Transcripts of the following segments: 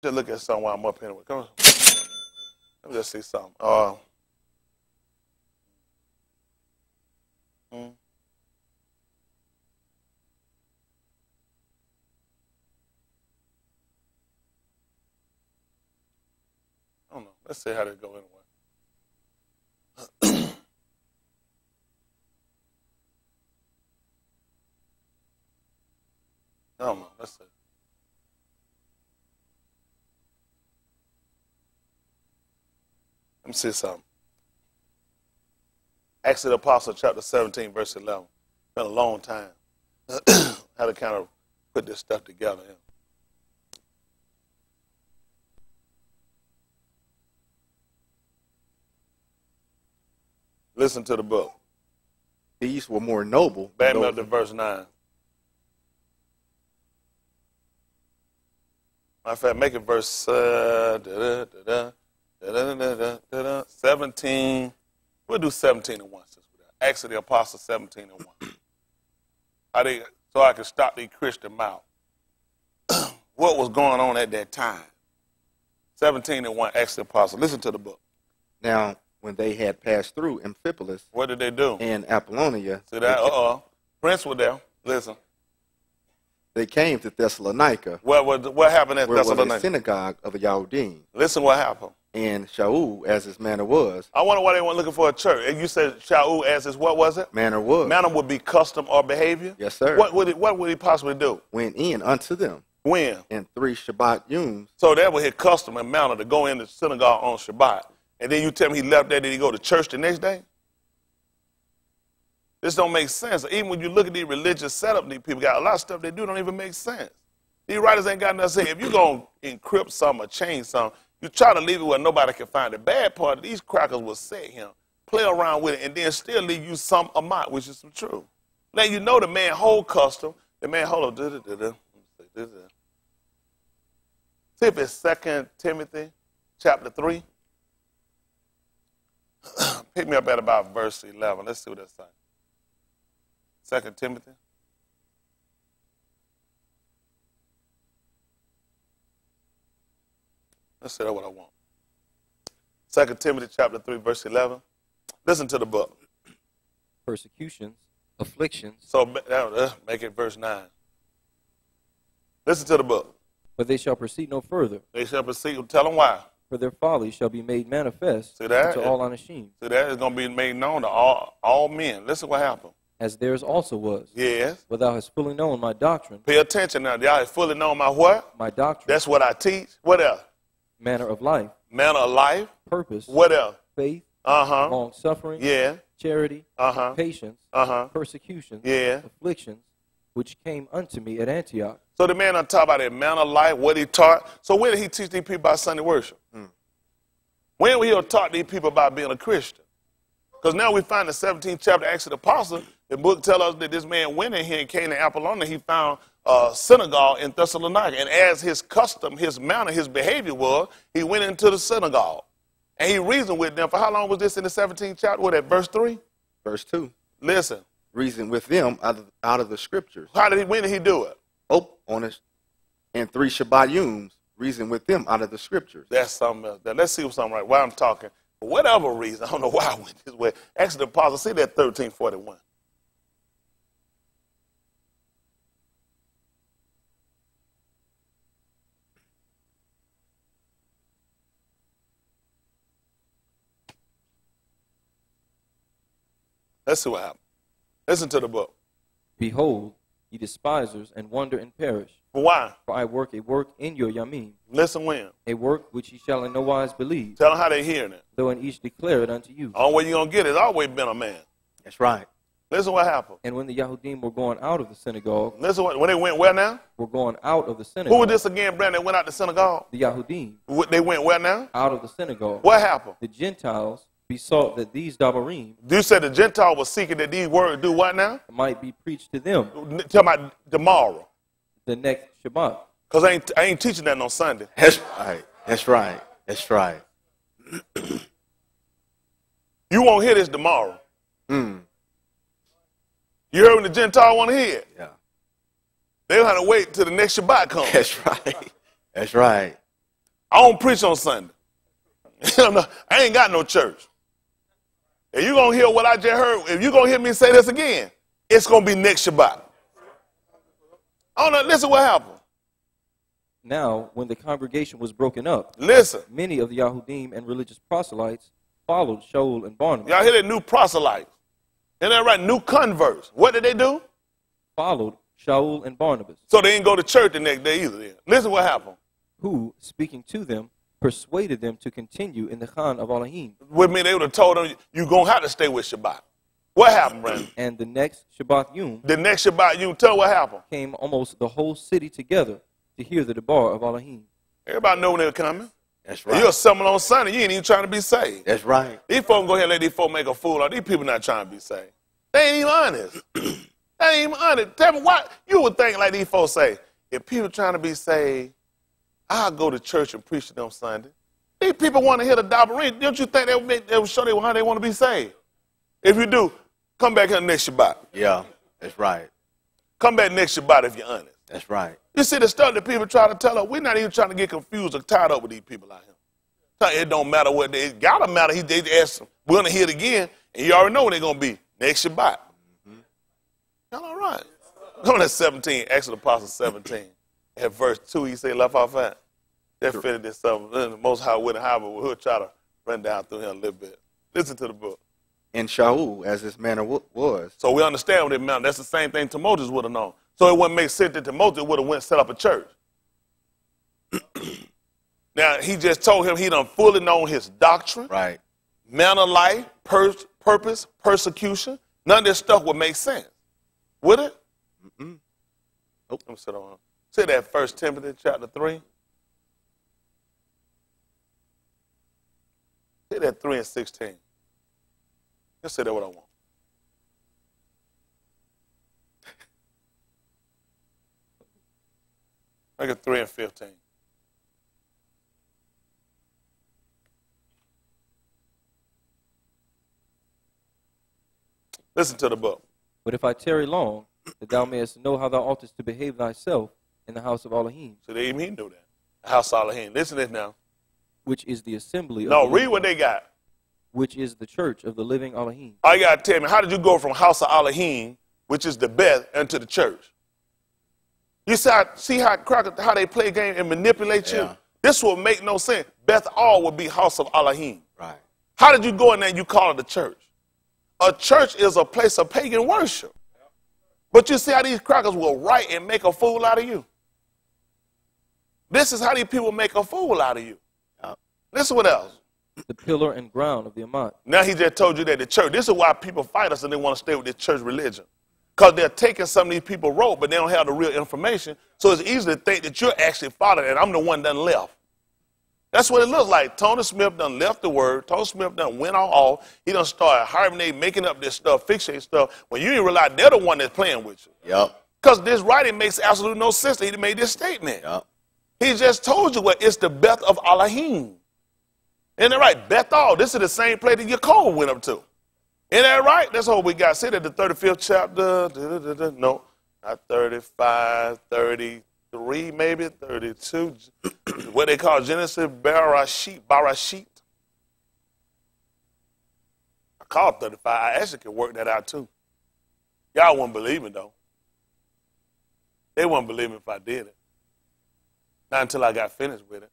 Just look at something while I'm up here. Come on. Let me just see something. I don't know. Let's see how they go anyway. I don't know. Let's see. Let me see something. Acts of the Apostle, chapter 17, verse 11. Been a long time. How to kind of put this stuff together. Yeah. Listen to the book. These were more noble. Back me up to verse 9. Matter of fact, make it verse 17. We'll do 17 and 1. Acts of the Apostle 17 and 1. So I can stop the Christian mouth. What was going on at that time? 17 and 1, Acts of the Apostle. Listen to the book. Now, when they had passed through Amphipolis, what did they do? And Apollonia. See that? Prince was there. Listen. They came to Thessalonica. What happened at Thessalonica? Where was a synagogue of the Yahudim. Listen what happened. And Shaul, as his manner was. I wonder why they weren't looking for a church. And you said Shaul, as his what was it? Manner was. Manner would be custom or behavior? Yes, sir. What would he possibly do? Went in unto them. When? In 3 Shabbat yuns. So that was his custom and manner to go in the synagogue on Shabbat. And then you tell me he left there, did he go to church the next day? This don't make sense. Even when you look at these religious setup, these people got a lot of stuff they do don't even make sense. These writers ain't got nothing to say. If you're going to encrypt something or change something, you try to leave it where nobody can find it. Bad part, these crackers will set him, play around with it, and then still leave you some amount, which is some truth. Let you know the man whole custom. The man hold on. See if it's 2 Timothy chapter 3. Pick me up at about verse 11. Let's see what that says. 2 Timothy. Let's see, that's what I want. 2 Timothy chapter 3, verse 11. Listen to the book. Persecutions, afflictions. So make it verse 9. Listen to the book. But they shall proceed no further. They shall proceed. Tell them why. For their folly shall be made manifest to all unashamed. See that? It's going to be made known to all men. Listen what happened. As theirs also was. Yes. For thou hast fully known my doctrine. Pay attention now. Thou hast fully known my what? My doctrine. That's what I teach. What else? Manner of life. Manner of life. Purpose. What else? Faith. Uh-huh. Long suffering. Yeah. Charity. Uh-huh. Patience. Uh-huh. Persecutions. Yeah. Afflictions, which came unto me at Antioch. So the man on top about that manner of life, what he taught. So when did he teach these people about Sunday worship? When will he taught these people about being a Christian? Because now we find the 17th chapter of Acts of the Apostle, the book tells us that this man went in here and came to Apollonia. He found a synagogue in Thessalonica. And as his custom, his manner, his behavior was, he went into the synagogue. And he reasoned with them. For how long was this in the 17th chapter? What, at verse 3? Verse 2. Listen. Reasoned with them out of the scriptures. When did he do it? And 3 Shabbat yuns. Reason with them out of the scriptures. That's something else. Let's see something right. Why I'm talking. For whatever reason, I don't know why I went this way. Acts of the Apostle, see that 1341. Let's see what happened. Listen to the book. Behold, ye despisers, and wonder and perish. For why? For I work a work in your Yamim. Listen when? A work which ye shall in no wise believe. Tell them how they hearing it. Though in each declare it unto you. Only way you're going to get it has always been a man. That's right. Listen what happened. And when the Yahudim were going out of the synagogue. Listen when they went where now? Were going out of the synagogue. Who was this again, Brandon, that went out the synagogue? The Yahudim. They went where now? Out of the synagogue. What happened? The Gentiles besought that these Dabarim. You said the Gentile was seeking that these words do what now? Might be preached to them. Tell me tomorrow. The next Shabbat. Because I ain't teaching that on Sunday. That's right. That's right. That's right. You won't hear this tomorrow. You heard when the Gentile want to hear it? Yeah. They'll have to wait till the next Shabbat comes. That's right. That's right. I don't preach on Sunday. I ain't got no church. If you're going to hear what I just heard, if you're going to hear me say this again, it's going to be next Shabbat. Oh, no, listen what happened. Now, when the congregation was broken up, Listen. many of the Yahudim and religious proselytes followed Shaul and Barnabas. Y'all hear that? New proselytes. Isn't that right? New converts. What did they do? Followed Shaul and Barnabas, So they didn't go to church the next day either. Then. Listen what happened. who, speaking to them, persuaded them to continue in the Khan of Elohim. With me, they would have told them, you're going to have to stay with Shabbat. What happened, Brandon? And the next Shabbat Yom The next Shabbat, you tell what happened. came almost the whole city together to hear the debar of Elohim. Everybody know when they were coming. That's If right. you're assembling on Sunday, you ain't even trying to be saved. That's right. These folks go ahead and let these folks make a fool out. These people not trying to be saved. They ain't even honest. They ain't even honest. Tell me why you would think like these folks say, if people trying to be saved, I'll go to church and preach to them Sunday. These people want to hear the Dabarim. Don't you think they would show them how they want to be saved? If you do, come back here next Shabbat. Yeah, that's right. Come back next Shabbat if you're honest. That's right. You see the stuff that people try to tell us, we're not even trying to get confused or tied up with these people out here. It don't matter what it gotta matter. They ask them, we're gonna hear it again, and you already know when they're gonna be next Shabbat. Y'all all right. Going to 17, Acts of the Apostles 17. At verse 2, he said, left off at. That fitted this up. The Most High wouldn't have it. We'll try to run down through here a little bit. Listen to the book. And Shaul, as his manner was. So we understand what it meant. That's the same thing Timotheus would have known. So it wouldn't make sense that Timotheus would have went and set up a church. Now, he just told him he done fully known his doctrine, Right. manner of life, purpose, persecution. None of this stuff would make sense. Would it? Mm-mm. Nope. Let me sit on. Say that 1 Timothy chapter 3. Say that 3 and 16. Just say that what I want. Make it 3 and 15. Listen to the book. But if I tarry long, that thou mayest know how thou oughtest to behave thyself in the house of Elohim, So they even he knew that. House of Elohim. Listen to this now. which is the assembly of No, the read living what they got. which is the church of the living Elohim. All you got to tell me, how did you go from House of Elohim, which is the best, into the church? You see how they play game and manipulate you? Yeah. This will make no sense. Beth All would be House of Elohim. Right. How did you go in there and you call it a church? A church is a place of pagan worship. But you see how these crackers will write and make a fool out of you? This is how these people make a fool out of you. Yep. Listen what else. The pillar and ground of the Amat. Now he just told you that the church, this is why people fight us and they want to stay with this church religion. Because they're taking some of these people wrote, but they don't have the real information. So it's easy to think that you're actually following and I'm the one that done left. That's what it looks like. Tony Smith done left the word. Tony Smith done went off. He done started hibernating, making up this stuff, fixing stuff, when you didn't realize they're the one that's playing with you. Yep. Because this writing makes absolutely no sense that he made this statement. Yep. He just told you what it's the Beth of Elohim. Isn't that right? Bethel. This is the same place that Yaakov went up to. Isn't that right? That's all we got. Say that the 35th chapter. No, not 35, 33, maybe 32. What they call Genesis Barashit. I call it 35. I actually could work that out too. Y'all wouldn't believe me though. They wouldn't believe me if I did it. Not until I got finished with it.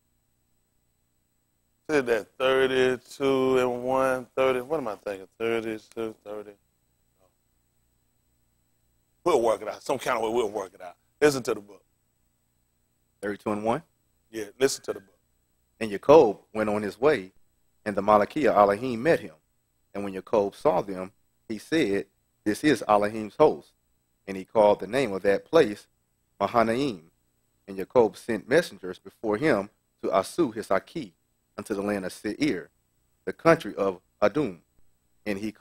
Said that 32 and 1, 30. What am I thinking? 32, 30. We'll work it out. Some kind of way we'll work it out. Listen to the book. 32 and 1. Yeah, listen to the book. And Jacob went on his way, and the Malachi of Elohim met him. And when Jacob saw them, he said, "This is Elohim's host." And he called the name of that place Mahanaim. And Jacob sent messengers before him to Asu his Aki, unto the land of Seir, the country of Adum. And he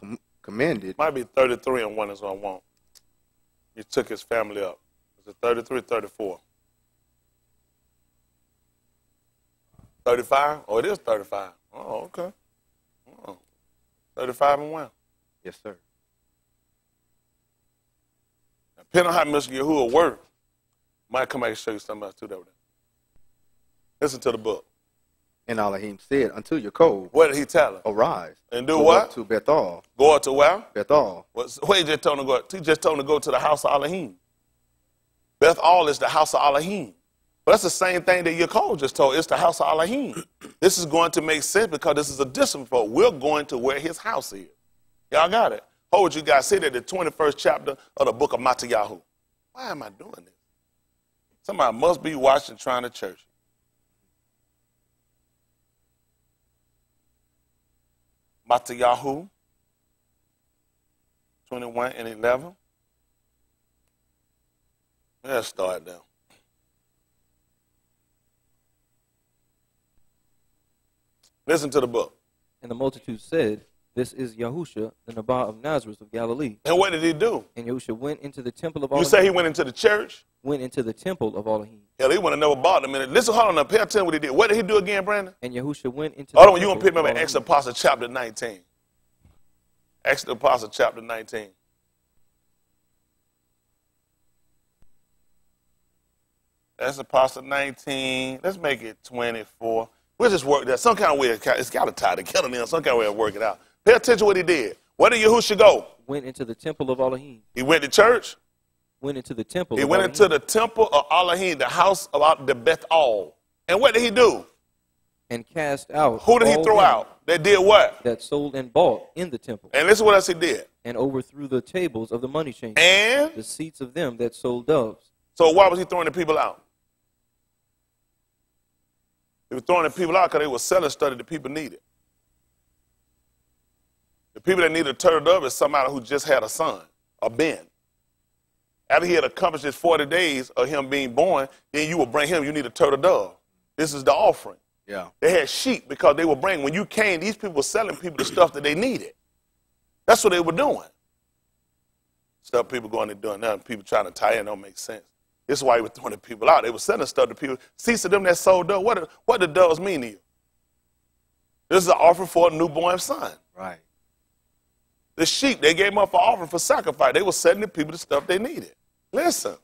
commanded. Might be 33 and 1 is what I want. He took his family up. Is it 33, 34? 35? Oh, it is 35. Oh, okay. Oh, 35 and 1. Yes, sir. Now, depending on how much Yahuwah will work, might come back and show you something else too. Listen to the book. And Elohim said unto Jacob, What did he tell him? Arise. And do go what? up to Bethel. Go up to where? Bethel. Where he just told him to go? He just told him to go to the house of Elohim. Bethel is the house of Elohim. But that's the same thing that Jacob just told. It's the house of Elohim. This is going to make sense because this is a discipline for we're going to where his house is. Y'all got it? Hold you guys. See that the 21st chapter of the book of Matthew. Why am I doing this? Somebody must be watching trying to church. Matthew 21 and 11. Let's start down. Listen to the book. And the multitude said, This is Yahusha, the Nabah of Nazareth of Galilee. And what did he do? And Yahusha went into the temple of You Elohim. say he went into the church? Went into the temple of Elohim. Hell, he wouldn't have never bought them in it. Listen, hold on, pay attention to what he did. What did he do again, Brandon? And Yahusha went into Hold the on, you temple want to pick me up of at Acts Elohim. Apostle chapter 19. Acts Apostle chapter 19. That's Apostle 19. Let's make it 24. We'll just work that. Some kind of way, it's got to tie together now. Some kind of way to work it out. Pay attention to what he did. Where did Yahusha go? Went into the temple of Elohim. He went to church. Went into the temple He of went Elohim. into the temple of Elohim, the house of the Bethel. And what did he do? And cast out. Who did he all throw them out? That did what? That sold and bought in the temple. And listen what else he did. And overthrew the tables of the money changers. And The seats of them that sold doves. so why was he throwing the people out? He was throwing the people out because they were selling stuff that the people needed. The people that needed a turtle dove is somebody who just had a son, a Ben. After he had accomplished his 40 days of him being born, then you will bring him, you need a turtle dove. This is the offering. Yeah. They had sheep because they were bringing, when you came, these people were selling people the stuff that they needed. That's what they were doing. Stuff people going and doing now, people trying to tie in don't make sense. This is why he was throwing the people out. They were selling stuff to people. See, to them that sold doves, what do doves mean to you? This is an offering for a newborn son. Right. The sheep, they gave them up for offering for sacrifice. They were selling the people the stuff they needed. Listen.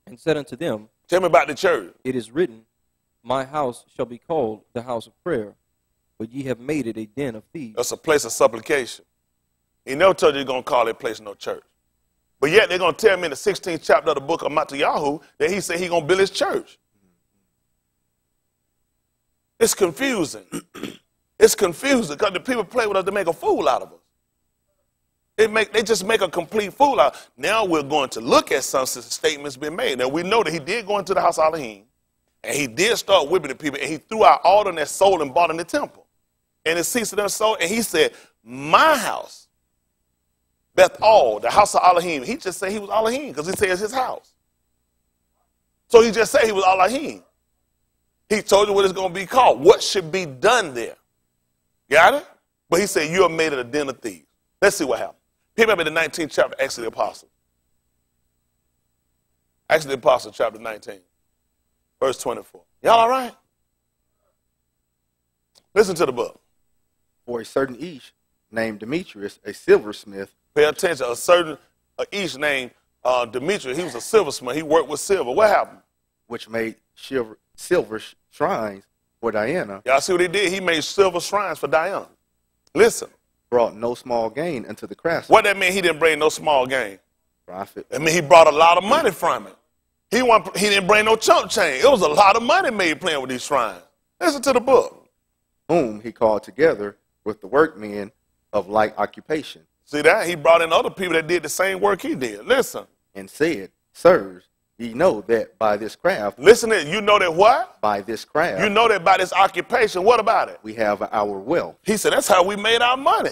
And said unto them, Tell me about the church. It is written, My house shall be called the house of prayer, but ye have made it a den of thieves. That's a place of supplication. He never told you you're going to call that place no church. But yet they're going to tell me in the 16th chapter of the book of Matthew that he said he's going to build his church. It's confusing. It's confusing because the people play with us to make a fool out of us. They just make a complete fool out. Now we're going to look at some statements being made. Now we know that he did go into the house of Elohim, and he did start whipping the people, and he threw out all of them that sold and bought in the temple. And it ceased to them sold, and he said, my house, Bethel, the house of Elohim. He just said he was Elohim because he said it's his house. So he just said he was Elohim. He told you what it's going to be called, what should be done there. Got it? But he said, you have made it a den of thieves. Let's see what happened. Pick up in the 19th chapter, Acts of the Apostle. Acts of the Apostle, chapter 19, verse 24. Y'all all right? Listen to the book. For a certain Ish named Demetrius, a silversmith. Pay attention. A certain Ish named Demetrius, he was a silversmith. He worked with silver. What happened? Which made silver shrines for Diana. Y'all see what he did? He made silver shrines for Diana. Listen. Brought no small gain unto the craftsman. What that mean? He didn't bring no small gain. Profit. I mean, he brought a lot of money from it. He didn't bring no chump change. It was a lot of money made playing with these shrines. Listen to the book. Whom he called together with the workmen of like occupation. See that? He brought in other people that did the same work he did. Listen. And said, Sirs, ye know that by this craft. Listen to it. You know that what? By this craft. You know that by this occupation. What about it? We have our wealth. He said, that's how we made our money.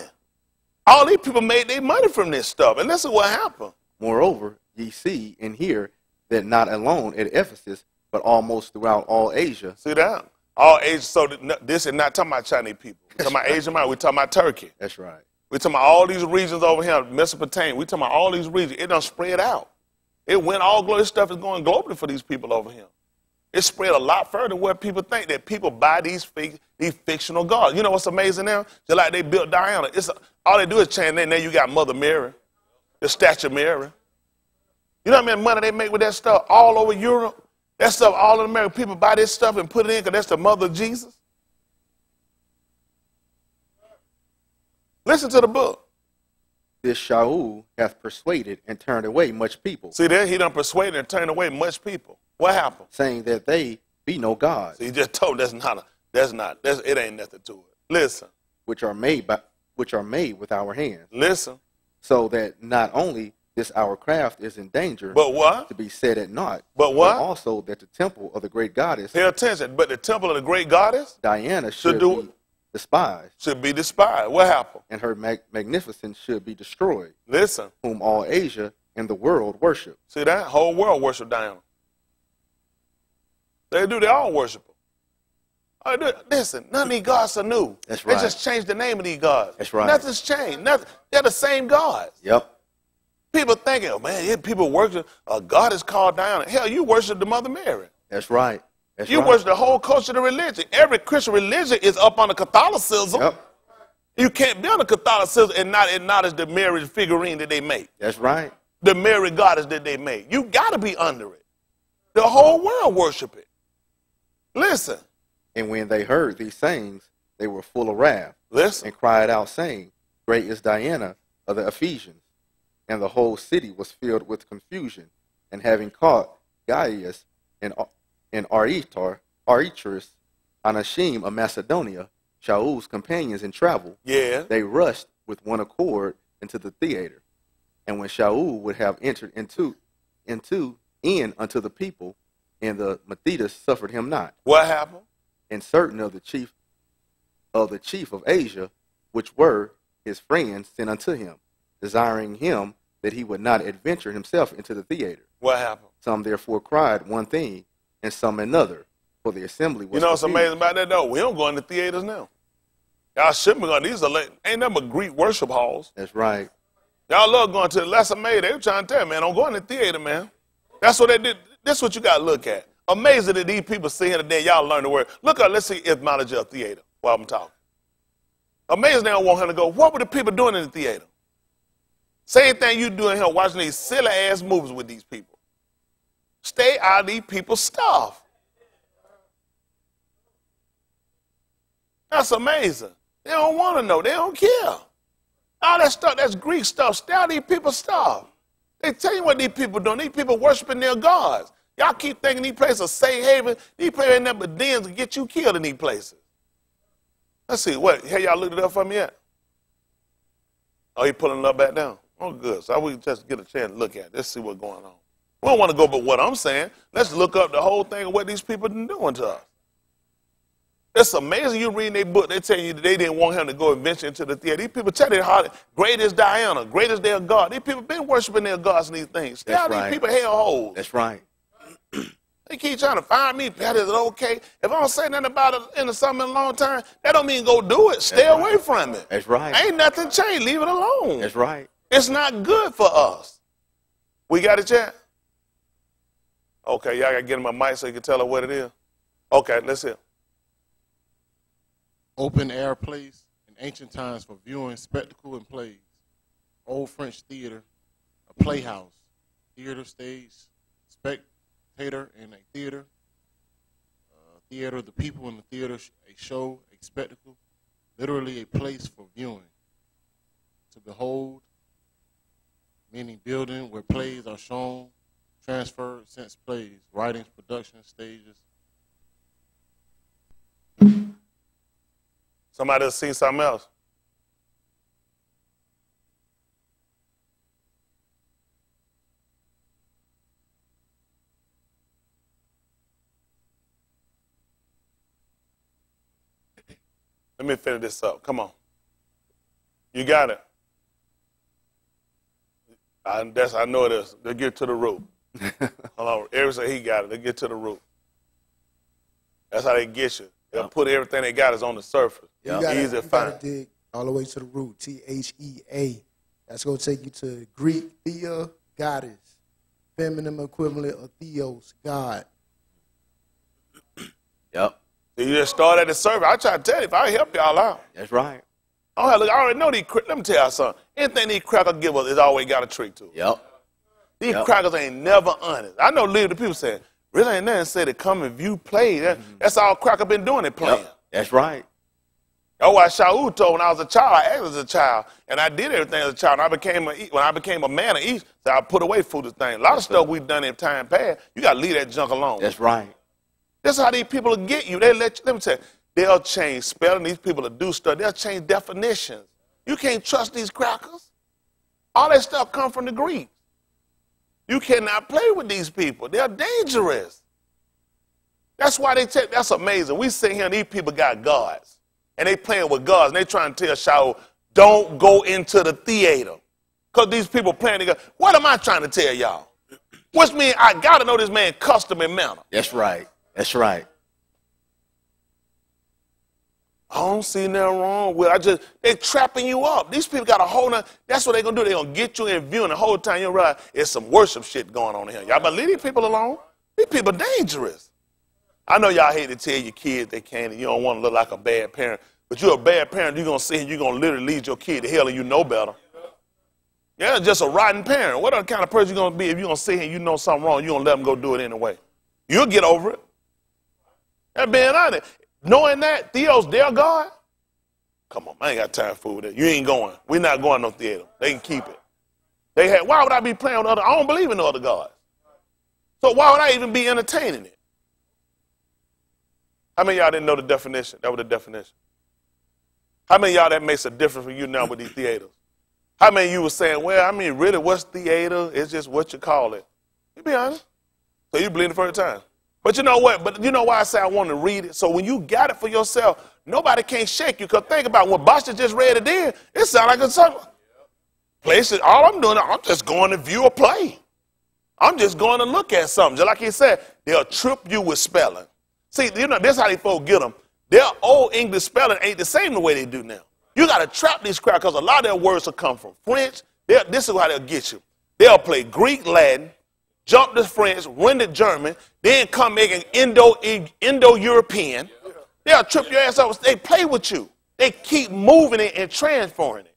All these people made their money from this stuff. And listen what happened. Moreover, ye see and hear that not alone at Ephesus, but almost throughout all Asia. See that? All Asia. So this is not talking about Chinese people. We're talking about Asian. We're talking about Turkey. That's right. We're talking about all these regions over here, Mesopotamia. We're talking about all these regions. It done spread out. It went all global. This stuff is going globally for these people over here. It spread a lot further than what people think, that people buy these fictional gods. You know what's amazing now? Just like they built Diana. All they do is change their name. You got Mother Mary, the Statue of Mary. You know how much money they make with that stuff all over Europe? That stuff all in America. People buy this stuff and put it in because that's the mother of Jesus. Listen to the book. This Shaul hath persuaded and turned away much people, See there, he done persuaded and turned away much people. What happened? saying that they be no gods, So he just told it ain't nothing to it. Listen, which are made with our hands, listen. so that not only this our craft is in danger But what? to be set at naught, But what? also that the temple of the great goddess Pay attention. But the temple of the great goddess Diana should do be despised, should be despised. What happened? and her magnificence should be destroyed, Listen. whom all Asia and the world worship. See that? Whole world worship Diana. They all worship her. Listen, none of these gods are new. That's right. They just changed the name of these gods. That's right. Nothing's changed. Nothing. They're the same gods. Yep. People thinking, oh, man, people worship a God is called Diana. Hell, you worship the Mother Mary. That's right. That's You right. worship the whole culture of the religion. Every Christian religion is up under Catholicism. Yep. You can't be under Catholicism and not acknowledge the Mary figurine that they make. That's right. The Mary goddess that they made. You got to be under it. The whole world worship it. Listen. And when they heard these sayings, they were full of wrath, Listen. and cried out, saying, Great is Diana of the Ephesians. And the whole city was filled with confusion. And having caught Gaius and Aretas, Anashim of Macedonia, Shaul's companions in travel, Yeah. they rushed with one accord into the theater. And when Shaul would have entered unto the people, and the Methodist suffered him not. What happened? And certain of the chief of Asia, which were his friends, sent unto him, desiring him that he would not adventure himself into the theater. What happened? Some therefore cried one thing, and some another, for the assembly was You know what's confused. amazing about that, though? We don't go into theaters now. Y'all shouldn't be going. These ain't nothing but Greek worship halls. That's right. Y'all love going to the lesser made. They were trying to tell me, man, don't go in the theater, man. That's what they did. This is what you got to look at. Amazing that these people sit here today, y'all learn the word. Look up, let's see etymology of theater while I'm talking. Amazing they don't want him to go, what were the people doing in the theater? Same thing you doing here watching these silly ass movies with these people. Stay out of these people's stuff. That's amazing. They don't want to know. They don't care. All that stuff, that's Greek stuff. Stay out of these people's stuff. They tell you what these people doing. These people worshiping their gods. Y'all keep thinking these places are safe haven. These places ain't nothing but dens to get you killed in these places. Let's see. What? Have y'all looked it up for me yet? Oh, he pulling it up back down? Oh, good. So we just get a chance to look at it. Let's see what's going on. We don't want to go by what I'm saying. Let's look up the whole thing of what these people are doing to us. It's amazing. You reading their book, they tell you that they didn't want him to go and venture into the theater. These people tell you how great is Diana, great is their God. These people been worshiping their gods and these things. Stay out of these people hellholes. That's right. They keep trying to find me. That is okay. If I don't say nothing about it in something in a long time, that don't mean go do it. Stay away from it. That's right. Ain't nothing changed. Leave it alone. That's right. It's not good for us. We got it, chat? Okay, y'all got to get him a mic so you can tell her what it is. Okay, let's hear. Open air place in ancient times for viewing spectacle and plays. Old French theater, a playhouse, theater stage, spectator in a theater, theater of the people in the theater, a show, a spectacle, literally a place for viewing. To behold, meaning building where plays are shown, transferred, since plays, writings, productions, stages. Somebody else seen something else? Let me finish this up. Come on. You got it. I know it is. Let's get to the root. Hold on. Eric said he got it. Let's get to the root. That's how they get you. They'll put everything they got is on the surface. You gotta, Easy to you find. gotta dig all the way to the root. Thea. That's gonna take you to Greek thea, goddess, feminine equivalent of theos, God. Yep. You just start at the surface. I try to tell you if I help y'all out. That's right. I already know these. Let me tell y'all something. Anything these crackers give us is always got a trick to it. Yep. These crackers ain't never honest. I know the people saying, really ain't nothing say to come and view play. That's all cracker been doing, they playing. Yep. That's right. That's why Shaul told when I was a child, I acted as a child, and I did everything as a child. And when I became a man of East, so I put away foolish things. A lot of stuff we've done in time past, you got to leave that junk alone. That's right. This is how these people will get you. They let me tell you, they'll change spelling. These people will do stuff. They'll change definitions. You can't trust these crackers. All that stuff come from the Greek. You cannot play with these people. They're dangerous. That's why that's amazing. We sit here and these people got gods. And they playing with gods. And they trying to tell Shaul, don't go into the theater. Because these people playing together. What am I trying to tell y'all? Which means I got to know this man custom and manner. That's right. That's right. I don't see nothing wrong with it. They're trapping you up. These people got a whole nother, that's what they're going to do. They're going to get you in view, and the whole time you realize it's some worship shit going on here. Y'all better leave these people alone. These people are dangerous. I know y'all hate to tell your kids they can't, and you don't want to look like a bad parent, but you're a bad parent, you're going to sit here, you're going to literally lead your kid to hell, and you know better. Yeah, just a rotten parent. What other kind of person you going to be if you're going to sit here and you know something wrong, you're going to let them go do it anyway? You'll get over it. That's being honest. Knowing that Theo's their God, come on, I ain't got time for that. You ain't going. We're not going to no theater. They can keep it. Why would I be playing with other? I don't believe in no other gods. So why would I even be entertaining it? How many of y'all didn't know the definition? That was the definition. How many of y'all that makes a difference for you now with these theaters? How many of you were saying, well, I mean, really, what's theater? It's just what you call it. You be honest. So you believe the first time. But you know what? But you know why I say I want to read it? So when you got it for yourself, nobody can shake you. Because think about when Basha just read it in, it sounds like a place. All I'm doing, I'm just going to view a play. I'm just going to look at something. Just like he said, they'll trip you with spelling. See, you know, this is how these folks get them. Their old English spelling ain't the same the way they do now. You got to trap these crowds because a lot of their words will come from French. This is how they'll get you. They'll play Greek, Latin, jump to French, run to German, then come making Indo-European. They'll trip your ass up. They play with you. They keep moving it and transferring it.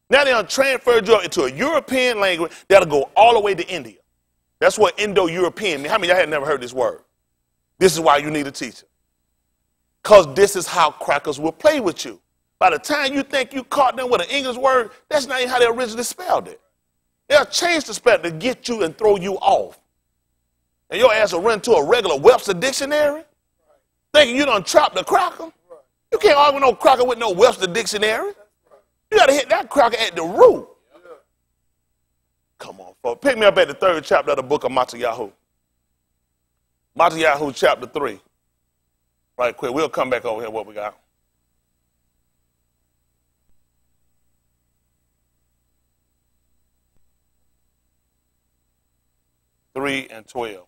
Now they'll transfer you into a European language that'll go all the way to India. That's what Indo-European means. How many of y'all had never heard this word? This is why you need a teacher. Because this is how crackers will play with you. By the time you think you caught them with an English word, that's not even how they originally spelled it. They'll change the spell to get you and throw you off. And your ass will run to a regular Webster dictionary, thinking you done trapped the cracker. You can't argue no cracker with no Webster dictionary. You got to hit that cracker at the root. Come on, folks. Pick me up at the 3rd chapter of the book of Matthew. Matthew chapter 3. Right quick. We'll come back over here what we got. (3 and 12).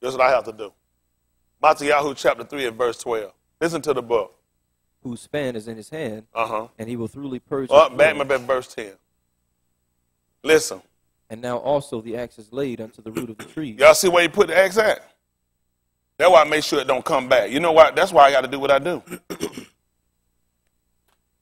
This is what I have to do. Matthew chapter 3 and verse 12. Listen to the book. Whose span is in his hand, and he will thoroughly purge. Back me up at verse 10. Listen. And now also the axe is laid unto the root of the tree. Y'all see where he put the axe at? That's why I make sure it don't come back. You know what? That's why I got to do what I do.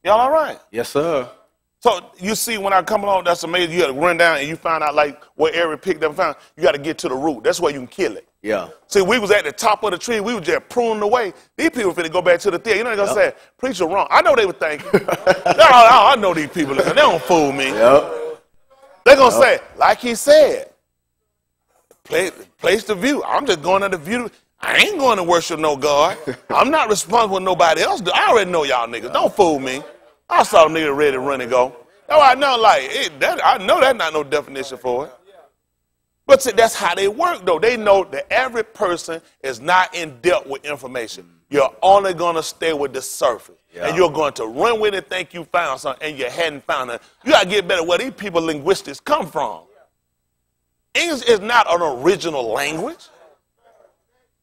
Y'all all right? Yes, sir. So you see when I come along, that's amazing. You got to run down and you find out like what area picked up and found. You got to get to the root. That's where you can kill it. Yeah. See, we was at the top of the tree. We were just pruning away. These people finna go back to the theater. You know they're going to say, preacher wrong. I know they were thinking. I know these people. They don't fool me. Yep. They're going to say, like he said, place the view. I'm just going to the view. I ain't going to worship no God. I'm not responsible for nobody else. I already know y'all niggas. Don't fool me. I saw them niggas ready to run and go. That's why I know, I know that's not no definition for it. But see, that's how they work, though. They know that every person is not in depth with information. You're only going to stay with the surface. Yeah. And you're going to run with it and think you found something, and you hadn't found it. You got to get better where these people linguistics come from. English is not an original language.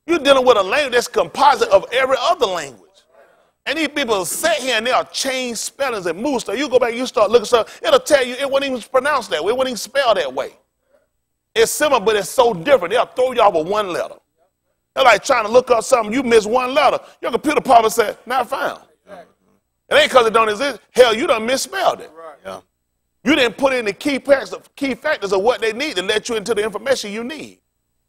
You're dealing with a language that's composite of every other language. And these people sit here and they'll change spellings and move stuff. You go back and you start looking stuff, it'll tell you it wasn't even pronounced that way. It wasn't even spelled that way. It's similar, but it's so different. They'll throw you off with one letter. They're like trying to look up something, you miss one letter. Your computer probably said, not found. It ain't because it don't exist. Hell, you done misspelled it. Yeah. You didn't put in the key factors of what they need to let you into the information you need.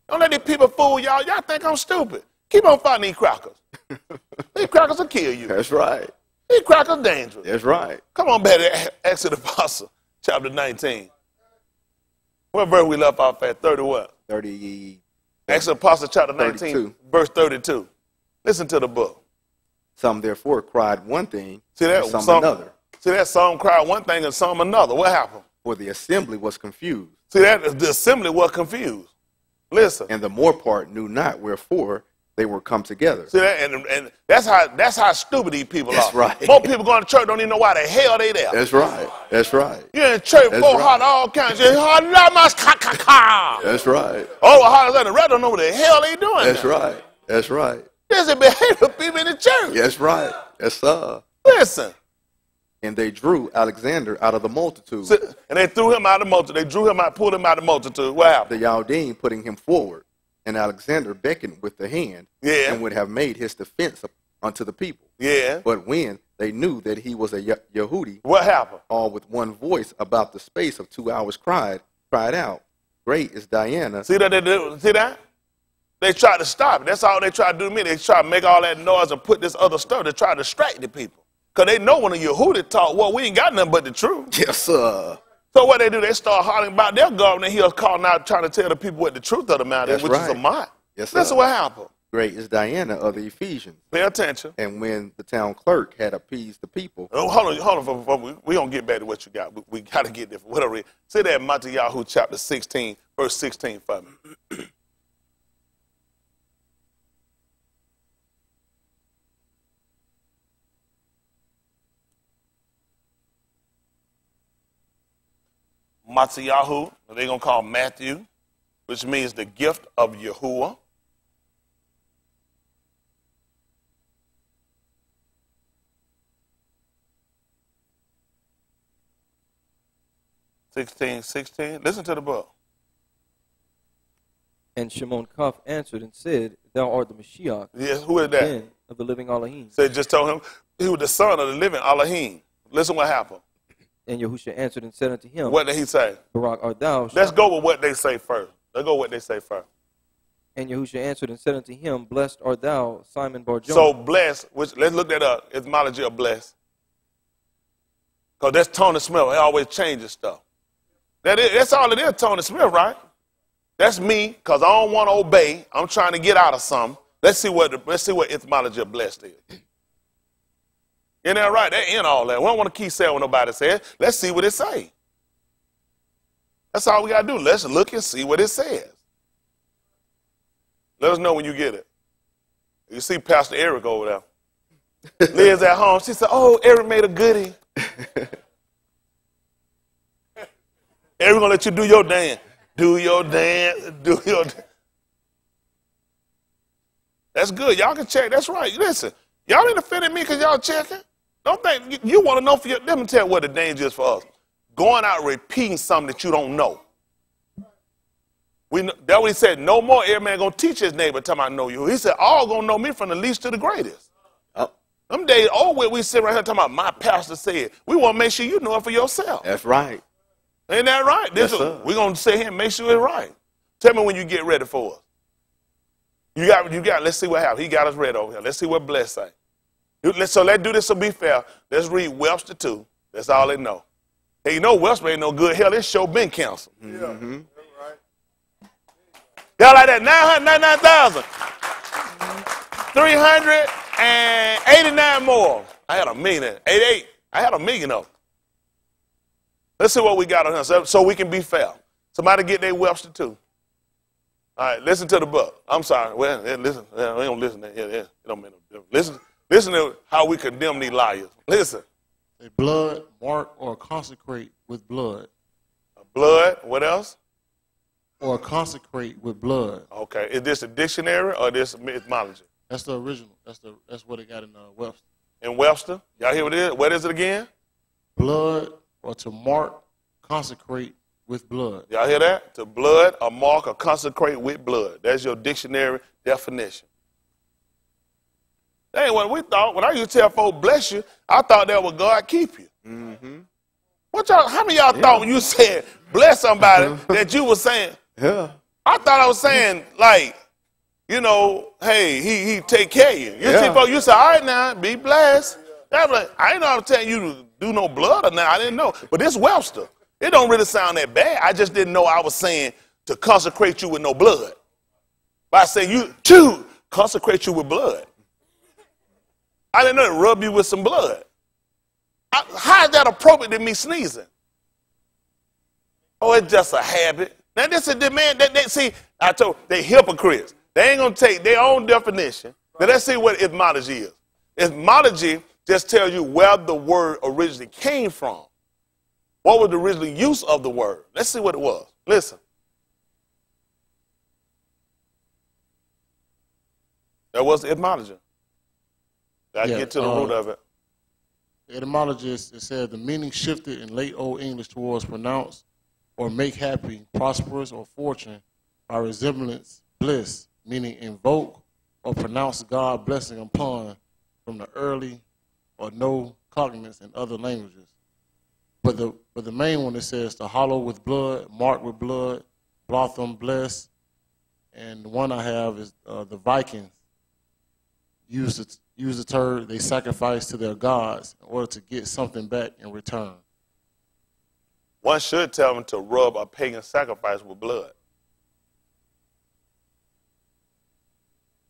Don't let these people fool y'all. Y'all think I'm stupid. Keep on fighting these crackers. These crackers will kill you. That's right. These crackers dangerous. That's right. Come on back to Acts of the Apostle, chapter 19. What verse we left off at? 30 what? 30. Acts of the Apostle, chapter 19, 32. verse 32. Listen to the book. Some therefore cried one thing, See that? and some another. See that? Some cried one thing and some another. What happened? For the assembly was confused, See that? The assembly was confused. Listen. and the more part knew not wherefore they were come together. See that? And that's how stupid these people That's are. right. Most people going to church don't even know why the hell they there. That's right. That's right. You're in church, That's folk right. holler all kinds of shit. That's right. Oh, hollers and the rest don't know what the hell they doing. That's now. right. That's right. There's a behavior of people in the church. That's right. Yes, sir. Listen. And they drew Alexander out of the multitude, And they threw him out of the multitude. They drew him out, pulled him out of the multitude. What happened? the Chaldean putting him forward. And Alexander beckoned with the hand, Yeah. and would have made his defense unto the people. Yeah. But when they knew that he was a Yehudi, What happened? all with one voice about the space of 2 hours cried out, Great is Diana. See that they do? See that? They tried to stop it. That's all they tried to do to me. They tried to make all that noise and put this other stuff to try to distract the people. Because they know when a Yehudi talk, well, we ain't got nothing but the truth. Yes, sir. So what they do, they start hollering about their government. He was calling out trying to tell the people what the truth of the matter is, That's which is a right. lie. Yes, sir. Listen what happened. Great is Diana of the Ephesians. Pay attention. And when the town clerk had appeased the people, Oh, hold on. We're going to get back to what you got. We got to get there. Whatever. Say that in Matthew chapter 16, verse 16 for me. Matziyahu, they're going to call Matthew, which means the gift of Yahuwah. Sixteen. Listen to the book. And Shimon Kaf answered and said, Thou art the Mashiach, Yes, who is that? then of the living Elohim. So just told him he was the son of the living Elohim. Listen what happened. And Yahusha answered and said unto him, What did he say? Barak art thou. Let's go with what they say first. Let's go with what they say first. And Yahusha answered and said unto him, Blessed art thou, Simon Bar-Jonah. So blessed, which let's look that up. Etymology of blessed. Because that's Tony Smith. He always changes stuff. That's all it is, Tony Smith, right? That's me, because I don't want to obey. I'm trying to get out of something. Let's see what etymology of blessed is. Isn't that right? That in all that. We don't want to keep saying what nobody says. Let's see what it says. That's all we got to do. Let's look and see what it says. Let us know when you get it. You see Pastor Eric over there. Liz at home. She said, oh, Eric made a goodie. Eric going to let you do your dance. Do your dance. Do your dance. That's good. Y'all can check. That's right. Listen, y'all ain't offended me because y'all checking. Don't think you want to know for your. Let me tell you what the danger is for us. Going out repeating something that you don't know. That's what he said. No more every man gonna teach his neighbor till I know you. He said, all gonna know me from the least to the greatest. oh, Them days over, we sit right here talking about my pastor said. We want to make sure you know it for yourself. that's right. Ain't that right? Yes, sir. We're gonna sit here and make sure it's right. Tell me when you get ready for us. You got. Let's see what happens. He got us ready over here. Let's see what bless say. So let's do this to be fair. Let's read Webster 2. That's all they know. Hey, you know Webster ain't no good. Hell, this show been canceled. Mm-hmm. Y'all like that? 999,000. 389 more. I had a million. 88. I had a million of them. Let's see what we got on here so we can be fair. Somebody get their Webster 2. All right, listen to the book. I'm sorry. Well, listen. We don't listen to it. It don't mean no difference. Listen to how we condemn these liars. Listen. A blood, mark, or consecrate with blood. Blood, what else? Or consecrate with blood. Okay. Is this a dictionary or this etymology? That's the original. That's what it got in Webster. In Webster? Y'all hear what it is? What is it again? Blood, or to mark, consecrate with blood. Y'all hear that? To blood, or mark, or consecrate with blood. That's your dictionary definition. That ain't what we thought. When I used to tell folks, bless you, I thought that was God keep you. Mm-hmm. How many of y'all thought when you said bless somebody that you were saying? Yeah. I thought I was saying, like, you know, hey, he take care of you. You Yeah. see, folks, you say, all right now, be blessed. That's like, I ain't know how to tell you to do no blood or now. I didn't know. But this Webster, it don't really sound that bad. I just didn't know I was saying to consecrate you with no blood. But I say you to consecrate you with blood. I didn't know to rub you with some blood. How is that appropriate to me sneezing? Oh, it's just a habit. Now this is the man that they see. I told they hypocrites. They ain't gonna take their own definition. Now let's see what etymology is. Etymology just tells you where the word originally came from. What was the original use of the word? Let's see what it was. Listen. That was etymology. I get to the root of it. The etymologist, it said the meaning shifted in late Old English towards pronounce or make happy, prosperous, or fortune by resemblance, bliss, meaning invoke or pronounce God blessing upon from the early or no cognizance in other languages. But the main one, it says to hollow with blood, mark with blood, Blotham, bless, and the one I have is the Vikings use the term they sacrifice to their gods in order to get something back in return. One should tell him to rub a pagan sacrifice with blood.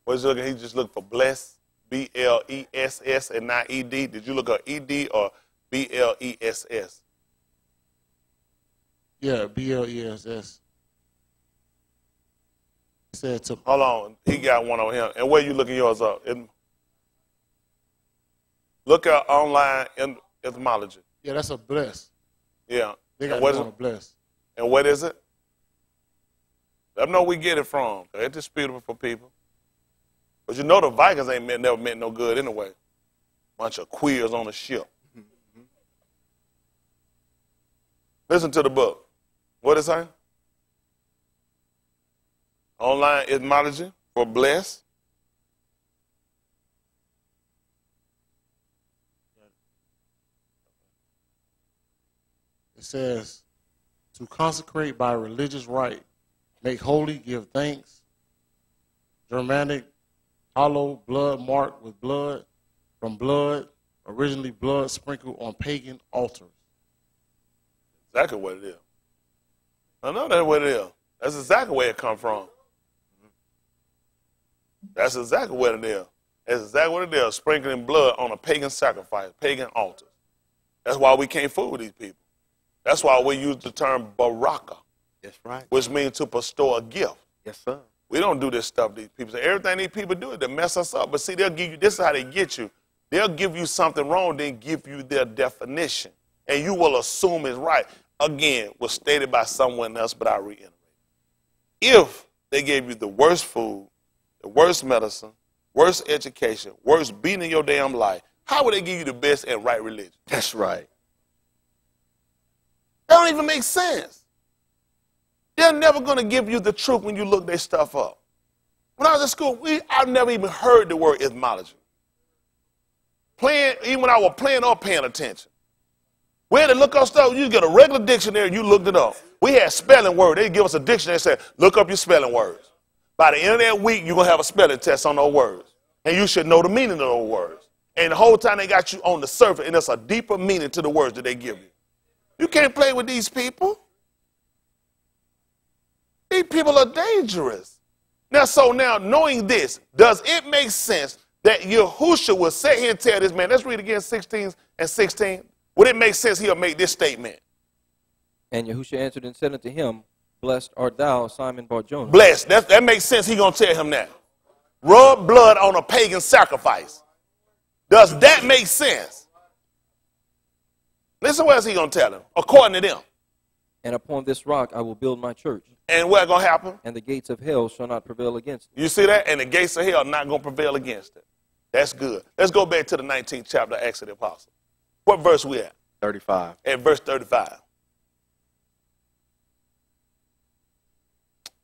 What's he looking? He just looked for bless, B-L-E-S-S, and not E-D. Did you look at E-D or B-L-E-S-S? Yeah, B-L-E-S-S. He said to... Hold on. He got one on him. And where you looking yours up? Look at online etymology. Yeah, that's a bless. Yeah. They got what one to bless. And what is it? Let them know where we get it from. It's disputable for people. But you know the Vikings never meant no good anyway. Bunch of queers on a ship. Listen to the book. What is it? Online etymology for bless. It says, to consecrate by religious rite, make holy, give thanks. Germanic, hollow, blood marked with blood, from blood, originally blood sprinkled on pagan altars. Exactly what it is. I know that's what it is. That's exactly where it come from. That's exactly what it is. That's exactly what it is, sprinkling blood on a pagan sacrifice, pagan altars. That's why we can't fool with these people. That's why we use the term baraka. That's right. Which means to bestow a gift. Yes, sir. We don't do this stuff. These people say everything these people do is to mess us up. But see, they'll give you, this is how they get you. They'll give you something wrong, then give you their definition. And you will assume it's right. Again, was stated by someone else, but I reiterate. If they gave you the worst food, the worst medicine, worst education, worst beating in your damn life, how would they give you the best and right religion? That's right. That don't even make sense. They're never going to give you the truth when you look their stuff up. When I was in school, I've never even heard the word etymology. Even when I was playing or paying attention. We had to look up stuff. You get a regular dictionary and you looked it up. We had spelling words. They give us a dictionary and said, look up your spelling words. By the end of that week, you're going to have a spelling test on those words. And you should know the meaning of those words. And the whole time they got you on the surface, and there's a deeper meaning to the words that they give you. You can't play with these people. These people are dangerous. Now, knowing this, does it make sense that Yahushua will sit here and tell this man, let's read again 16 and 16. Would it make sense he'll make this statement? And Yahushua answered and said unto him, blessed art thou, Simon Bar-Jonah. Blessed. That makes sense. He's going to tell him that. Rub blood on a pagan sacrifice. Does that make sense? Listen, what else he going to tell him? According to them. And upon this rock I will build my church. And what's going to happen? And the gates of hell shall not prevail against it. You see that? And the gates of hell are not going to prevail against it. That's good. Let's go back to the 19th chapter of Acts of the Apostles. What verse we at? 35. At verse 35.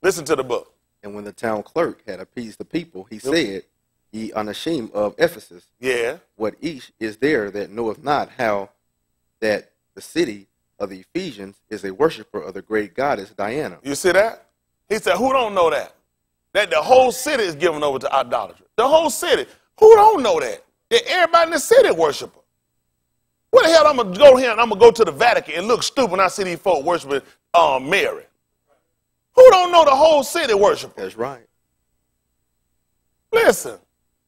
Listen to the book. And when the town clerk had appeased the people, he said, ye unashamed of Ephesus, Yeah. what each is there that knoweth not how that the city of the Ephesians is a worshiper of the great goddess Diana. You see that? He said, who don't know that? that the whole city is given over to idolatry. The whole city. Who don't know that? That everybody in the city worship her. What the hell I'm going to go here and I'm going to go to the Vatican and look stupid when I see these folk worshiping Mary? Who don't know the whole city worship her? That's right. Listen.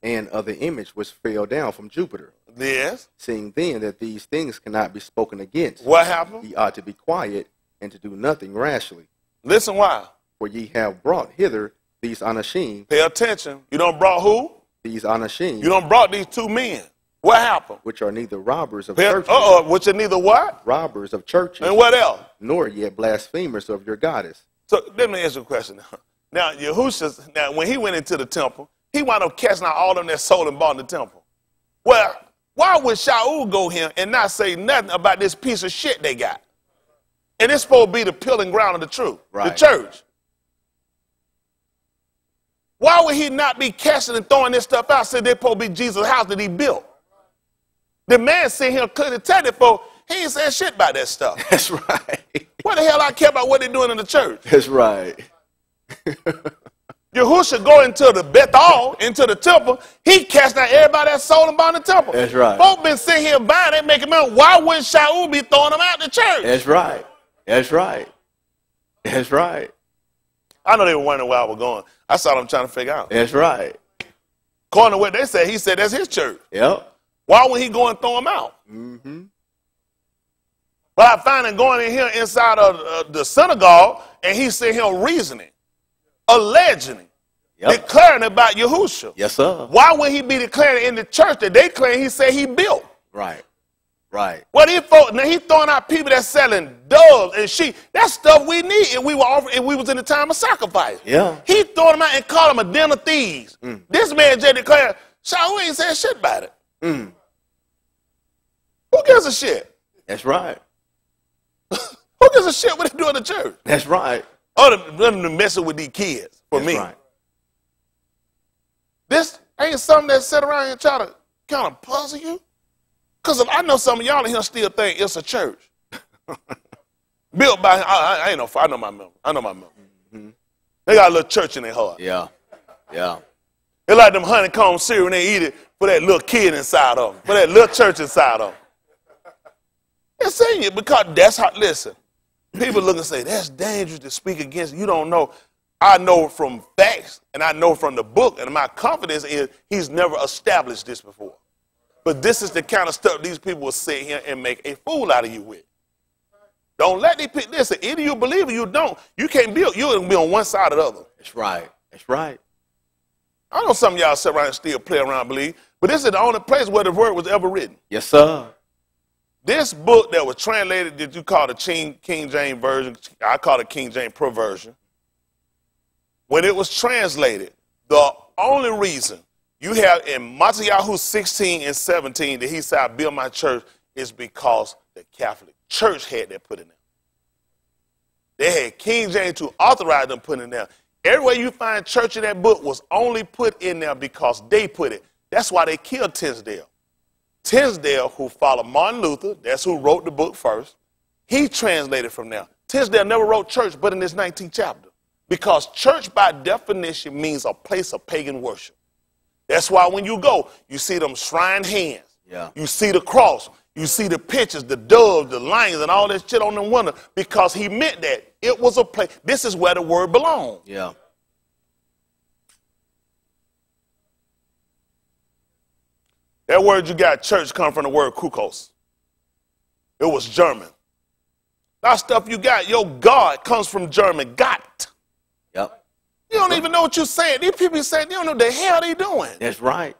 And of the image which fell down from Jupiter. Yes. Seeing then that these things cannot be spoken against. What happened? Ye ought to be quiet and to do nothing rashly. Listen why. For ye have brought hither these Anashim. Pay attention. You don't brought who? These Anashim. You don't brought these two men. What happened? Which are neither robbers of churches. Which are neither what? Robbers of churches. And what else? Nor yet blasphemers of your goddess. So let me ask you a question. Now, Yahushua, when he went into the temple, he wound up casting out all of them that sold and bought in the temple. Well, why would Shaul go here and not say nothing about this piece of shit they got? And it's supposed to be the pillar and ground of the truth, right. The church. Why would he not be casting and throwing this stuff out? Said they're supposed to be Jesus' house that he built. The man sitting here clearly telling it, folks, he ain't saying shit about that stuff. That's right. What the hell I care about what they're doing in the church? That's right. Yahushua go into the Bethel, into the temple. He cast out everybody that sold and bought in the temple. That's right. Folk been sitting here buying, they making money. Why wouldn't Shaul be throwing them out the church? That's right. That's right. That's right. I know they were wondering where I was going. I saw them trying to figure out. That's right. According to what they said, he said that's his church. Yep. Why would he go and throw them out? Mm-hmm. But I find him going in here inside of the synagogue, and he's sitting here reasoning, alleging, declaring about Yahushua. Yes, sir. Why would he be declaring in the church that they claim he said he built? Right. Right. Well, now he throwing out people that's selling doves and sheep. That's stuff we need if we were offering, if we was in the time of sacrifice. Yeah. He throwing them out and called them a den of thieves. This man just declared, Shaul ain't saying shit about it. Who gives a shit? That's right. Who gives a shit what they do in the church? That's right. Other than messing with these kids, for me. Right. This ain't something that sit around and try to kind of puzzle you. Because I know some of y'all in here still think it's a church. Built by, I know my member. I know my member. Mm-hmm. They got a little church in their heart. Yeah. Yeah. They like them honeycomb cereal and they eat it for that little kid inside of them, for that little church inside of them. They're saying it because that's how, listen, people look and say, that's dangerous to speak against. You don't know. I know from facts and I know from the book, and my confidence is he's never established this before. But this is the kind of stuff these people will sit here and make a fool out of you with. Don't let these people, listen, either you believe or you don't. You can't be, you'll be on one side or the other. That's right. That's right. I know some of y'all sit around and still play around and believe, but this is the only place where the word was ever written. Yes, sir. This book that was translated, that you call the King James Version, I call it King James Perversion. When it was translated, the only reason you have in Matthew 16 and 17 that he said, I build my church, is because the Catholic Church had that put in there. They had King James to authorize them putting it in there. Everywhere you find church in that book was only put in there because they put it. That's why they killed Tinsdale. Tinsdale, who followed Martin Luther, that's who wrote the book first, he translated from there. Tinsdale never wrote church but in this 19th chapter, because church by definition means a place of pagan worship. That's why when you go, you see them shrine hands. Yeah. You see the cross. You see the pictures, the doves, the lions, and all that shit on the window, because he meant that. It was a place. This is where the word belonged. Yeah. That word you got, church, come from the word kukos. It was German. That stuff you got, your God, comes from German, Gott. Yep. You don't even know what you're saying. These people saying they don't know what the hell they doing. That's right.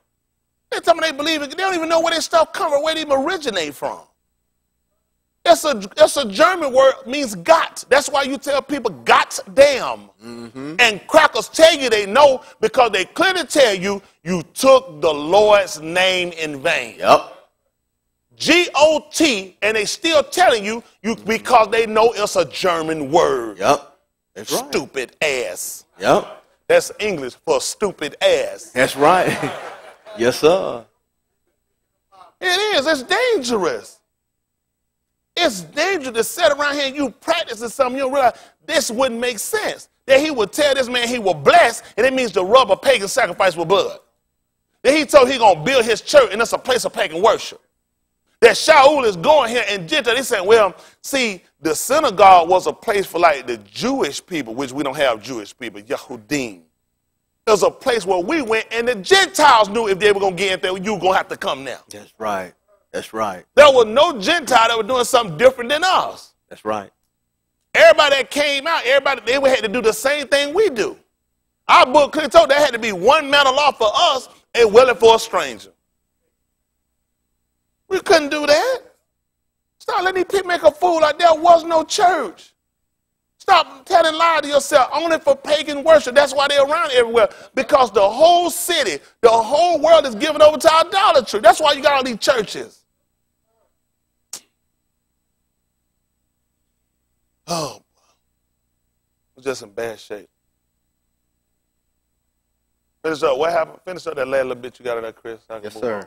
They tell me they believe it. They don't even know where this stuff comes from, where they even originate from. It's a German word, means Gott. That's why you tell people Gott damn. Mm-hmm. And crackers tell you they know, because they clearly tell you you took the Lord's name in vain. Yep. G-O-T, and they still telling you because they know it's a German word. Yep. That's right. Stupid ass. Yep. That's English for stupid ass. That's right. Yes, sir. It is. It's dangerous. It's dangerous to sit around here and you practicing something you don't realize this wouldn't make sense. that he would tell this man he will bless, and it means to rub a pagan sacrifice with blood. Then he told he going to build his church, and it's a place of pagan worship. That Shaul is going here, and Gentile, they saying, well, see, the synagogue was a place for like the Jewish people, which we don't have Jewish people, Yehudim. It was a place where we went, and the Gentiles knew if they were going to get in there, you were going to have to come now. That's right. That's right. There was no Gentile that was doing something different than us. That's right. Everybody that came out, they had to do the same thing we do. Our book clearly told there had to be one manner of law for us and willing for a stranger. We couldn't do that. Stop letting these people make a fool like there was no church. Stop telling lies to yourself, only for pagan worship. That's why they're around everywhere. Because the whole city, the whole world is given over to idolatry. That's why you got all these churches. Oh, we're just in bad shape. Finish up. What happened? Finish up that last little bit you got in there, Chris. Yes, sir. On.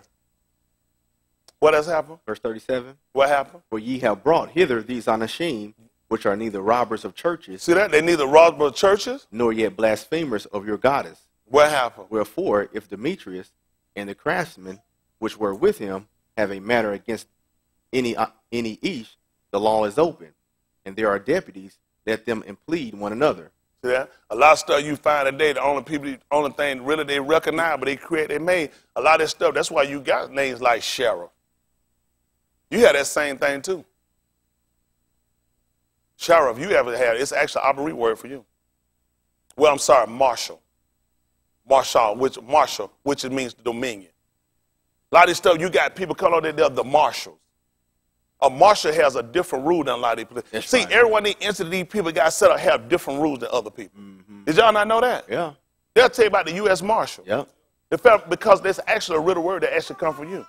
What has happened? Verse 37. What happened? For ye have brought hither these anashim, which are neither robbers of churches. See that? They neither robbers of churches, nor yet blasphemers of your goddess. What happened? Wherefore, if Demetrius and the craftsmen which were with him have a matter against any each, the law is open, and there are deputies, let them implead one another. See that? A lot of stuff you find today, the only thing really they recognize, but they made a lot of this stuff. That's why you got names like sheriff. You have that same thing too. Sheriff, you ever had, it's actually an Abari word for you. Well, I'm sorry, marshal. Marshal, which it means dominion. A lot of this stuff, you got people calling they're the marshals. A marshal has a different rule than a lot of these people. See, right. Everyone these people got set up have different rules than other people. Mm-hmm. Did y'all not know that? Yeah. They'll tell you about the U.S. Marshal. Yeah. Because there's actually a real word that actually comes from you.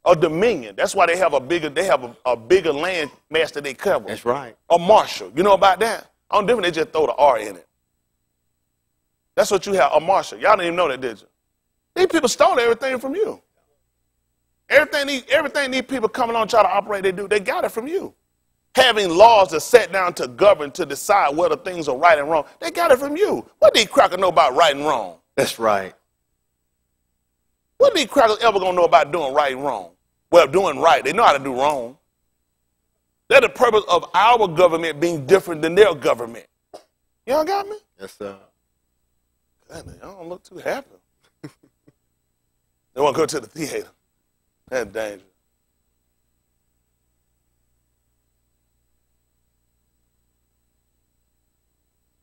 A dominion. That's why they have a bigger land mass that they cover. That's right. A marshal. You know about that? On different, they just throw the R in it. That's what you have, a marshal. Y'all didn't even know that, did you? These people stole everything from you. Everything these people coming on try to operate, they got it from you. Having laws that set down to govern, to decide whether things are right and wrong, they got it from you. What these crackers know about right and wrong? That's right. What these crackers ever going to know about doing right and wrong? Well, doing right. They know how to do wrong. That's the purpose of our government being different than their government. Y'all got me? Yes, sir. God, y'all don't look too happy. They want to go to the theater. That's dangerous.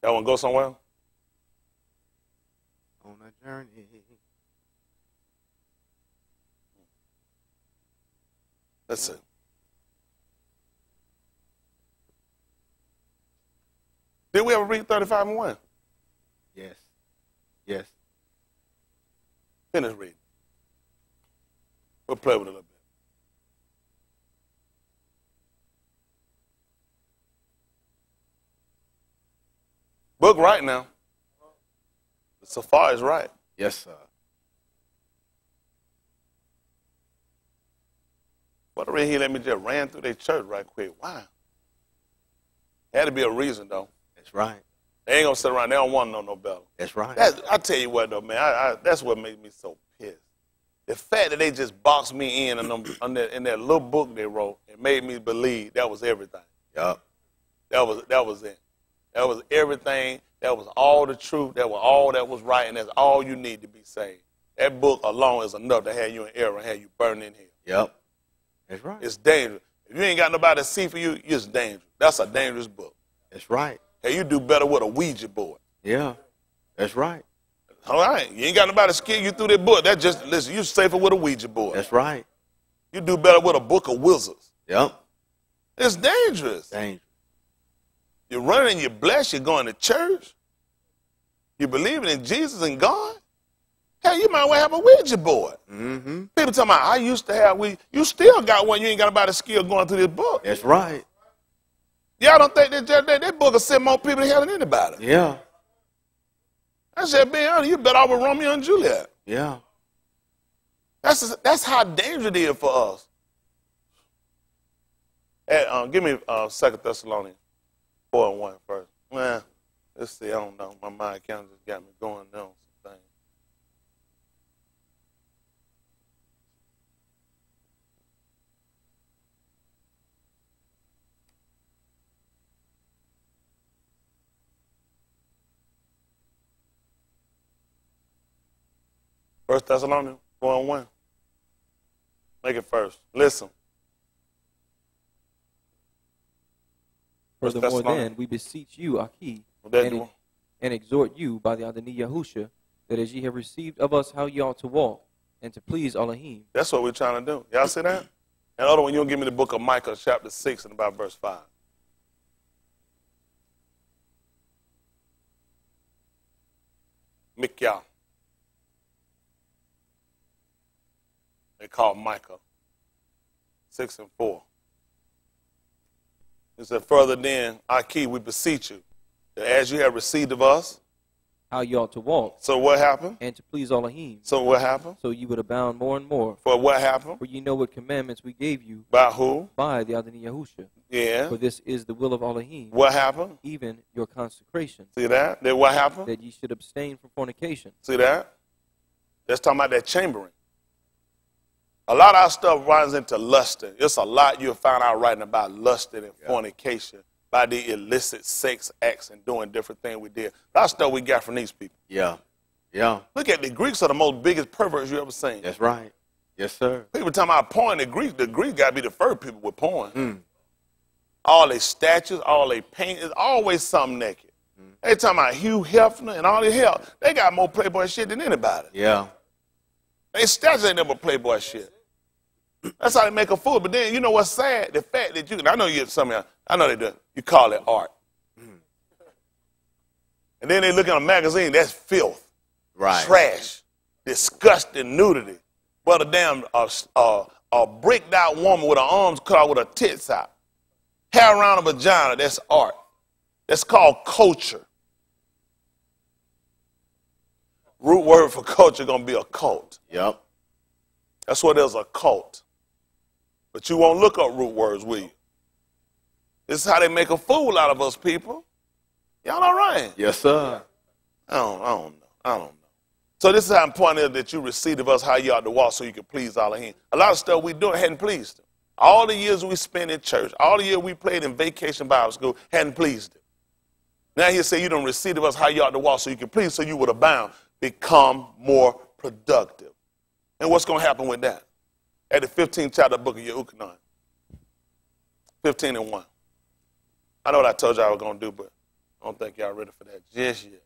Y'all want to go somewhere? On a journey. Let's see. Did we ever read 35 and 1? Yes. Yes. Finish reading. We'll play with it a little bit. Book right now. So far is right. Yes, sir. But right here, let me just ran through their church right quick. Why? Had to be a reason, though. That's right. They ain't going to sit around. They don't want to know no better. That's right. I tell you what, though, man. That's what made me so pissed. The fact that they just boxed me in that little book they wrote and made me believe that was everything. Yup. That was it. That was everything. That was all the truth. That was all that was right, and that's all you need to be saved. That book alone is enough to have you in error and have you burning in hell. Yep. That's right. It's dangerous. If you ain't got nobody to see for you, it's dangerous. That's a dangerous book. That's right. Hey, you do better with a Ouija board. Yeah. That's right. All right. You ain't got nobody to scare you through that book. That just, listen, you're safer with a Ouija board. That's right. You do better with a book of wizards. Yep. It's dangerous. Dangerous. You're running and you're blessed. You're going to church. You're believing in Jesus and God. Hell, you might well have a Ouija board. Mm-hmm. People talking about, I used to have you still got one. You ain't got about a skill going through this book. That's right. Y'all don't think that book will send more people to hell than anybody. Yeah. I said, being honest, you better off with Romeo and Juliet. Yeah. That's how dangerous it is for us. Give me 2 Thessalonians 4:1 first. Man, Let's see, I don't know. My mind kind of just got me going now on some things. First Thessalonians 1:1. Make it first. Listen. Furthermore, then, we beseech you, Aki, and exhort you by the Adonai Yahusha, that as ye have received of us how ye ought to walk, and to please Elohim. That's what we're trying to do. Y'all see that? And other one, you'll give me the book of Micah, chapter 6, and about verse 5. Micah. They call Micah 6 and 4. It said, further then, Aki, we beseech you, that as you have received of us, how you ought to walk. So what happened? And to please Elohim. So what happened? So you would abound more and more. For what happened? For you know what commandments we gave you. By who? By the Adonai Yahusha. Yeah. For this is the will of Elohim. What happened? Even your consecration. See that? Then what happened? That ye should abstain from fornication. See that? That's talking about that chambering. A lot of our stuff runs into lusting. It's a lot you'll find out writing about lusting and fornication, by the illicit sex acts and doing different things we did. That's stuff we got from these people. Yeah. Yeah. Look at the Greeks are the most biggest perverts you ever seen. That's right. Yes, sir. People talking about porn, the Greeks got to be the first people with porn. All their statues, all their paint, is always something naked. They talking about Hugh Hefner and all this hell. They got more Playboy shit than anybody. Yeah. They statues ain't never Playboy shit. That's how they make a fool. But then, you know what's sad? The fact that I know you, some of y'all, I know they do. You call it art. And then they look at a magazine, that's filth. Right. Trash. Disgusting nudity. But a damn, a bricked out woman with her arms cut out with her tits out. Hair around a vagina, that's art. That's called culture. Root word for culture gonna be a cult. Yep. That's what there's a cult. But you won't look up root words, will you? This is how they make a fool out of us people. Y'all all right? Yes, sir. I don't know. So this is how important it is that you receive of us how you ought to walk so you can please Elohim. A lot of stuff we do hadn't pleased him. All the years we spent in church, all the years we played in vacation Bible school hadn't pleased him. Now he say you don't receive of us how you ought to walk so you can please, so you would abound, become more productive. And what's going to happen with that? At the 15th chapter of the book of Yehukanan. 15 and 1. I know what I told you I was going to do, but I don't think y'all ready for that just yet.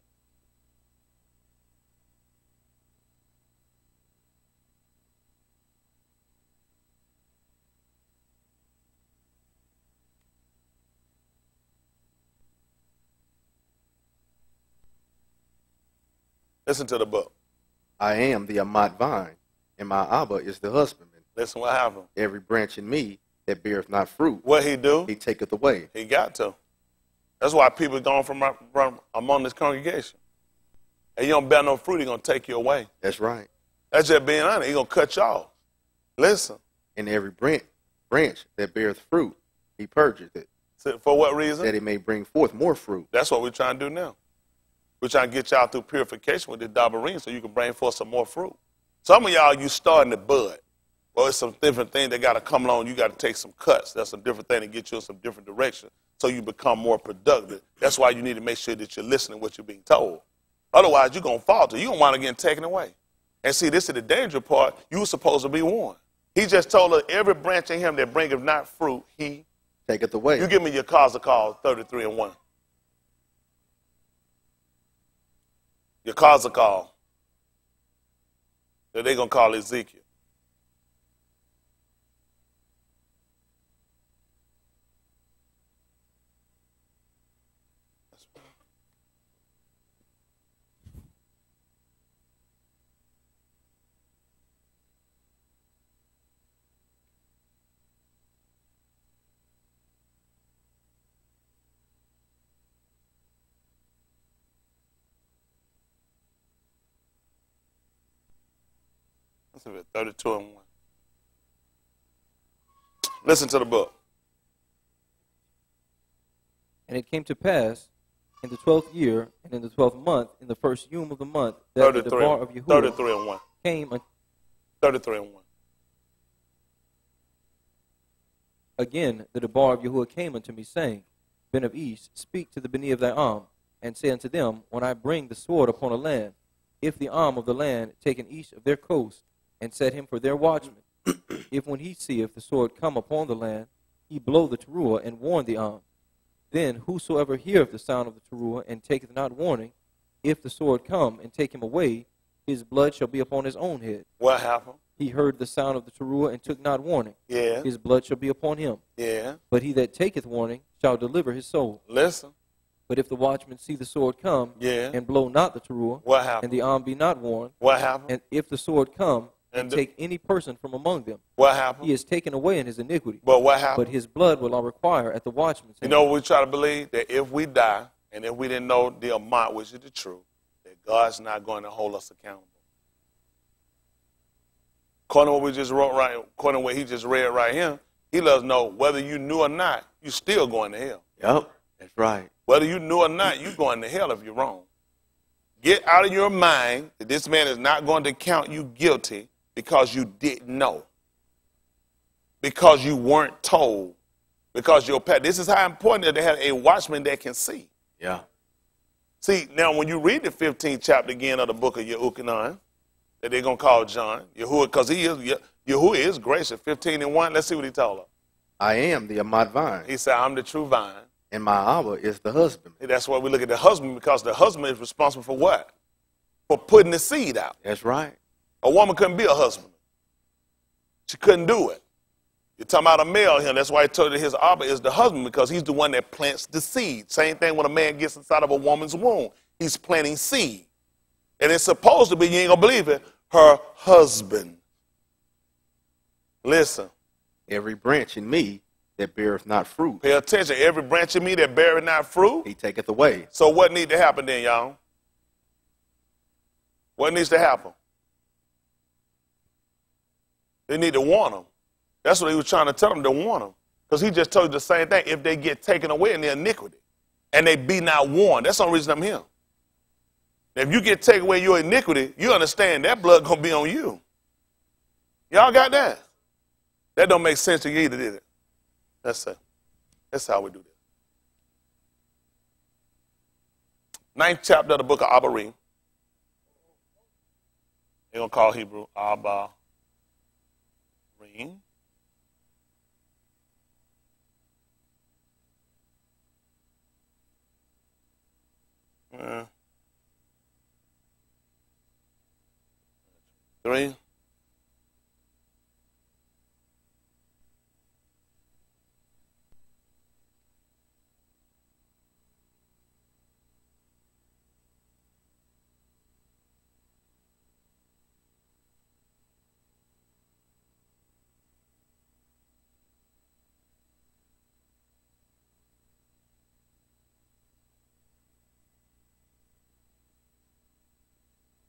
Listen to the book. I am the Amat vine, and my Abba is the husbandman. Listen what happened. Every branch in me that beareth not fruit, what he do? He taketh away. He got to. That's why people gone from among this congregation. And you don't bear no fruit, he's going to take you away. That's right. That's just being honest. He's going to cut you off. Listen. And every branch that beareth fruit, he purgeth it. So for what reason? That it may bring forth more fruit. That's what we're trying to do now. We're trying to get y'all through purification with the dabarine so you can bring forth some more fruit. Some of y'all, you starting to bud. Well, it's some different thing that got to come along. You got to take some cuts. That's some different thing to get you in some different direction so you become more productive. That's why you need to make sure that you're listening to what you're being told. Otherwise, you're going to falter. You're going to wind up getting taken away. And see, this is the danger part. You were supposed to be warned. He just told us every branch in him that bringeth not fruit, he taketh away. You give me your cause of call 33 and 1. Your cause of call that they're going to call Ezekiel. That's 32 and 1. Listen to the book. And it came to pass In the 12th year, and in the 12th month, in the first of the month, that 33, the debar of Yahuwah 33 and 1. came 33 and 1. again. The debar of Yahuwah came unto me, saying, Ben of East, speak to the Beni of thy and say unto them, when I bring the sword upon a land, if the of the land take an east of their coast, and set him for their watchman, if when he seeth the sword come upon the land, he blow the teruah and warn the then whosoever heareth the sound of the teruah and taketh not warning, if the sword come and take him away, his blood shall be upon his own head. What happened? He heard the sound of the teruah and took not warning. Yeah. His blood shall be upon him. Yeah. But he that taketh warning shall deliver his soul. Listen. But if the watchman see the sword come, yeah, and blow not the teruah, what happened? And the be not warned, what happened? And if the sword come and take any person from among them, what happened? He is taken away in his iniquity. But what happened? But his blood will I require at the watchman's hand. You know what we try to believe? That if we die, and if we didn't know the amount, which is the truth, that God's not going to hold us accountable. According to what we just wrote right, according to what he just read right here, he lets us know whether you knew or not, you're still going to hell. Yep, that's right. Whether you knew or not, you're going to hell if you're wrong. Get out of your mind that this man is not going to count you guilty because you didn't know, because you weren't told, because your past. This is how important it is to have a watchman that can see. Yeah. See, now when you read the 15th chapter again of the book of Yahuwah, that they're going to call John, Yahuwah, because Yahuwah is gracious, 15 and 1. Let's see what he told her. I am the Amad vine. He said, I'm the true vine. And my Abba is the husband. That's why we look at the husband, because the husband is responsible for what? For putting the seed out. That's right. A woman couldn't be a husband. She couldn't do it. You're talking about a male here. That's why he told you his Abba is the husband, because he's the one that plants the seed. Same thing when a man gets inside of a woman's womb. He's planting seed. And it's supposed to be, you ain't going to believe it, her husband. Listen. Every branch in me that beareth not fruit. Pay attention. Every branch in me that beareth not fruit, he taketh away. So what needs to happen then, y'all? What needs to happen? They need to warn them. That's what he was trying to tell them, to warn them. Because he just told you the same thing. If they get taken away in their iniquity and they be not warned, that's the only reason I'm here. If you get taken away your iniquity, you understand that blood going to be on you. Y'all got that? That don't make sense to you either, did it? That's it. That's how we do this. 9th chapter of the book of Abarim. They're going to call Hebrew Abarim. Three.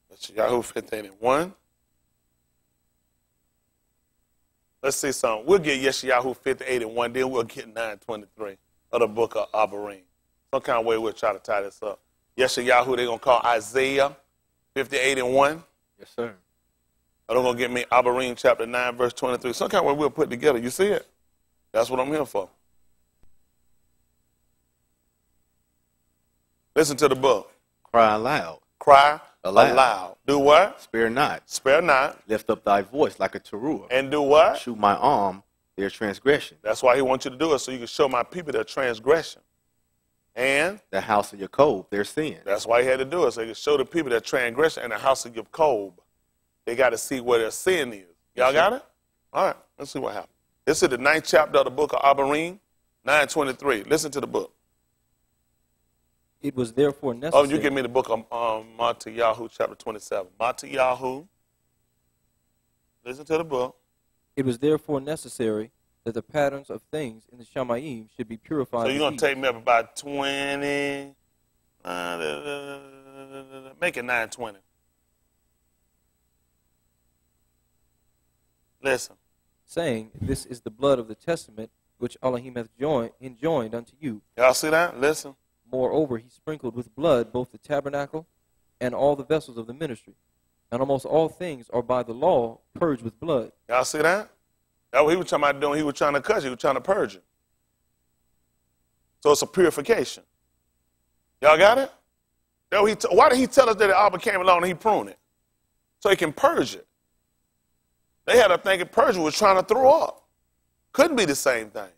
That's Yahoo 15 and 1. Let's see something. We'll get Yeshayahu 58 and 1, then we'll get 923 of the book of Abarim. Some kind of way we'll try to tie this up. Yeshayahu, they're going to call Isaiah 58 and 1. Yes, sir. They're going to get me Abarim chapter 9, verse 23. Some kind of way we'll put together. You see it? That's what I'm here for. Listen to the book. Cry aloud. Cry aloud. Do what? Spare not. Spare not. Lift up thy voice like a teruah. And do what? Show my arm their transgression. That's why he wants you to do it, so you can show my people their transgression. And? The house of Jacob, their sin. That's why he had to do it, so he can show the people their transgression in the house of Jacob. They got to see where their sin is. Y'all got it? All right, let's see what happens. This is the 9th chapter of the book of Abarim, 9:23. Listen to the book. It was therefore necessary. Oh, you give me the book of Matthew, chapter 27. Matthew. Listen to the book. It was therefore necessary that the patterns of things in the Shamayim should be purified. So you're going to take me up about 20. Make it 9:20. Listen. Saying, this is the blood of the testament which Elohim hath enjoined unto you. Y'all see that? Listen. Moreover, he sprinkled with blood both the tabernacle and all the vessels of the ministry. And almost all things are by the law purged with blood. Y'all see that? That's what he was talking about doing. He was trying to cut you. He was trying to purge you. So it's a purification. Y'all got it? Why did he tell us that the arbor came along and he pruned it? So he can purge it. They had a thinking purge was trying to throw up. Couldn't be the same thing.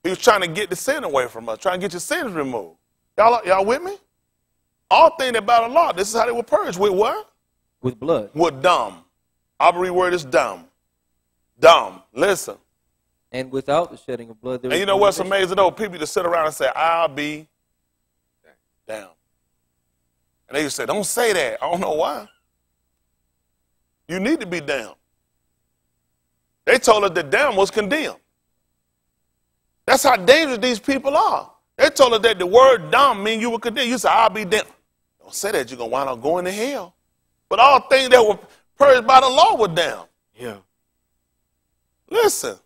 He was trying to get the sin away from us, trying to get your sins removed. Y'all with me? All things about the law, this is how they were purged. With what? With blood. With dumb. Arbor word is dumb. Dumb. Listen. And without the shedding of blood, there And is you know no what's remission. amazing though? People just sit around and say, I'll be down. And they just say, don't say that. I don't know why. You need to be down. They told us that down was condemned. That's how dangerous these people are. They told us that the word dumb means you were condemned. You say, I'll be damned. Don't say that. You're going to wind up going to hell. But all things that were purged by the law were down. Yeah. Listen.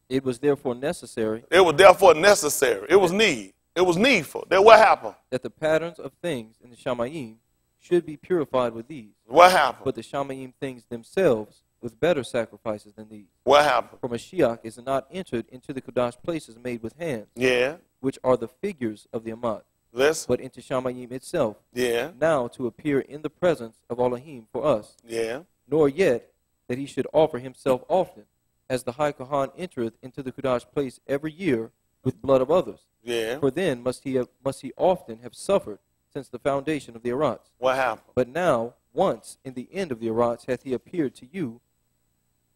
It was therefore necessary It was therefore necessary. It was need. It was needful. Then what happened? that the patterns of things in the Shamayim should be purified with these, What happened? but the Shamayim things themselves with better sacrifices than these. What happened? For Mashiach is not entered into the Kodash places made with hands, Yeah. which are the figures of the Amat, Listen. but into Shamayim itself, Yeah. now to appear in the presence of Elohim for us, Yeah. nor yet that he should offer himself often, as the High Kohan entereth into the Kodash place every year with blood of others. Yeah. For then must he often have suffered since the foundation of the Arats. What happened? But now, once in the end of the Arats, hath he appeared to you,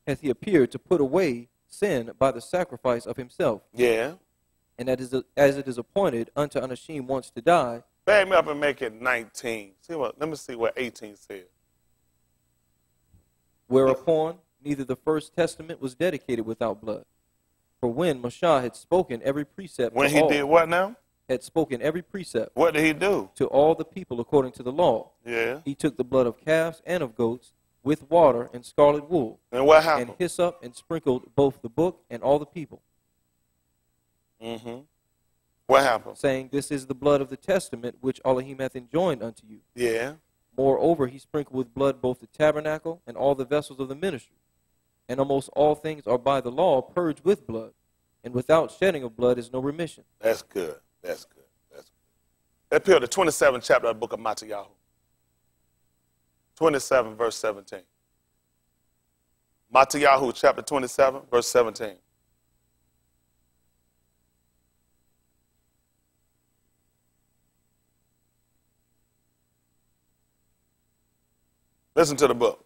hath he appeared to put away sin by the sacrifice of himself. Yeah. And that is as it is appointed unto Anashim once to die, Back me up and make it 19. Let me see what 18 says. whereupon neither the first testament was dedicated without blood. For when Moshe had spoken every precept When to he all, did what now? had spoken every precept What did he do? to all the people according to the law, Yeah. he took the blood of calves and of goats with water and scarlet wool, And what and happened? hyssop, and sprinkled both the book and all the people, Mm-hmm. What happened? saying, This is the blood of the testament which Elohim hath enjoined unto you. Yeah. Moreover, he sprinkled with blood both the tabernacle and all the vessels of the ministry. And almost all things are by the law purged with blood, and without shedding of blood is no remission. That's good. That's good. That's good. Let's appeal the 27th chapter of the book of Matthew. 27, verse 17. Matthew chapter 27, verse 17. Listen to the book.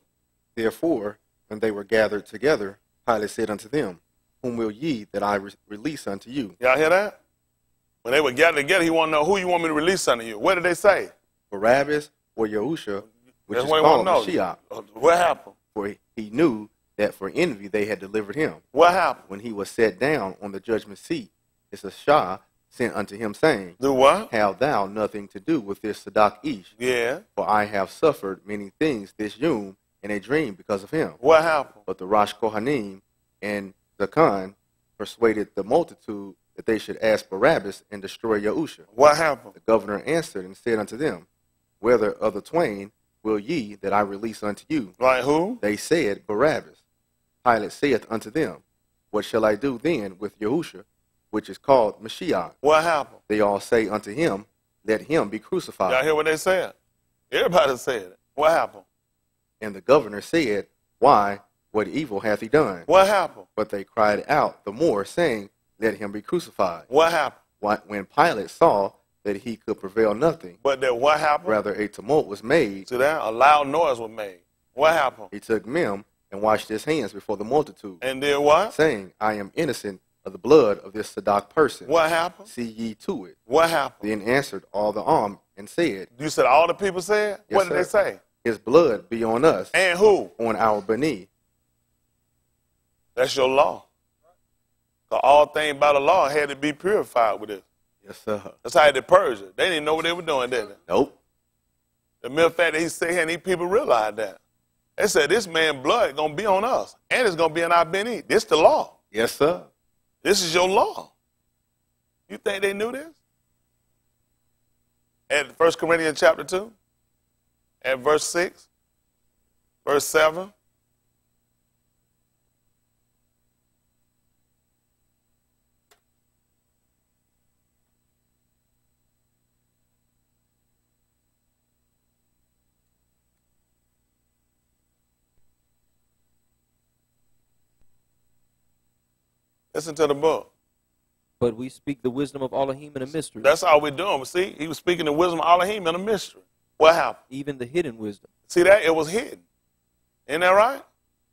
Therefore, when they were gathered together, Pilate said unto them, Whom will ye that I release unto you? Y'all hear that? When they were gathered together, he wanted to know who you want me to release unto you. What did they say? Barabbas or Yahusha, which That's is what he called wanted to know. Mashiach? What happened? For he knew that for envy they had delivered him. What happened? When he was set down on the judgment seat, his Shah sent unto him, saying, Do what? Have thou nothing to do with this Sadak Ish? Yeah. For I have suffered many things this Yom in a dream because of him. What happened? But the Rosh Kohanim and Zakan persuaded the multitude that they should ask Barabbas and destroy Yahusha. What happened? The governor answered and said unto them, Whether of the twain will ye that I release unto you? Like who? They said, Barabbas. Pilate saith unto them, What shall I do then with Yahusha, which is called Mashiach? What happened? They all say unto him, Let him be crucified. Y'all hear what they said? Everybody said it. What happened? And the governor said, Why, what evil hath he done? What happened? But they cried out the more, saying, Let him be crucified. What happened? When Pilate saw that he could prevail nothing, But then what happened? rather a tumult was made, See that? A loud noise was made. What happened? he took Mem and washed his hands before the multitude, And then what? saying, I am innocent of the blood of this Sadak person. What happened? See ye to it. What happened? Then answered all the armed and said, You said all the people said? Yes, What did they sir. say? His blood be on us, And who? on our Bani. That's your law. 'Cause all things by the law had to be purified with this. Yes, sir. That's how they purged it. They didn't know what they were doing, did they? Nope. The mere fact that he said here and these people realized that. They said this man's blood is going to be on us. And it's going to be in our Beni. This the law. Yes, sir. This is your law. You think they knew this? at 1 Corinthians chapter 2, at verse 6, verse 7. Listen to the book. But we speak the wisdom of Elohim in a mystery. That's all we're doing. See, he was speaking the wisdom of Elohim in a mystery. What happened? Even the hidden wisdom. See that? It was hidden. Isn't that right?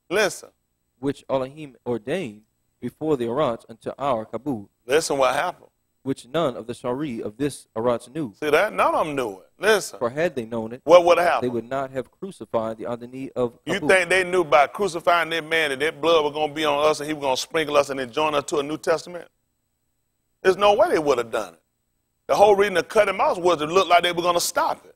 Listen. Which Elohim ordained before the Arats unto our Kabul. Listen what happened. Which none of the Shari of this Arats knew. See that? None of them knew it. Listen. For had they known it, what would have happened? They would not have crucified the Adoni of Kabul. You think they knew by crucifying that man that that blood was going to be on us and he was going to sprinkle us and then join us to a New Testament? There's no way they would have done it. The whole reason to cut him out was to look like they were going to stop it.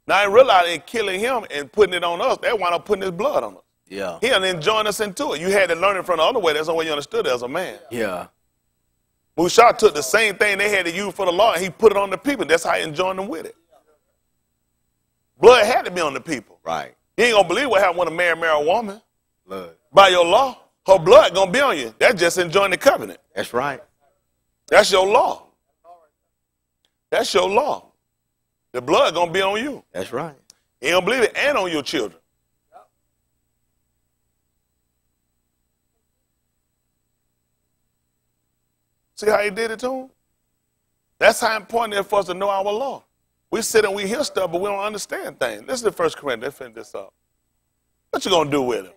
Now I realized in killing him and putting it on us, they wound up putting his blood on us. Yeah. He didn't join us into it. You had to learn it from the other way. That's the way you understood it as a man. Yeah. Mushah took the same thing they had to use for the law and he put it on the people. That's how he joined them with it. Blood had to be on the people. Right. You ain't going to believe what happened when a man married a woman. Blood. By your law, her blood going to be on you. That's just enjoying the covenant. That's right. That's your law. That's your law. The blood going to be on you. That's right. You don't believe it, and on your children. See how he did it to him? That's how important it is for us to know our law. We sit and we hear stuff, but we don't understand things. Listen to 1 Corinthians. Let's finish this up. What you going to do with him?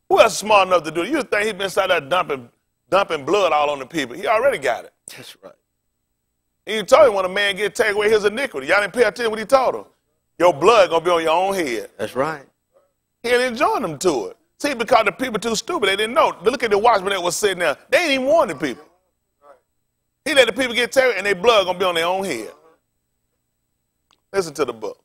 Who else is smart enough to do it? You think he been inside there dumping blood all on the people? He already got it. That's right. He told him when a man get take away his iniquity. Y'all didn't pay attention to what he told him. Your blood going to be on your own head. That's right. He didn't join them to it. See, because the people too stupid, they didn't know. Look at the watchman that was sitting there. They ain't even warn the people. He let the people get taken and their blood going to be on their own head. Listen to the book.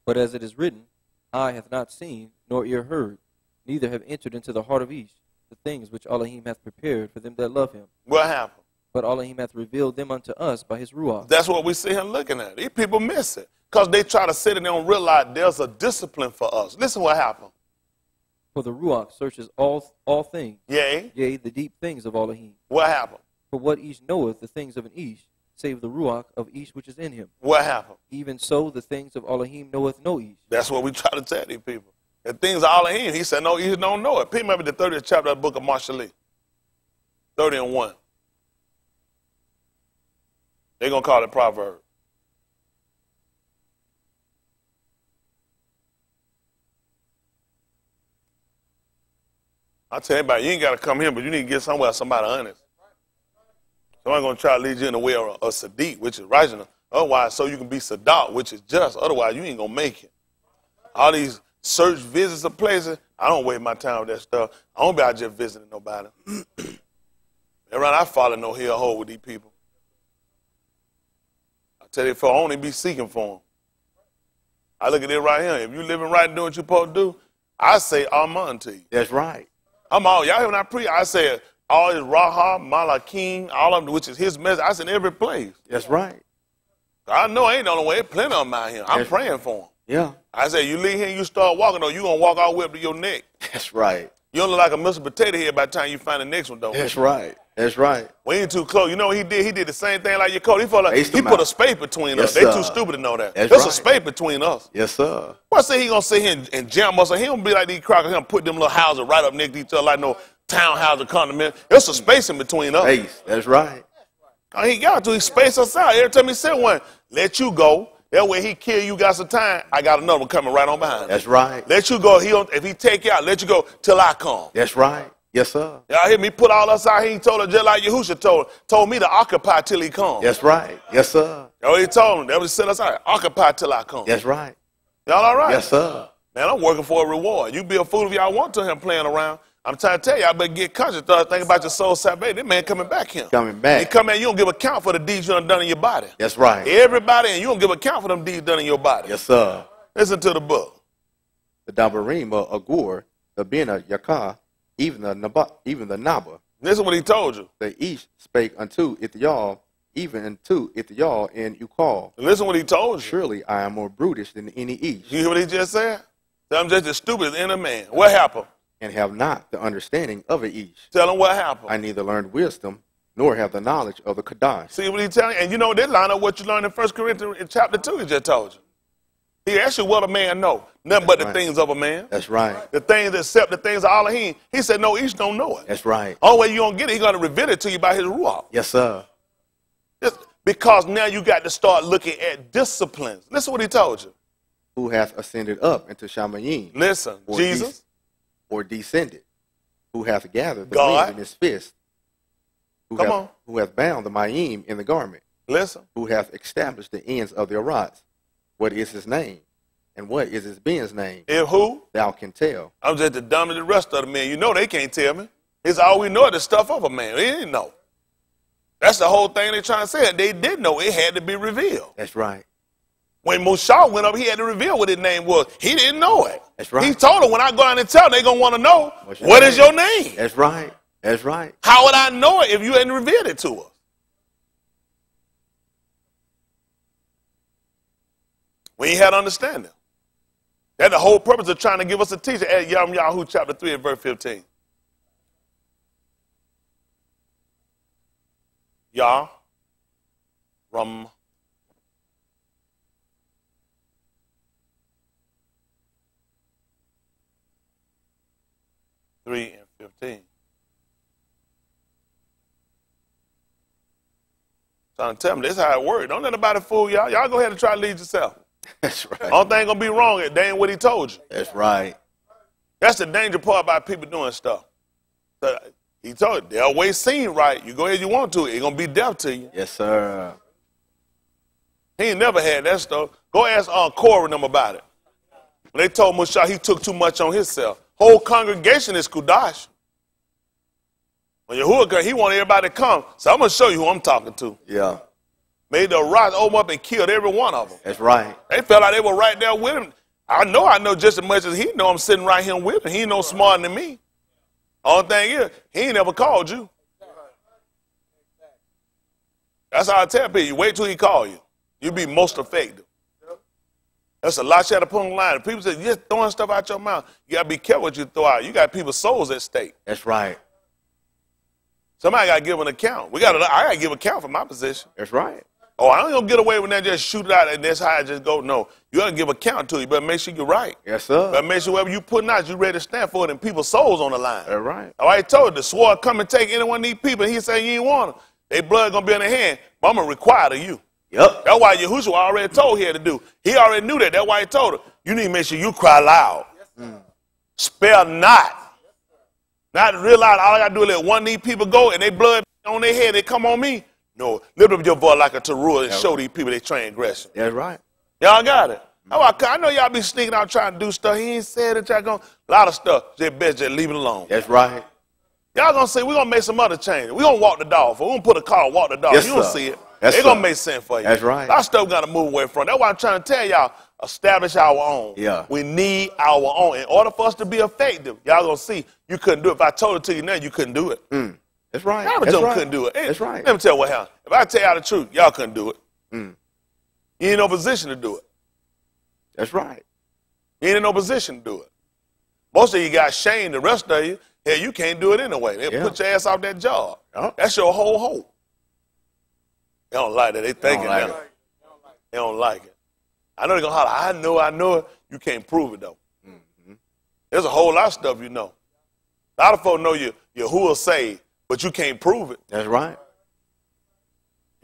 But as it is written, eye hath not seen, nor ear heard, neither have entered into the heart of each the things which Elohim hath prepared for them that love him. What happened? But Elohim hath revealed them unto us by his Ruach. That's what we see him looking at. These people miss it because they try to sit and they don't realize there's a discipline for us. Listen what happened. For the Ruach searches all things, Yea. yea, the deep things of Elohim. What happened? For what each knoweth the things of an each, save the Ruach of each which is in him. What happened? Even so, the things of Elohim knoweth no each. That's what we try to tell these people. The things of Elohim, he said, no, you don't know it. Pick me up at the 30th chapter of the book of Marshallee. 30 and 1. They're going to call it Proverbs. I tell everybody, you ain't got to come here, but you need to get somewhere, somebody honest. Somebody's going to try to lead you in the way of Sadiq, which is righteous. Otherwise, so you can be Sadat, which is just. Otherwise, you ain't going to make it. All these search visits of places, I don't waste my time with that stuff. I don't be out just visiting nobody. Around, I follow no hill hole with these people. I tell you, if I only be seeking for them. I look at it right here. If you living right and doing what you're supposed to do, I say Amen to you. That's right. I'm all, y'all hear when I preach, I say all his Raha, Malakim, all of them, which is his message. I said every place. That's right. I know I ain't on the way. Plenty of them out here. I'm praying for them. Yeah. I said, you leave here and you start walking, though, you're going to walk all the way up to your neck. That's right. You don't look like a Mr. Potato Head by the time you find the next one, though. That's right. That's right. We ain't too close. You know what he did? He did the same thing like your coat. He put a space between us. Yes, They too stupid to know that. That's There's right. a space between us. Yes, sir. What say he going to sit here and jam us? He don't be like these crackers. He going to put them little houses right up next to each other like no townhouse or condominium. There's a space in between us. Space. That's right. He got to. He space us out. Every time he said one, let you go. That way he kill you, got some time, I got another one coming right on behind. That's right. Let you go. If he take you out, let you go till I come. That's right. Yes, sir. Y'all hear me? Put all us out here. He told us just like Yahusha told me to occupy till he comes. That's right. Yes, sir. Oh, he told him. That was set us out. Occupy till I come. That's right. Y'all all right? Yes, sir. Man, I'm working for a reward. You be a fool if y'all want to him playing around. I'm trying to tell y'all better get conscious. Think about your soul salvation. That man coming back here. Coming back. He come in, you don't give account for the deeds you done in your body. That's right. Everybody, and you don't give account for them deeds done in your body. Yes, sir. Listen to the book. The Dabarim of Agur, the Bina Yakah, even the Naba. This is what he told you. They each spake unto Ithiel, even unto Ithial and Ucal. Listen what he told you. Surely I am more brutish than any each, You hear what he just said? I'm just as stupid as any man. What happened? and have not the understanding of a each. Tell him what happened. I neither learned wisdom, nor have the knowledge of the Kadash. See what he's telling you? And you know, they line up what you learned in 1 Corinthians in chapter 2 he just told you. He asked you what a man know. Nothing but the things of a man. That's right. The things except the things of Elohim. He said, no, each don't know it. That's right. Only way you don't get it, he's going to reveal it to you by his ruach. Yes, sir. Because now you got to start looking at disciplines. Listen what he told you. Who hath ascended up into Shamayim? Listen, or Jesus. Or descended. Who hath gathered the God. wind in his fist? Come on. Who hath bound the Mayim in the garment? Listen. Who hath established the ends of the Arats? What is his name? And what is his being's name? If who? Thou can tell. I'm just the dumb as the rest of the men. You know they can't tell me. It's all we know is the stuff of a man. They didn't know. That's the whole thing they're trying to say. They did know. It had to be revealed. That's right. When Mushal went up, he had to reveal what his name was. He didn't know it. That's right. He told them, when I go out and tell them, they're going to want to know, Your what name? is your name? That's right. That's right. How would I know it if you hadn't revealed it to us? We ain't had understanding. That's the whole purpose of trying to give us a teacher at Yahoo chapter 3 and verse 15. Yah, Ram. Three and 15. Trying to tell me this is how it works. Don't let nobody fool y'all. Y'all go ahead and try to lead yourself. That's right. Only thing gonna be wrong is they ain't what he told you. That's right. That's the danger part about people doing stuff. So he told you, they'll always seem right. You go ahead you want to, it's gonna be death to you. Yes, sir. He ain't never had that stuff. Go ask Corey and them about it. When they told Mushah he took too much on himself. Whole congregation is Kudash. When Yahuwah comes, he want everybody to come. So I'm going to show you who I'm talking to. Yeah. Made the rocks open up and killed every one of them. That's right. They felt like they were right there with him. I know just as much as he know I'm sitting right here with him. He ain't no smarter than me. Only thing is, he ain't never called you. That's how I tell people. You wait till he call you. You'll be most effective. That's a lot you have to put on the line. If people say, you're just throwing stuff out your mouth. You got to be careful what you throw out. You got people's souls at stake. That's right. Somebody got to give an account. I got to give account for my position. That's right. Oh, I ain't going to get away with that, just shoot it out and that's how I just go. No, you got to give account to it. You better make sure you're right. Yes, sir. But make sure whatever you putting out, you ready to stand for it and people's souls on the line. That's right. I already told you, the sword come and take any one of these people. And he said you ain't want them. Their blood going to be in their hand. But I'm going to require of you. Yep. That's why Yahushua already told he had to do. He already knew that. That's why he told her, you need to make sure you cry loud. Spare not. Not realize all I got to do is let one of these people go and they blood on their head, they come on me. No, lift up your voice like a teruah and show these people they transgression. That's right. Y'all got it. I know y'all be sneaking out trying to do stuff. He ain't said it. Y'all going a lot of stuff. Just best just leave it alone. That's right. Y'all gonna say we're gonna make some other changes. We're gonna walk the dog. We're gonna put a car, walk the dog. Yes, you don't sir. see it. Yes, It's gonna sir. make sense for you. That's right. Our stuff gotta move away from. That's why I'm trying to tell y'all, establish our own. Yeah. We need our own. In order for us to be effective, y'all gonna see you couldn't do it. If I told it to you now, you couldn't do it. That's right. Average That's them right. couldn't do it. That's right. Let me tell you what happened. If I tell y'all the truth, y'all couldn't do it. You ain't in no position to do it. That's right. You ain't in no position to do it. Most of you got shame. The rest of you, hell, you can't do it anyway. They put your ass off that job. Yeah. That's your whole hope. They don't like that. They thinking like that. They don't like it. I know they're going to holler, I know it. You can't prove it, though. There's a whole lot of stuff you know. A lot of folks know you who will say, but you can't prove it. That's right.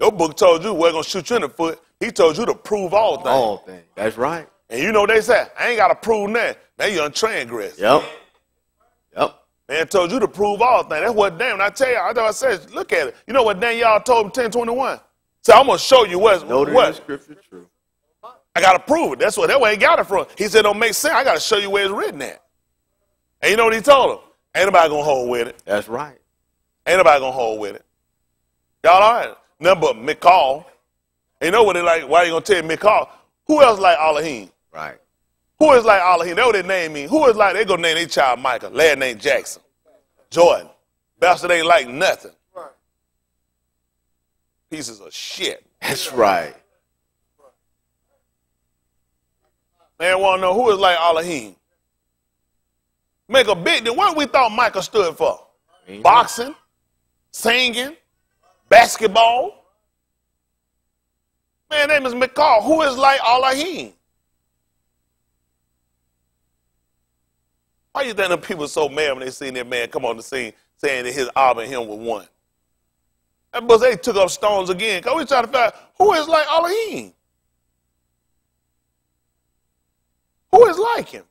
Your book told you we're going to shoot you in the foot. He told you to prove all things. All things. That's right. And you know they said, I ain't got to prove that. Now you're transgress. Yep. Yep. Man told you to prove all things. That's what Daniel, I tell you, I said, look at it. You know what Daniel told him 10:21? So I'm going to show you what. The scripture true. I got to prove it. That's where he got it from. He said, don't make sense. I got to show you where it's written at. And you know what he told him? Ain't nobody going to hold with it. That's right. Ain't nobody going to hold with it. Y'all all right? Nothing but Mikal. And you know what they like? Why you going to tell Mikal? Who else like Elohim? Right. Who is like Elohim? That's what their name mean. Who is like, they go name their child Michael. Lad named Jackson. Jordan. Bastard ain't like nothing. pieces of shit. That's right. Man, want to know who is like Elohim? Make a big deal. What we thought Michael stood for? Boxing, singing, basketball. Man, name is McCall. Who is like Elohim? Why you think the people so mad when they seen that man come on the scene saying that his Abba and him were one? That because they took up stones again. Because we trying to find out who is like Elohim. Who is like him?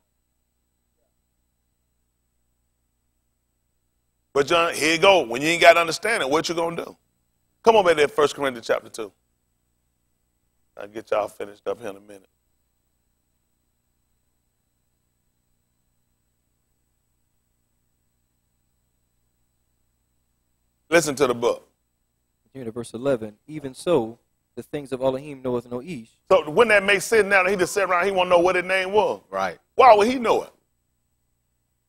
But John, here you go. When you ain't got understanding, what you going to do? Come on back there, 1 Corinthians chapter 2. I'll get y'all finished up here in a minute. Listen to the book. Continue to verse 11. Even so, the things of Elohim knoweth no Ish. So when that makes sense now, he just sat around, he want to know what his name was. Right. Why would he know it?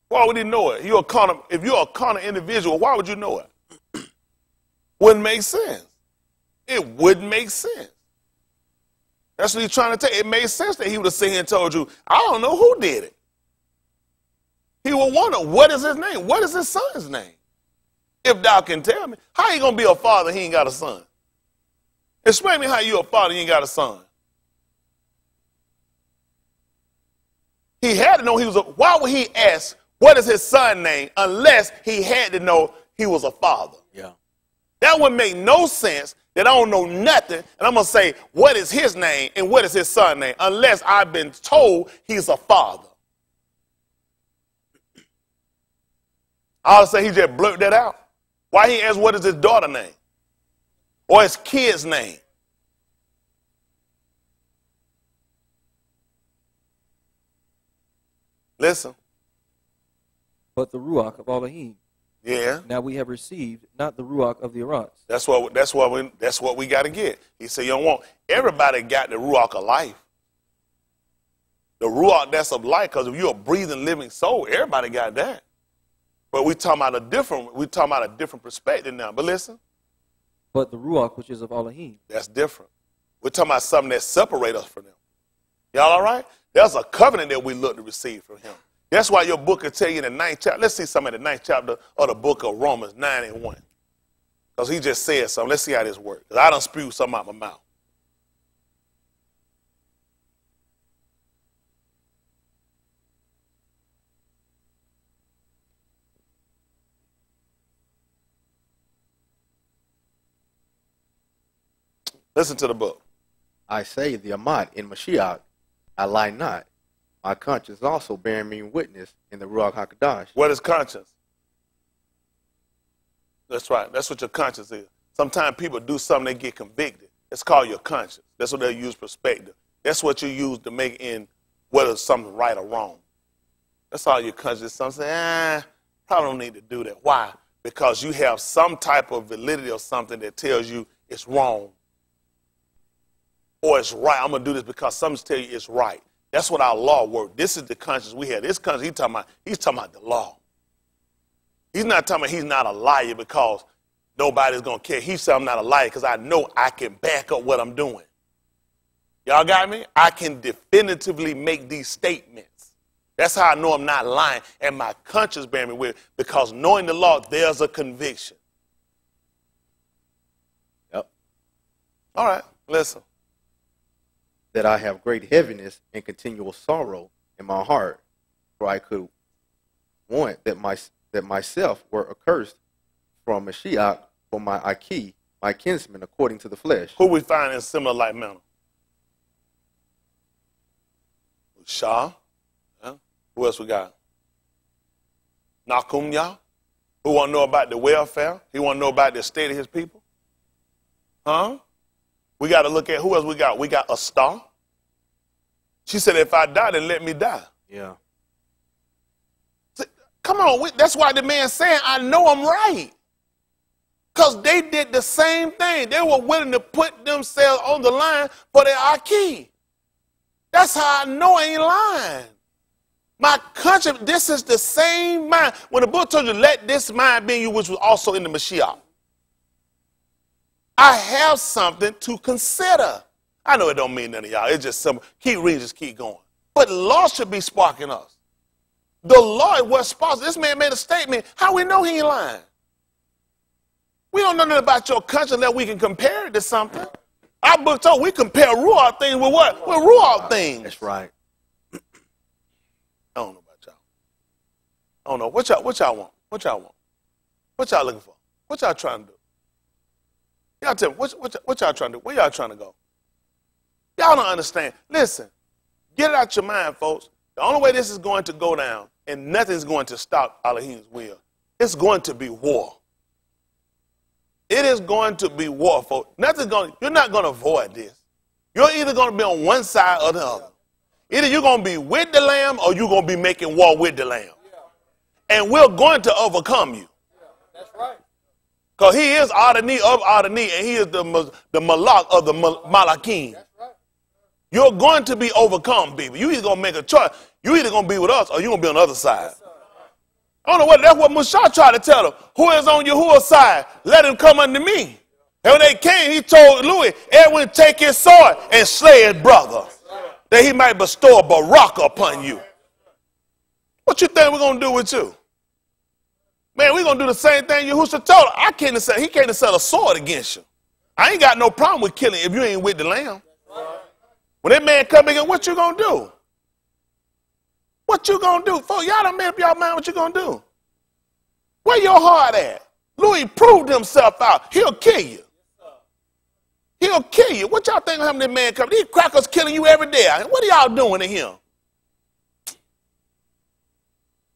Why would he know it? If you're a carnal individual, why would you know it? Wouldn't make sense. It wouldn't make sense. That's what he's trying to tell. It made sense that he would have sat here and told you, I don't know who did it. He would wonder, what is his name? What is his son's name? If thou can tell me, how you going to be a father he ain't got a son? Explain me how you a father, you ain't got a son. He had to know he was why would he ask, what is his son's name, unless he had to know he was a father? Yeah. That would make no sense that I don't know nothing, and I'm going to say, what is his name and what is his son's name, unless I've been told he's a father. I'll say he just blurted that out. Why he asked what is his daughter's name? Or his kid's name? Listen. But the Ruach of Elohim. Yeah. Now we have received not the Ruach of the Arats. That's what we got to get. He said you don't want, everybody got the Ruach of life. The Ruach that's of life, because if you're a breathing, living soul, everybody got that. But we're talking about a different perspective now. But listen. But the Ruach which is of Elohim. That's different. We're talking about something that separates us from them. Y'all all right? There's a covenant that we look to receive from him. That's why your book will tell you in the 9th chapter. Let's see some in the 9th chapter of the book of Romans 9:1. Because he just said something. Let's see how this works. Because I done spewed something out my mouth. Listen to the book. I say the Amat in Mashiach, I lie not. My conscience also bearing me witness in the Ruach HaKodesh. What is conscience? That's right. That's what your conscience is. Sometimes people do something, they get convicted. It's called your conscience. That's what they use, perspective. That's what you use to make in whether something's right or wrong. That's all your conscience. Some say, probably don't need to do that. Why? Because you have some type of validity or something that tells you it's wrong. Or it's right. I'm going to do this because something's telling you it's right. That's what our law works. This is the conscience we have. This conscience, he's talking about the law. He's not talking about he's not a liar because nobody's going to care. He said I'm not a liar because I know I can back up what I'm doing. Y'all got me? I can definitively make these statements. That's how I know I'm not lying. And my conscience bears me with, because knowing the law, there's a conviction. Yep. All right, listen. That I have great heaviness and continual sorrow in my heart, for I could want that myself were accursed from Mashiach for my Aki, my kinsman, according to the flesh. Who we find in similar like manner? Shah. Yeah. Who else we got? Nakum Yah. Who want to know about the welfare? He want to know about the state of his people? Huh? We got to look at who else we got. We got a star. She said, if I die, then let me die. Yeah. See, come on. That's why the man saying, I know I'm right. Because they did the same thing. They were willing to put themselves on the line for their Aki. That's how I know I ain't lying. My conscience, this is the same mind. When the book told you, let this mind be in you, which was also in the Mashiach. I have something to consider. I know it don't mean none of y'all. It's just simple. Keep reading, just keep going. But the law should be sparking us. The law is what's sparking. This man made a statement. How we know he ain't lying? We don't know nothing about your country unless we can compare it to something. Our book told we compare Ruach things with what? With Ruach things. That's right. I don't know about y'all. I don't know. What y'all want? What y'all want? What y'all looking for? What y'all trying to do? Y'all tell me, what y'all trying to do? Where y'all trying to go? Y'all don't understand. Listen, get it out your mind, folks. The only way this is going to go down, and nothing's going to stop Elohim's will, it's going to be war. It is going to be war, folks. You're not going to avoid this. You're either going to be on one side or the other. Either you're going to be with the Lamb or you're going to be making war with the Lamb. And we're going to overcome you. That's right. Because he is Adonai of Adonai, and he is the Malak of the Malakim. That's right. You're going to be overcome, people. You either going to make a choice. You're either going to be with us or you're going to be on the other side. I don't know what, that's what Musa tried to tell them. Who is on Yahuwah's side? Let him come unto me. And when they came, he told Louis, Edwin, take his sword and slay his brother, that he might bestow a baraka upon you. What you think we're going to do with you? Man, we're going to do the same thing Yahushua told him. He can't set a sword against you. I ain't got no problem with killing if you ain't with the Lamb. When that man come again, what you going to do? What you going to do? Folks, y'all done made up y'all mind what you going to do. Where your heart at? Louis proved himself out. He'll kill you. He'll kill you. What y'all think of him, that man coming? These crackers killing you every day. What are y'all doing to him?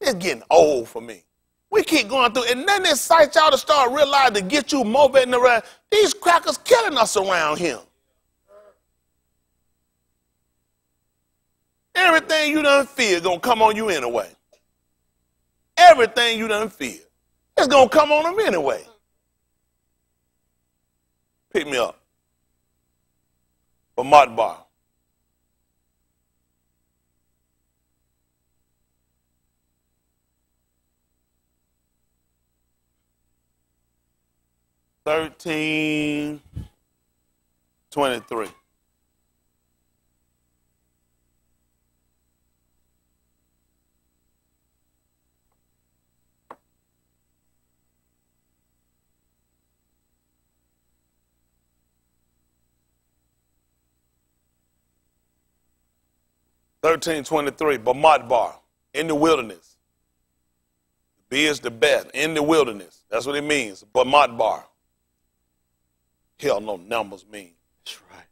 It's getting old for me. We keep going through, and then incite y'all to start realizing to get you motivated around. These crackers killing us around him. Everything you done fear gonna come on you anyway. Everything you done fear, it's gonna come on them anyway. Pick me up. For Matbar. $13.23. 13:23, Bamatbar, in the wilderness. B is the best, in the wilderness. That's what it means, Bamatbar. Hell no, numbers mean. That's right.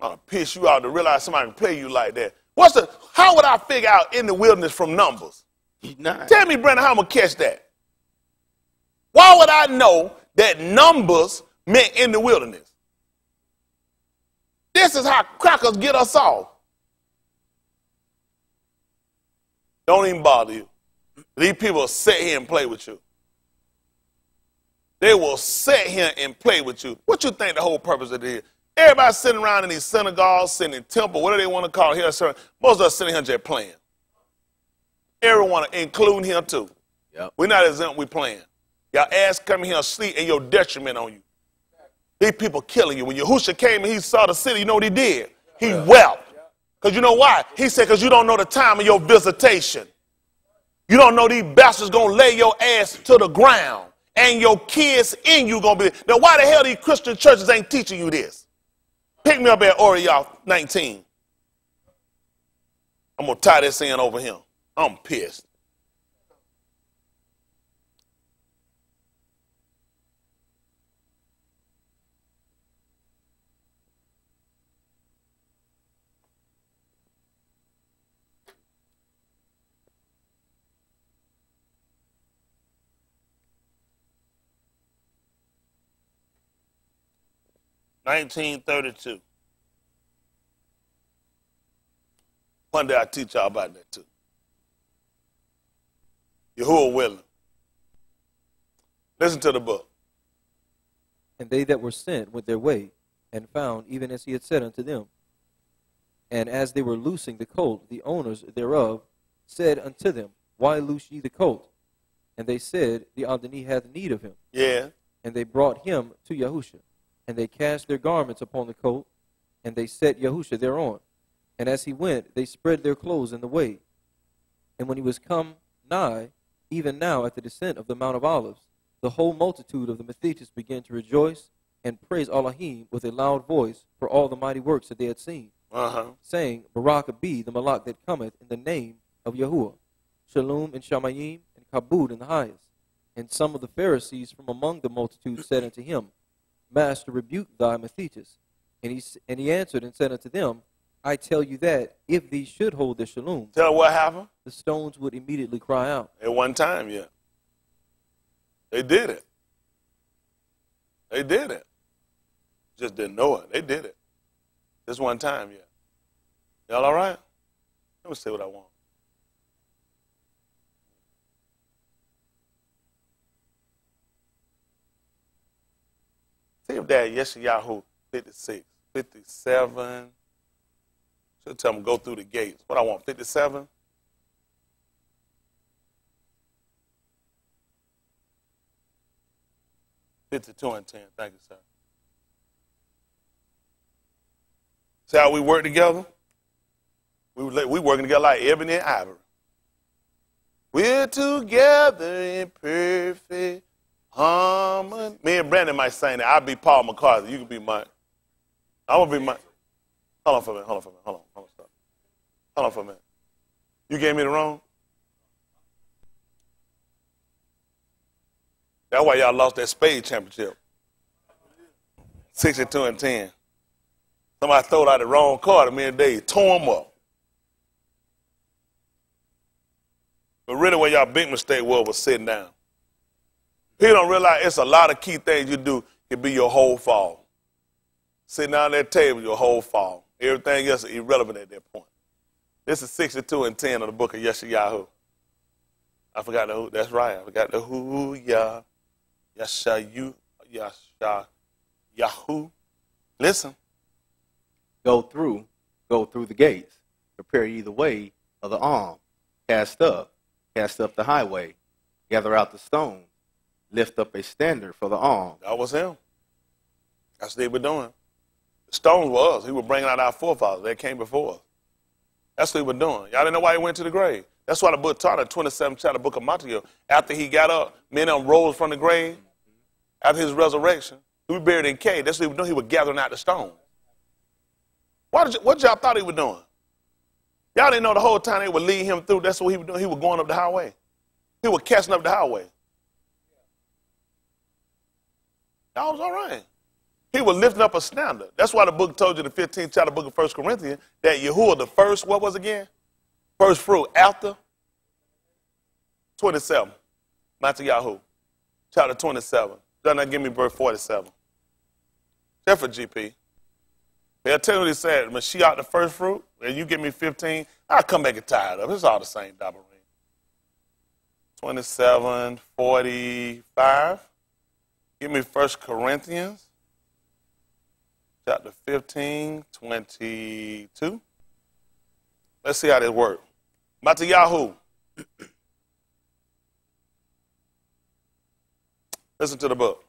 I'm going to piss you out to realize somebody can play you like that. How would I figure out in the wilderness from numbers? Tell me, Brandon, how I'm going to catch that? Why would I know that numbers meant in the wilderness? This is how crackers get us off. Don't even bother you. These people will sit here and play with you. They will sit here and play with you. What you think the whole purpose of it is? Everybody sitting around in these synagogues, sitting in temple, whatever they want to call it here, sir. Most of us sitting here just playing. Everyone, including him too. Yep. We're not exempt, we're playing. Y'all ass coming here asleep and your detriment on you. These people killing you. When Yahushua came and he saw the city, you know what he did? He wept. Because you know why? He said, because you don't know the time of your visitation. You don't know these bastards going to lay your ass to the ground. And your kids in you going to be. Now, why the hell these Christian churches ain't teaching you this? Pick me up at Oriel 19. I'm going to tie this in over him. I'm pissed. $19.32. One day I'll teach y'all about that too. Yahuwah willing. Listen to the book. And they that were sent went their way, and found even as he had said unto them. And as they were loosing the colt, the owners thereof said unto them, Why loose ye the colt? And they said, The Adonai hath need of him. Yeah. And they brought him to Yahusha. And they cast their garments upon the colt, and they set Yahusha thereon. And as he went, they spread their clothes in the way. And when he was come nigh, even now at the descent of the Mount of Olives, the whole multitude of the Methites began to rejoice and praise Elohim with a loud voice for all the mighty works that they had seen, saying, Barak be the Malak that cometh in the name of Yahuwah, Shalom and Shamayim and Kabud in the highest. And some of the Pharisees from among the multitude said unto him, Master, rebuke thy Methites. And he answered and said unto them, I tell you that if these should hold their shalom, tell what happened? The stones would immediately cry out. At one time, yeah. They did it. They did it. Just didn't know it. They did it. Just one time, yeah. Y'all all right? Let me see what I want. See if that Yeshayahu 56, 57. Should tell them go through the gates. What I want, 57? $52 and 10. Thank you, sir. See how we work together? We working together like ebony and ivory. We're together in perfect harmony. Me and Brandon might sing that. I'll be Paul McCarthy. You can be mine. I'm going to be mine. Hold on for a minute. Stop. Hold on for a minute. You gave me the wrong? That's why y'all lost that spade championship. 62 and 10. Somebody threw out the wrong card and me and Dave tore them up. But really what y'all big mistake was sitting down. People don't realize it's a lot of key things you do can be your whole fall. Sitting down at that table, your whole fall. Everything else is irrelevant at that point. This is 62 and 10 of the book of Yeshayahu. I forgot the who. That's right. I forgot the who. Yah. Yeshayu. Yahu. Listen. Go through the gates. Prepare ye the way of the arm. Cast up the highway. Gather out the stones. Lift up a standard for the arm. That was him. That's what they were doing. The stones were us. He was bringing out our forefathers. They came before us. That's what he was doing. Y'all didn't know why he went to the grave. That's why the book taught in 27th chapter, book of Matthew. After he got up, men of them rose from the grave. After his resurrection, he was buried in cave. That's what he was doing. He was gathering out the stones. What y'all thought he was doing? Y'all didn't know the whole time they would lead him through. That's what he was doing. He was going up the highway. He was catching up the highway. Y'all was all right. He was lifting up a standard. That's why the book told you in the 15th chapter, book of 1 Corinthians, that Yahuwah, the first, what was again? First fruit after 27. Matthew, chapter 27. Doesn't that give me verse 47? Except for GP. They'll tell you what he said. Mashiach, the first fruit, and you give me 15, I'll come back and tie it up. It's all the same double ring. 27, 45. Give me 1 Corinthians, chapter 15, 22. Let's see how this works. Matthew. Listen to the book.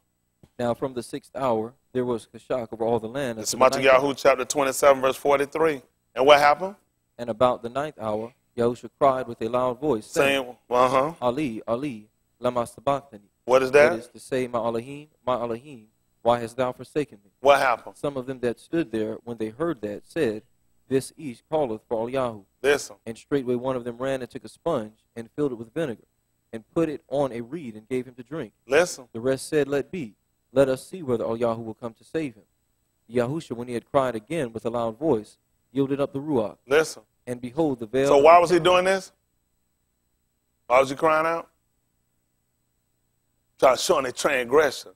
Now from the 6th hour, there was Kashak over all the land. It's Matthew chapter 27, verse 43. And what happened? And about the 9th hour, Yahushua cried with a loud voice, saying, Ali, Ali, lama sabachthani. What is that? That is to say, my Elohim, why hast thou forsaken me? What happened? Some of them that stood there, when they heard that, said, This east calleth for Eliyahu. Listen. And straightway one of them ran and took a sponge and filled it with vinegar, and put it on a reed and gave him to drink. Listen. The rest said, Let be. Let us see whether Eliyahu will come to save him. Yahusha, when he had cried again with a loud voice, yielded up the ruach. Listen. And behold, the veil. So why was he doing this? Why was he crying out? Trying to show their transgression.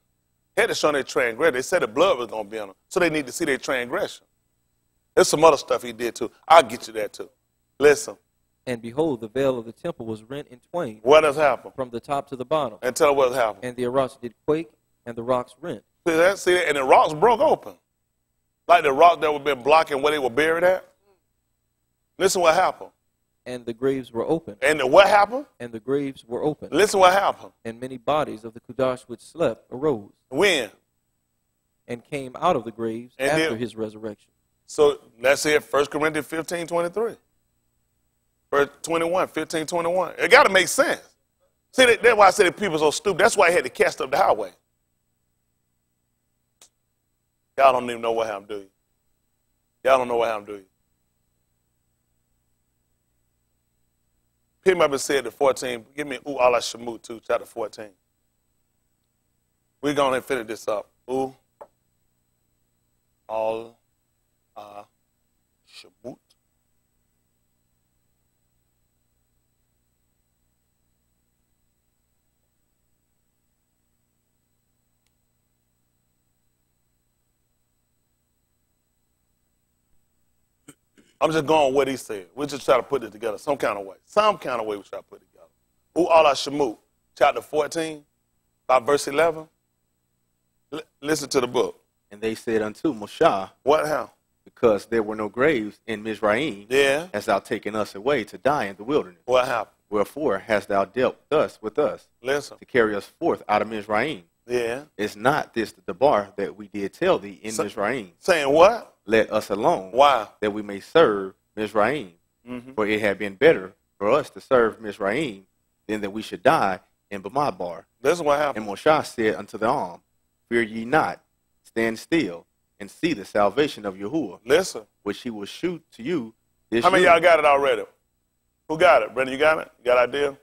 He had to show their transgression. They said the blood was going to be on them. So they need to see their transgression. There's some other stuff he did too. I'll get you that too. Listen. And behold, the veil of the temple was rent in twain. What has happened? From the top to the bottom. And tell what has happened. And the rocks did quake, and the rocks rent. See that? See that? And the rocks broke open. Like the rock that would been blocking where they were buried at. Listen what happened. And the graves were opened. And what happened? And the graves were opened. Listen what happened. And many bodies of the Kudash which slept arose. When? And came out of the graves And after then, his resurrection. So let's hear 1 Corinthians 15:23. Verse 21, 15:21. It got to make sense. See, that's why I said that people are so stupid. That's why he had to cast up the highway. Y'all don't even know what happened, do you? Y'all don't know what happened, do you? Pick me up and say it to 14. Give me Ooh Allah Shemut too, chapter 14. We're going to finish this up. Ooh Allah Shemut. I'm just going with what he said. We just try to put it together some kind of way. Some kind of way we try to put it together. Ooh Allah Shemut, chapter 14, by verse 11. Listen to the book. And they said unto Moshe, What happened? because there were no graves in Mizraim, Yeah. hast thou taken us away to die in the wilderness. What happened? Wherefore hast thou dealt thus with us, Listen. to carry us forth out of Mizraim? Yeah. Is not this the bar that we did tell thee in Mizraim? Saying what? Let us alone, Why? that we may serve Mizraim. For it had been better for us to serve Mizraim than that we should die in Bamidbar. This is what happened. And Moshe said unto the arm, Fear ye not, stand still, and see the salvation of Yahuwah, Listen. which he will shoot to you this How many of year. y'all got it already? Who got it? Brandon, you got it? You got an idea?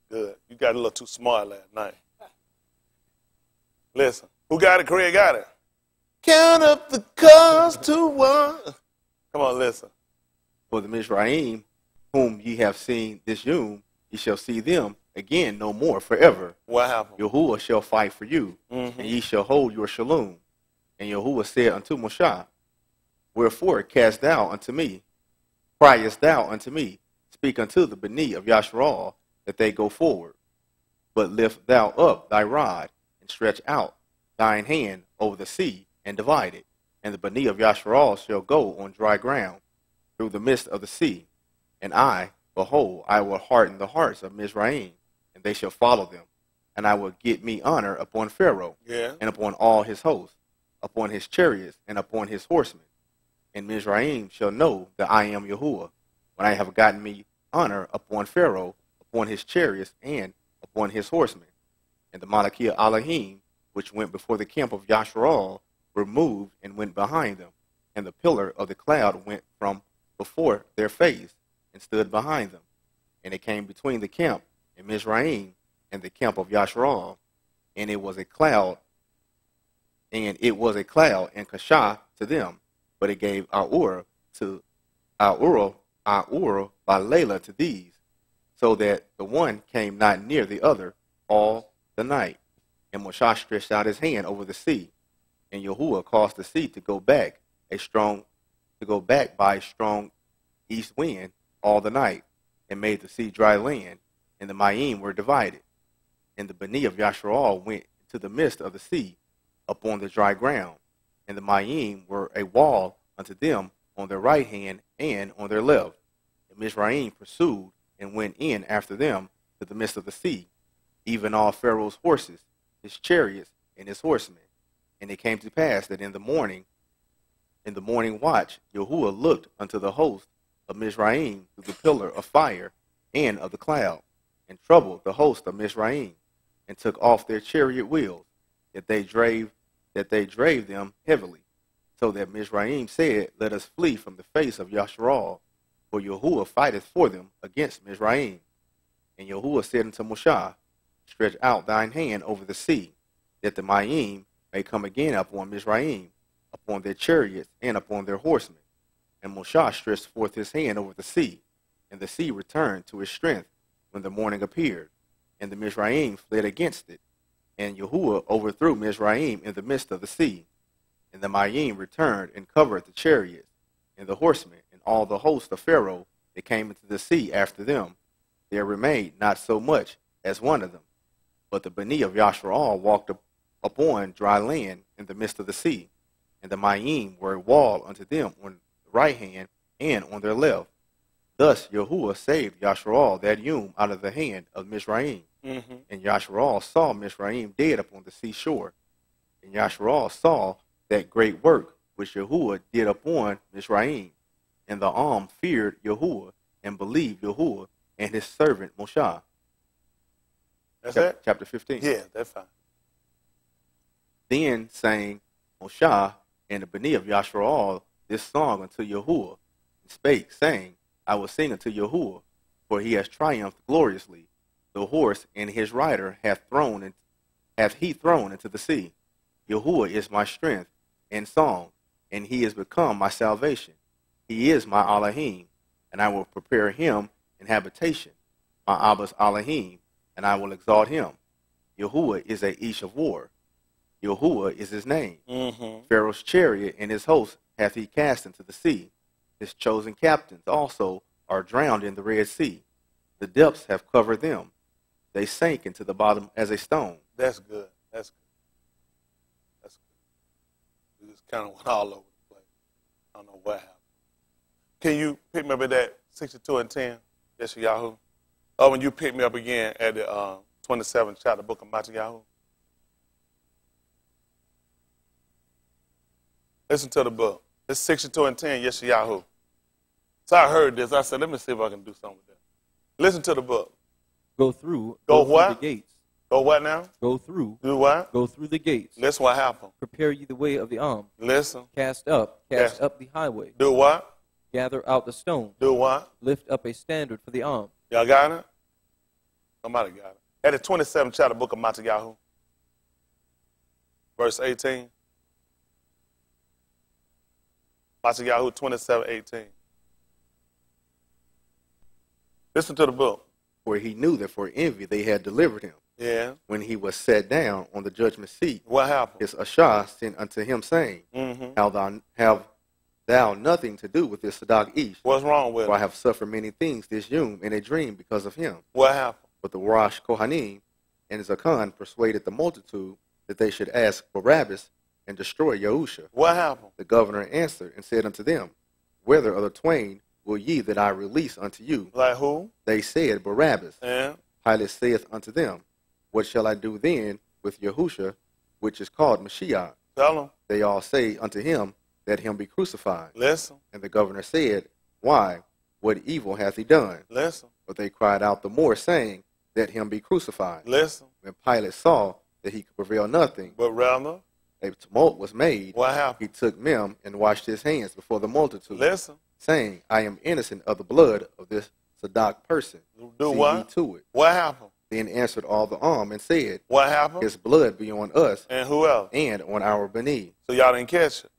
Good. You got a little too smart last night. Listen. Who got it? Craig got it. Count up the cost to one. Come on, listen. For the Mizraim, whom ye have seen this yom, ye shall see them again no more forever. What happened? Yahuwah shall fight for you, and ye shall hold your shalom. And Yahuwah said unto Moshe, Wherefore cast thou unto me, criest thou unto me, speak unto the Beni of Yasharal, that they go forward. But lift thou up thy rod, and stretch out thine hand over the sea, and divide it. And the Beni of Yasharal shall go on dry ground, through the midst of the sea. And I, behold, I will harden the hearts of Mizraim, and they shall follow them. And I will get me honor upon Pharaoh, Yeah. and upon all his hosts, upon his chariots, and upon his horsemen. And Mizraim shall know that I am Yahuwah, when I have gotten me honor upon Pharaoh, upon his chariots, and upon his horsemen. And the Malachiah Elohim, which went before the camp of Yasharal, were moved and went behind them. And the pillar of the cloud went from before their face, and stood behind them. And it came between the camp in Mizraim and the camp of Yasharal, and it was a cloud, and Kashah to them, but it gave Aur by Layla to these, so that the one came not near the other all the night. And Moshe stretched out his hand over the sea, and Yahuwah caused the sea to go back by a strong east wind all the night, and made the sea dry land, and the Mayim were divided. And the Beni of Yasharal went to the midst of the sea upon the dry ground, and the Mayim were a wall unto them on their right hand and on their left. And Mizraim pursued and went in after them to the midst of the sea, even all Pharaoh's horses, his chariots, and his horsemen. And it came to pass that in the morning watch, Yahuwah looked unto the host of Mizraim through the pillar of fire and of the cloud, and troubled the host of Mizraim, and took off their chariot wheels, that they drave them heavily, so that Mizraim said, Let us flee from the face of Yasharal, for Yahuwah fighteth for them against Mizraim. And Yahuwah said unto Moshe, Stretch out thine hand over the sea, that the Mayim may come again upon Mizraim, upon their chariots, and upon their horsemen. And Moshe stretched forth his hand over the sea, and the sea returned to its strength when the morning appeared, and the Mizraim fled against it. And Yahuwah overthrew Mizraim in the midst of the sea. And the Mayim returned and covered the chariots, and the horsemen, and all the host of Pharaoh that came into the sea after them. There remained not so much as one of them. But the Beni of Yasharal walked upon dry land in the midst of the sea, and the Mayim were a wall unto them on the right hand and on their left. Thus Yahuwah saved Yasharal that Yom out of the hand of Mizraim. Mm-hmm. And Yasharal saw Mizraim dead upon the seashore. And Yasharal saw that great work which Yahuwah did upon Mizraim. And the feared Yahuwah and believed Yahuwah and his servant Moshe. That's it? Chapter 15. Yeah, that's fine. Then sang Moshe and the Beni of Yasharal this song unto Yahuwah, and spake, saying, I will sing unto Yahuwah, for he has triumphed gloriously. The horse and his rider hath he thrown into the sea. Yahuwah is my strength and song, and he is become my salvation. He is my Elohim, and I will prepare him an habitation, my Abba's Elohim, and I will exalt him. Yahuwah is a Ish of war. Yahuwah is his name. Mm-hmm. Pharaoh's chariot and his host hath he cast into the sea. His chosen captains also are drowned in the Red Sea. The depths have covered them. They sank into the bottom as a stone. That's good. That's good. That's good. We just kind of went all over the place. I don't know what happened. Can you pick me up at that 62 and 10? Yes, Yahoo. Oh, when you pick me up again at the 27th chapter, book of Matthiyahu. Listen to the book. It's 62 and 10, yes, Yahoo. So I heard this. I said, let me see if I can do something with that. Listen to the book. Go through. Go through what? the gates. Go what now? Go through. Do what? Go through the gates. Listen what happened. Prepare ye the way of the Listen. Cast up the highway. Do what? Gather out the stone. Do what? Lift up a standard for the Y'all got it? Somebody got it. At the 27th chapter, book of Matthiyahu, verse 18. Matthiyahu 27:18. Listen to the book. For he knew that for envy they had delivered him. Yeah. When he was set down on the judgment seat, What happened? his Ashah sent unto him, saying, Mm-hmm. Have thou nothing to do with this Sadak Ish? What's wrong with For I it? have suffered many things this Yom in a dream because of him. What happened? But the Rosh Kohanim and Zakan persuaded the multitude that they should ask Barabbas and destroy Yahusha. What happened? The governor answered and said unto them, Whether of the twain will ye that I release unto you? Like who? They said, Barabbas. Yeah. Pilate saith unto them, What shall I do then with Yahusha, which is called Mashiach? Tell them. They all say unto him, Let him be crucified. Listen. And the governor said, Why? What evil hath he done? Listen. But they cried out the more, saying, Let him be crucified. Listen. When Pilate saw that he could prevail nothing, But rather, a tumult was made. what happened? He took Mem and washed his hands before the multitude, Listen. saying, I am innocent of the blood of this Sadak person. Do See what? ye to it. What happened? Then answered all the arm and said, What happened? His blood be on us And who else? and on our Beni. So y'all didn't catch it.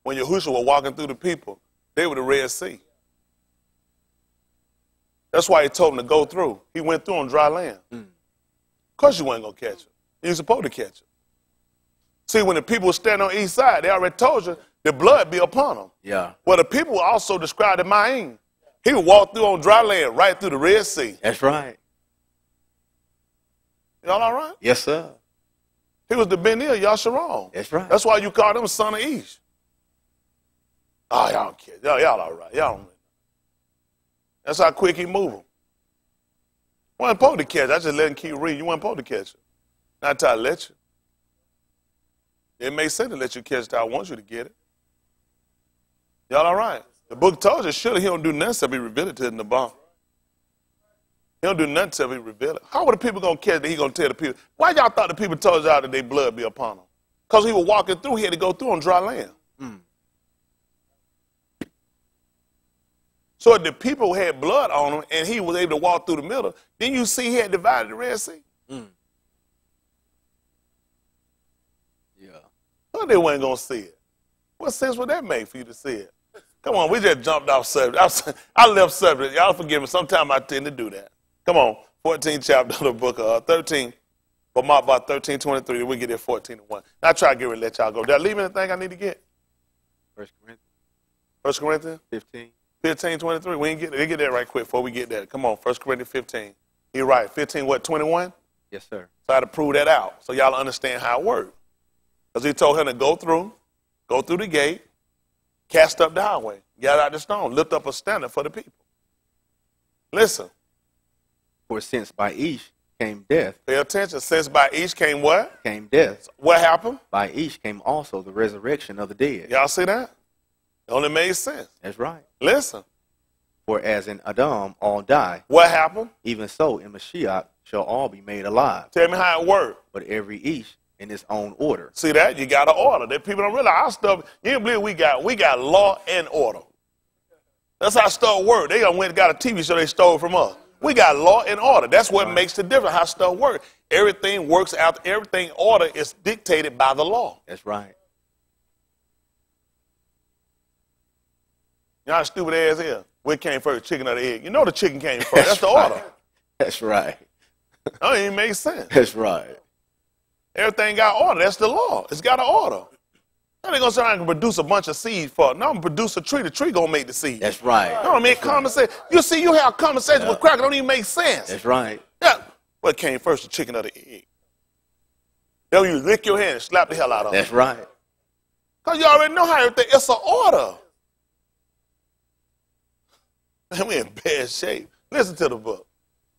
When Yahushua was walking through the people, they were the Red Sea. That's why he told them to go through. He went through on dry land. Of course you weren't going to catch it. You were supposed to catch it. See, when the people were standing on each side, they already told you the blood be upon them. Yeah. Well, the people were also described in Ma'in. He would walk through on dry land right through the Red Sea. That's right. Y'all all right? Yes, sir. He was the Beni of Yasharal. That's right. That's why you call him son of Ish. Oh, y'all don't care. Y'all all right. Y'all don't. That's how quick he moving. You wasn't supposed to catch it. I just let him keep reading. You wasn't supposed to catch it. Not until I let you. It makes sense to let you catch it. I want you to get it. Y'all all right? The book told you, surely he don't do nothing except he revealed it to in the bomb. He don't do nothing except he revealed it. How were the people going to catch it? He going to tell the people? Why y'all thought the people told y'all that their blood be upon them? Because he was walking through. He had to go through on dry land. So if the people had blood on him and he was able to walk through the middle, then you see he had divided the Red Sea. Yeah. Well, they weren't going to see it. What sense would that make for you to see it? Come on, we just jumped off subject. I left subject. Y'all forgive me. Sometimes I tend to do that. Come on, 14th chapter of the book of 13, but mark about 13:23. We get there 14:1. I try to get ready to let y'all go. Did I leave anything I need to get? 1 Corinthians 1 Corinthians 15. 15:23. We get that right quick before we get there. Come on, 1 Corinthians 15. You're right. 15, what, 21? Yes, sir. So I had to prove that out so y'all understand how it worked. Because he told him to go through the gate, cast up the highway, get out the stone, lift up a standard for the people. Listen. For since by each came death. Pay attention. Since by each came what? Came death. What happened? By each came also the resurrection of the dead. Y'all see that? It only made sense. That's right. Listen. For as in Adam all die. What happened? Even so in Mashiach shall all be made alive. Tell me how it worked. But every each in his own order. See that? You got an order. That people don't realize our stuff. You can't believe we got law and order. That's how stuff work. They went and got a TV show they stole from us. We got law and order. That's what makes the difference, how stuff works. Everything works out. Everything order is dictated by the law. That's right. You know how stupid ass is? What came first, chicken or the egg? You know the chicken came first. That's the order. That's right. That don't even make sense. That's right. Everything got order. That's the law. It's got an order. Now they gonna say I can produce a bunch of seeds for it. No, I'm gonna produce a tree. The tree gonna make the seed. That's right. No, I mean conversation. You see, you have conversations with crackers don't even make sense. That's right. Yeah. What came first, the chicken or the egg? Then you lick your hand and slap the hell out of it. That's right. Because you already know how everything. It's an order. And we're in bad shape. Listen to the book.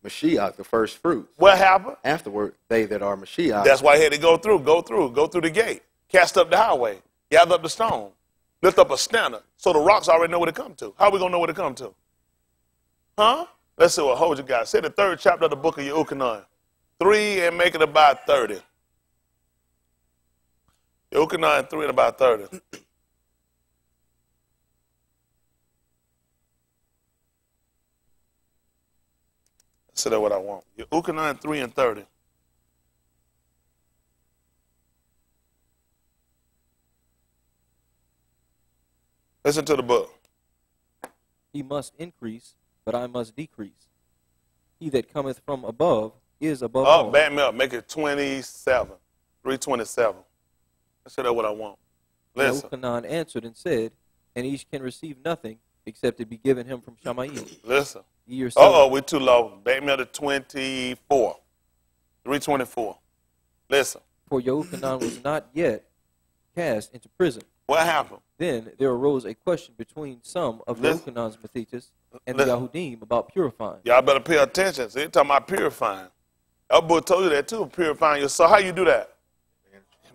Mashiach, the first fruits. What happened? Afterward, they that are Mashiach. That's why he had to go through the gate. Cast up the highway. Gather up the stone. Lift up a standard. So the rocks already know where to come to. How are we going to know where to come to? Huh? Let's see what hold you guys. Say the 3rd chapter of the book of Yehukanan. 3 and make it about 30. Yehukanan 3 and about 30. So that's what I want. Yehukanan 3 and 30. Listen to the book. He must increase, but I must decrease. He that cometh from above is above all. Oh, back me up. Make it 27. 327. That's what I want. Listen. Yehukanan answered and said, and each can receive nothing except it be given him from Shamayim. Listen. Ye yourselves. Uh-oh, we're too low. Back me up to 24. 324. Listen. For Yehukanan was not yet cast into prison. What happened? Then there arose a question between some of Yehukhanan's Methitas and the Yahudim about purifying. Y'all better pay attention. So they're talking about purifying. Our boy told you that too, purifying your soul. How you do that?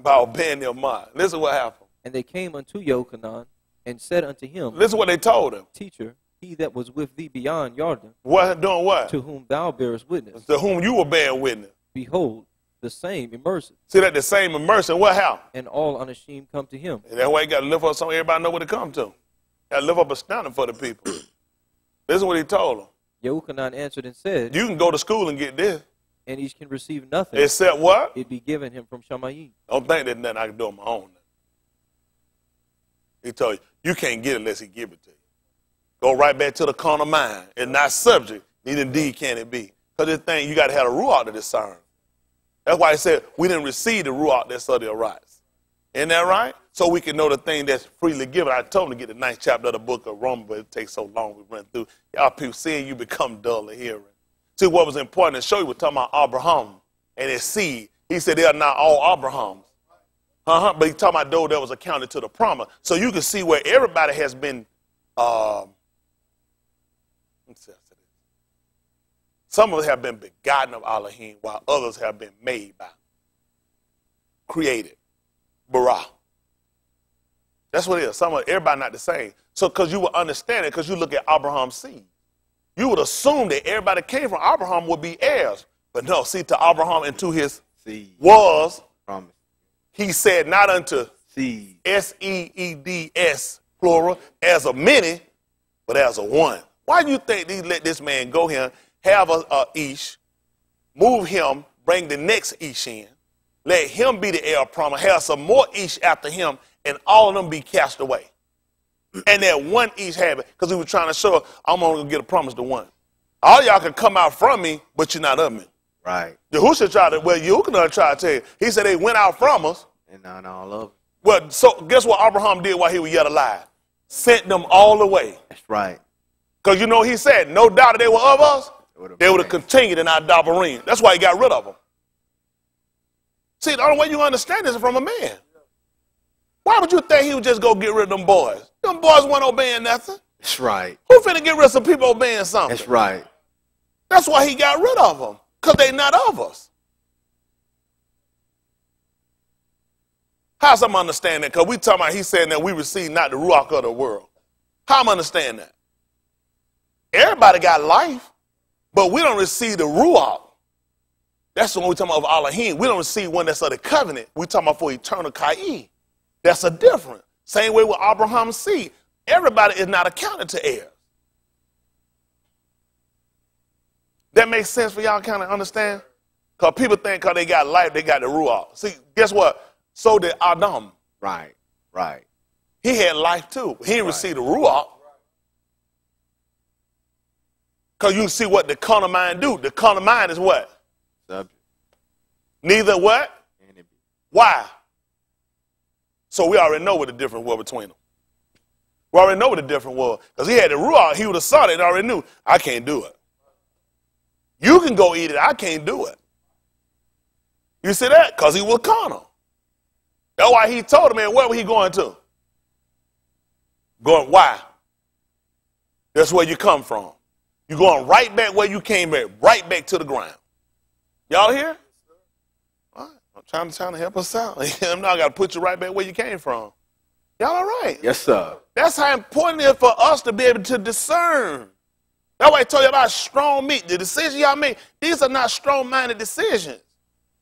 By obeying your mind. Listen what happened. And they came unto Yehukhanan and said unto him, Listen what they told him. Teacher, he that was with thee beyond Jordan, What doing what? to whom thou bearest witness, To whom you were bearing witness. behold, the same immersive, See that the same immersion. What happened? and all unashamed come to him. And that's why you got to lift up something everybody know where to come to. Got to lift up a standard for the people. Listen what he told them. Yehukhanan answered and said, You can go to school and get this. and each can receive nothing, Except what? it be given him from Shamayim. Don't think there's nothing I can do on my own. He told you, you can't get it unless he give it to you. Go right back to the carnal mind. It's not subject, neither indeed can it be. Because this thing, you got to have a ruach to discern. That's why he said we didn't receive the ruach that's of the rights. Isn't that right? So we can know the thing that's freely given. I told him to get the 9th chapter of the book of Romans, but it takes so long we run through. Y'all people seeing you become dull of hearing. See, what was important to show you, we're talking about Abraham and his seed. He said they are not all Abrahams. But he's talking about those that was accounted to the promise. So you can see where everybody has been, some of us have been begotten of Elohim, while others have been made by, created, bara. That's what it is. Everybody not the same. So because you will understand it, because you look at Abraham's seed. You would assume that everybody came from Abraham would be heirs. But no, see, to Abraham and to his seed was, promise. He said not unto Seed. S-E-E-D-S, plural, as a many, but as a one. Why do you think they let this man go here, have a ish, move him, bring the next ish in, let him be the heir of promise, have some more ish after him, and all of them be cast away? And that one ish have it, because he was trying to show, I'm only going to get a promise to one. All y'all can come out from me, but you're not of me. Right. Yahushua tried to, well, Yehukanan tried to tell you. He said they went out from us. And not all of it. Well, so guess what Abraham did while he was yet alive? Sent them all away. That's right. Because you know he said, no doubt that they were of us, they would have continued in our dabarim. That's why he got rid of them. See, the only way you understand this is from a man. Why would you think he would just go get rid of them boys? Them boys weren't obeying nothing. That's right. Who finna get rid of some people obeying something? That's right. That's why he got rid of them, because they're not of us. How's I'm understand that? Because we talking about, he's saying that we receive not the ruach of the world. How I'm understand that? Everybody got life, but we don't receive the ruach. That's the one we talking about of Elohim. We don't receive one that's of the covenant. We talking about for eternal Kai. That's a difference. Same way with Abraham's seed. Everybody is not accounted to heirs. That makes sense for y'all kind of understand? Because people think because they got life, they got the ruach. See, guess what? So did Adam. Right, right. He had life too. He didn't receive the ruach. Because you see what the carnal mind do. The carnal mind is what? Subject. Neither what? Enemy. Why? So we already know what the difference was between them. We already know what the difference was. Because he had the ruach, he would have saw it and already knew, I can't do it. You can go eat it, I can't do it. You see that? Because he was carnal. That's why he told him, man, where was he going to? Going, why? That's where you come from. You're going right back where you came back, right back to the ground. Y'all here? All right. I'm trying to help us out. I'm not got to put you right back where you came from. Y'all all right? Yes, sir. That's how important it is for us to be able to discern. That's why I told you about strong meat. The decisions y'all make, these are not strong-minded decisions.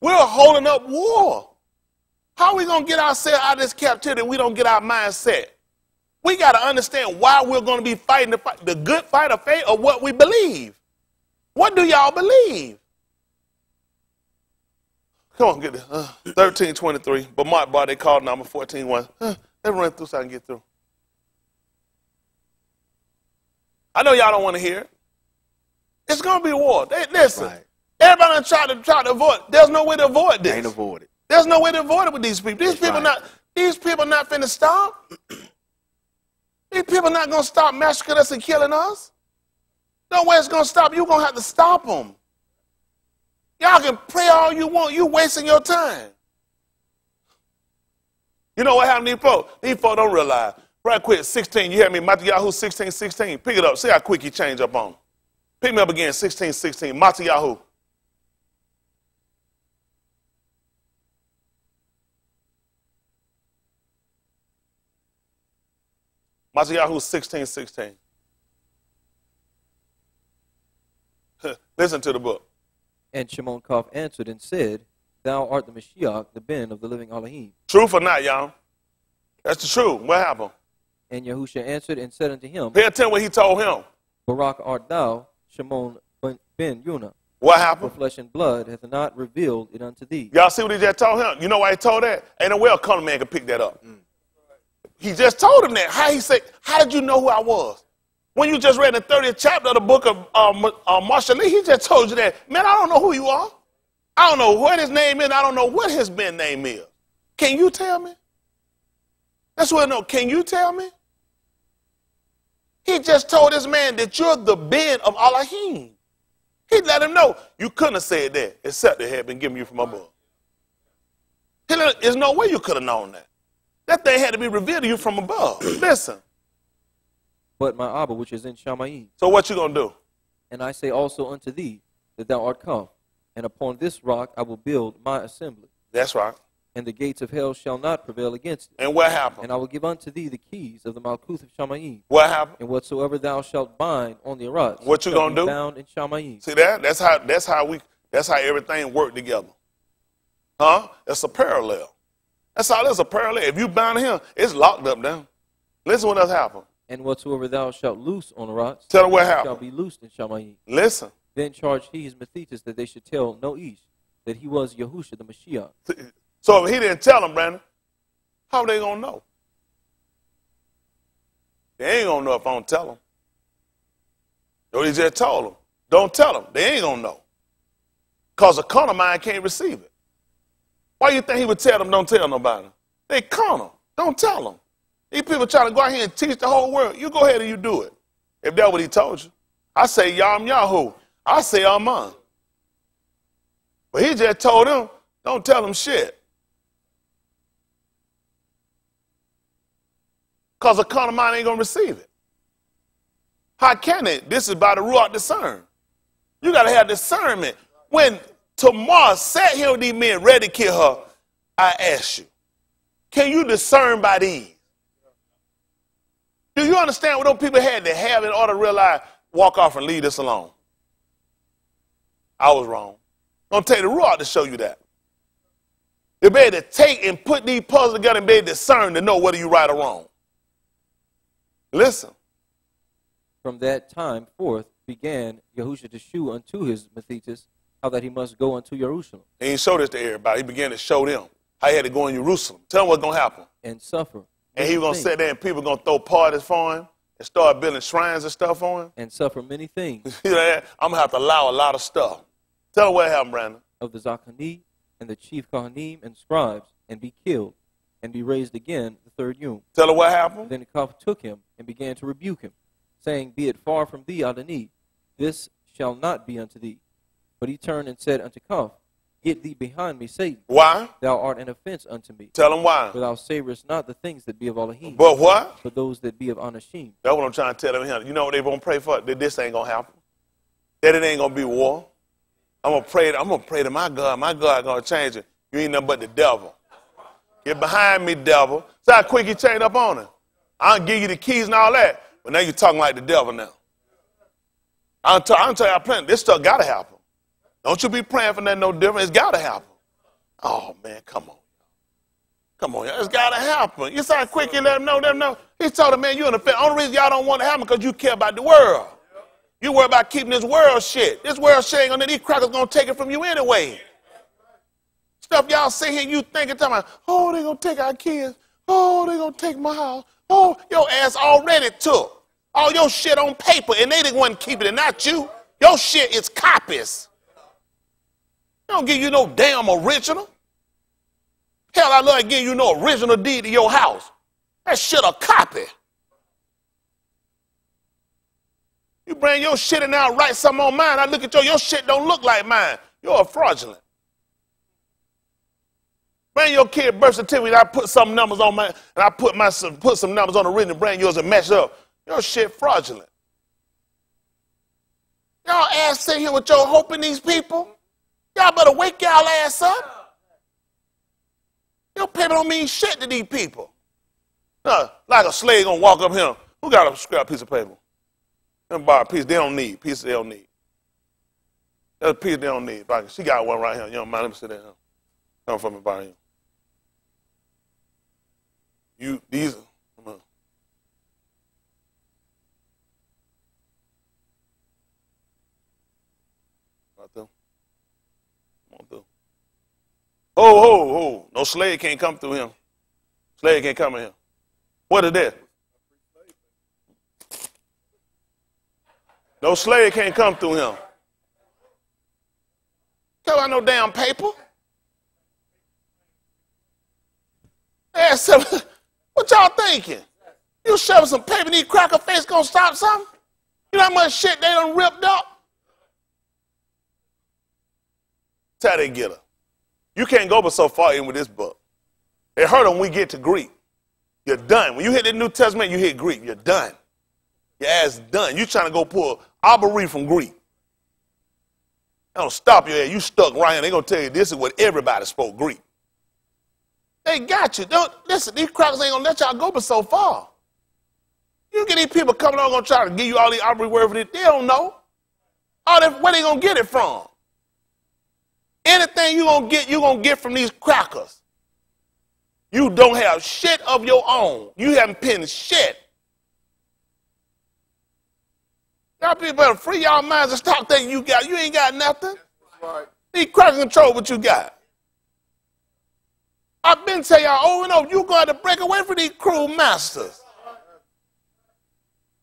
We're holding up war. How are we going to get ourselves out of this captivity if we don't get our mindset? We got to understand why we're going to be fighting the good fight of faith or what we believe. What do y'all believe? Come on, get this. 13:23. But Mark, boy, they called number 14:1. Let's run through so I can get through. I know y'all don't want to hear it. It's going to be a war. Listen, Right. everybody try to avoid. There's no way to avoid this. Ain't avoided. There's no way to avoid it with these people. These people not finna stop. These people not going to stop massacring us and killing us. No way it's going to stop. You're going to have to stop them. Y'all can pray all you want. You wasting your time. You know what happened to these folks? These folks don't realize. Right quick, 16. You hear me? Matthew 16:16. Pick it up. See how quick you change up on them. Pick me up again, 16:16. Matthew. Matthew 16:16. Listen to the book. And Shimon Kof answered and said, Thou art the Mashiach, the Ben of the living Elohim. Truth or not, y'all? That's the truth. What happened? And Yahusha answered and said unto him, Pay attention what he told him. Barak art thou, Shimon ben Yuna. What For happened? flesh and blood hath not revealed it unto thee. Y'all see what he just told him? You know why he told that? Ain't no way a carnal man could pick that up. He just told him that. How he said, how did you know who I was? When you just read the 30th chapter of the book of Marshall Lee, he just told you that, man, I don't know who you are. I don't know what his name is. I don't know what his Ben name is. Can you tell me? That's what I know. Can you tell me? He just told this man that you're the Ben of Elohim. He let him know. You couldn't have said that except it had been given you from above. There's no way you could have known that. That thing had to be revealed to you from above. Listen. But my Abba, which is in Shammai. So what you going to do? And I say also unto thee, that thou art come, and upon this rock I will build my assembly. That's right. And the gates of hell shall not prevail against it. And what happened? And I will give unto thee the keys of the Malkuth of Shammai. What happened? And whatsoever thou shalt bind on the Arats, What you shall gonna be do? bound in Shammai. See that? That's how everything worked together. Huh? It's a parallel. That's all it's a parallel. If you bound him, it's locked up down. Listen what else happened. And whatsoever thou shalt loose on Arats, Tell them what shall happened. be loosed in Shammai. Listen. Then charged he his Methetus that they should tell no Ish that he was Yahusha the Mashiach. So if he didn't tell them, Brandon, how are they going to know? They ain't going to know if I don't tell them. So he just told them. Don't tell them. They ain't going to know. Because a carnal mind can't receive it. Why you think he would tell them don't tell nobody? They carnal. Don't tell them. These people trying to go out here and teach the whole world. You go ahead and you do it. If that's what he told you. I say Yam Yahoo. I say Aman. But he just told them, don't tell them shit. Because a carnal mind ain't going to receive it. How can it? This is by the Ruach discern. You got to have discernment. When Tamar sat here with these men ready to kill her, I ask you, can you discern by these? Do you understand what those people had to have in order to realize, walk off and leave this alone? I was wrong. I'm going to take the rule out to show you that. They're able to take and put these puzzles together and be able to discern to know whether you're right or wrong. Listen. From that time forth began Yahusha to shew unto his Methites how that he must go unto Jerusalem. He didn't show this to everybody. He began to show them how he had to go in Jerusalem. Tell them what's going to happen. And suffer. And he was going to sit there and people going to throw parties for him and start building shrines and stuff for him. And suffer many things. I'm going to have to allow a lot of stuff. Tell them what happened, Brandon. Of the Zachani and the chief Kohanim and scribes, and be killed, and be raised again the third Yom. Tell her what happened. Then Kof took him and began to rebuke him, saying, Be it far from thee, Adoni, this shall not be unto thee. But he turned and said unto Kof, Get thee behind me, Satan. Why? Thou art an offense unto me. Tell him why. For thou savorest not the things that be of Elohim. But what? But those that be of Anashim. That's what I'm trying to tell them. You know what they're going to pray for? That this ain't going to happen. That it ain't going to be war. I'm going to pray to my God. My God going to change it. You ain't nothing but the devil. Get behind me, devil. See how quick he changed up on him. I'll give you the keys and all that. But now you're talking like the devil now. I'll tell you, I'm praying. This stuff got to happen. Don't you be praying for nothing no different. It's got to happen. Oh, man, come on. Come on, it's got to happen. You see how quick he let them know. He told him, man, you're in the only reason y'all don't want it to happen because you care about the world. You worry about keeping this world shit. This world shit ain't gonna, these crackers gonna take it from you anyway. Stuff y'all sit here, you thinking, talking about, oh, they gonna take our kids. Oh, they gonna take my house. Oh, your ass already took all your shit on paper, and they didn't want to keep it, and not you. Your shit is copies. They don't give you no damn original. Hell, I love giving you no original deed to your house. That shit a copy. You bring your shit in now and write something on mine. I look at your shit don't look like mine. You're a fraudulent. Bring your kid birth certificate, I put some numbers on mine, and I put some numbers on the written and bring yours and match up. Your shit fraudulent. Y'all ass sitting here with your hope in these people. Y'all better wake y'all ass up. Your paper don't mean shit to these people. Like a slave gonna walk up here. Who got a scrap piece of paper? Them borrow a piece they don't need. Pieces they don't need. That's a piece they don't need. She got one right here. You don't mind? Let me sit down. Come from me, borrow him. These. Come on. Right there. Come on through. Oh. No slave can't come through him. Slave can't come in here. What is that? No slave can't come through him. Can't got no damn paper. What y'all thinking? You shoving some paper in these cracker face gonna stop something? You know how much shit they done ripped up? That's how they get her. You can't go but so far in with this book. It hurt them when we get to Greek. You're done. When you hit the New Testament, you hit Greek. You're done. Your ass done. You trying to go pull arbory from Greek. They don't stop your ass. You stuck right here. They're going to tell you this is what everybody spoke Greek. They got you. Don't listen, these crackers ain't going to let y'all go but so far. You get these people coming on going to try to give you all these arbory words for this. They don't know. Where they going to get it from? Anything you're going to get from these crackers. You don't have shit of your own. You haven't penned shit. Y'all people better free y'all minds and stop thinking you ain't got nothing. Right. These crackers control what you got. I've been telling y'all over and over, you going to break away from these cruel masters.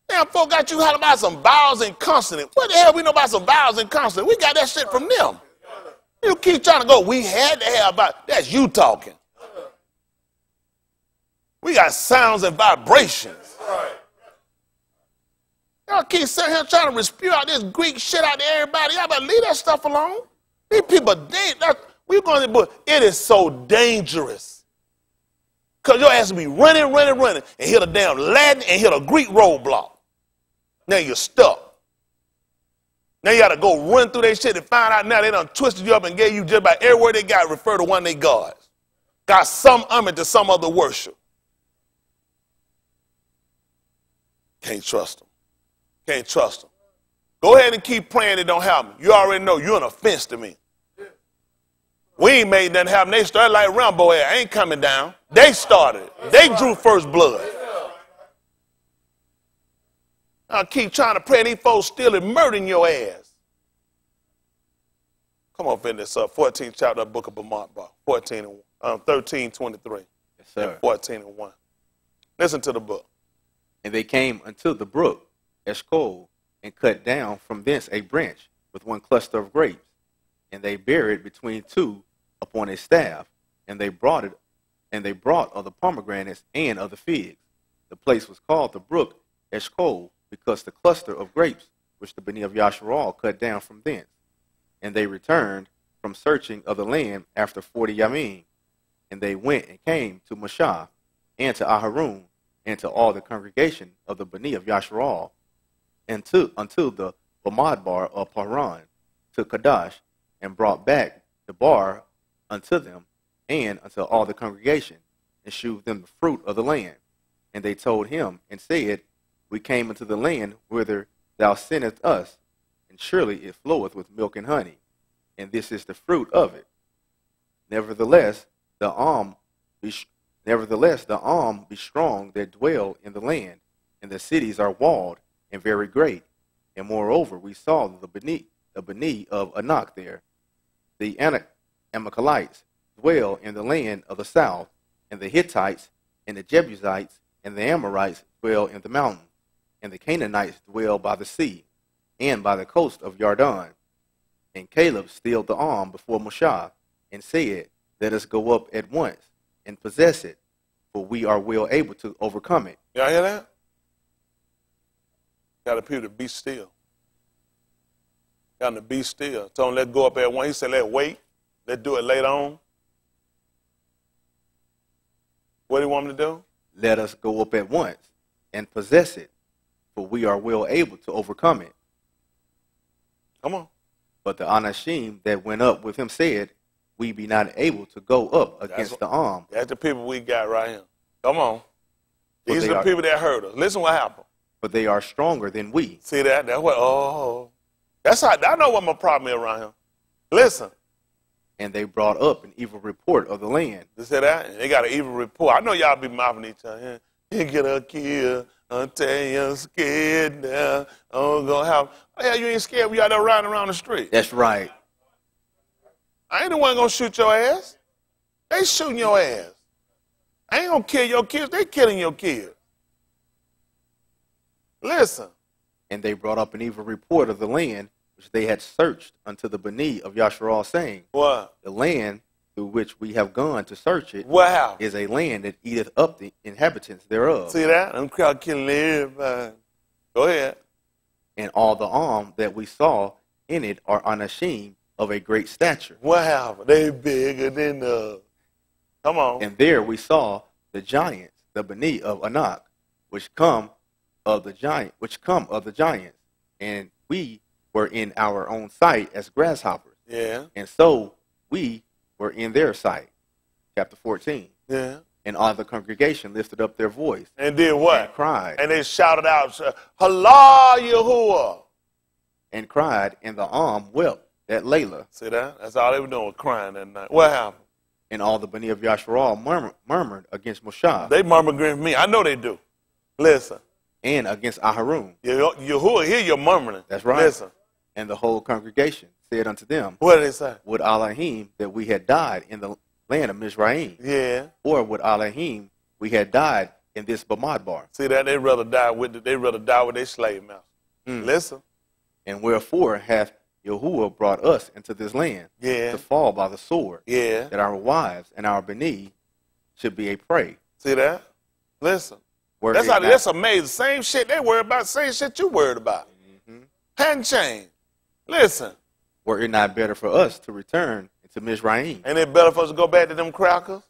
Damn, folk got you how about some vowels and consonants. What the hell we know about some vowels and consonants? We got that shit from them. You keep trying to go, we had to have about, that's you talking. We got sounds and vibrations. Y'all keep sitting here trying to spew out this Greek shit out to everybody. Y'all better leave that stuff alone. These people, it is so dangerous. Because your ass will be running, and hit a damn Latin and hit a Greek roadblock. Now you're stuck. Now you got to go run through their shit and find out now they done twisted you up and gave you just about every word they got refer to one of their gods. Got some homage to some other worship. Can't trust them. Can't trust them. Go ahead and keep praying it don't happen. You already know you're an offense to me. We ain't made nothing happen. They started like Rambo here. I ain't coming down. They started. They drew first blood. I'll keep trying to pray these folks still and murdering your ass. Come on, finish this up. 14th chapter of the book of Bamidbar. 13:23. Yes, sir. And 14:1. Listen to the book. And they came unto the brook Eshcol, and cut down from thence a branch with one cluster of grapes, and they bare it between two upon a staff, and they brought of the pomegranates and of the figs. The place was called the brook Eshcol, because the cluster of grapes which the Beni of Yasharal cut down from thence. And they returned from searching of the land after 40 yamim, and they went and came to Mashah, and to Aharon, and to all the congregation of the Beni of Yasharal, and unto the Bamidbar of Paran, to Kadesh, and brought back the bar unto them, and unto all the congregation, and shewed them the fruit of the land. And they told him, and said, We came into the land whither thou sendest us, and surely it floweth with milk and honey, and this is the fruit of it. Nevertheless, the alm be strong that dwell in the land, and the cities are walled and very great. And moreover, we saw the Beni of Anak there. The Amalekites dwell in the land of the south, and the Hittites, and the Jebusites, and the Amorites dwell in the mountains, and the Canaanites dwell by the sea, and by the coast of Yarden. And Caleb stilled the arm before Moshe, and said, Let us go up at once, and possess it, for we are well able to overcome it. Y'all hear that? Got the people to be still. Got them to be still. Told them, let's go up at one. He said, let's wait. Let's do it later on. What do you want me to do? Let us go up at once, and possess it, for we are well able to overcome it. Come on. But the Anashim that went up with him said, We be not able to go up against the arm. That's the people we got right here. Come on. These are the people that hurt us. Listen what happened. But they are stronger than we. See that? That's what, That's how, I know what my problem is around here. Listen. And they brought up an evil report of the land. You see that? They got an evil report. I know y'all be mouthing each other. You get a kid until you're scared now. I'm going to have, yeah, you ain't scared when you out there riding around the street. That's right. I ain't the one going to shoot your ass. They shooting your ass. I ain't going to kill your kids. They killing your kids. Listen. And they brought up an evil report of the land which they had searched unto the Beni of Yasharal, saying, What? The land through which we have gone to search it what is a land that eateth up the inhabitants thereof. See that? Them crowd killing everybody. Go ahead. And all the arm that we saw in it are anashim of a great stature. What happened? They bigger than us. Come on. And there we saw the giants, the Beni of Anak, which come of the giants, and we were in our own sight as grasshoppers. Yeah. And so we were in their sight. Chapter 14. Yeah. And all the congregation lifted up their voice. And did what? And cried. And they shouted out, Allah Yahuwah. And cried, and the arm wept at Layla. See that? That's all they were doing, was crying that night. What happened? And all the Beni of Yasharal murmured against Moshe. They murmured against me. I know they do. Listen. And against Aharon. Yahuwah, hear your murmuring. That's right. Listen. And the whole congregation said unto them, What did they say? Would Elohim that we had died in the land of Mizraim? Yeah. Or would Elohim we had died in this Bamidbar? See that? They'd rather die with their slave master. Listen. And wherefore hath Yahuwah brought us into this land to fall by the sword, that our wives and our Beni should be a prey. See that? Listen. That's amazing. Same shit they worried about, same shit you worried about. Hadn't changed. Listen. Were it not better for us to return into Mizraim? Ain't it better for us to go back to them crackers?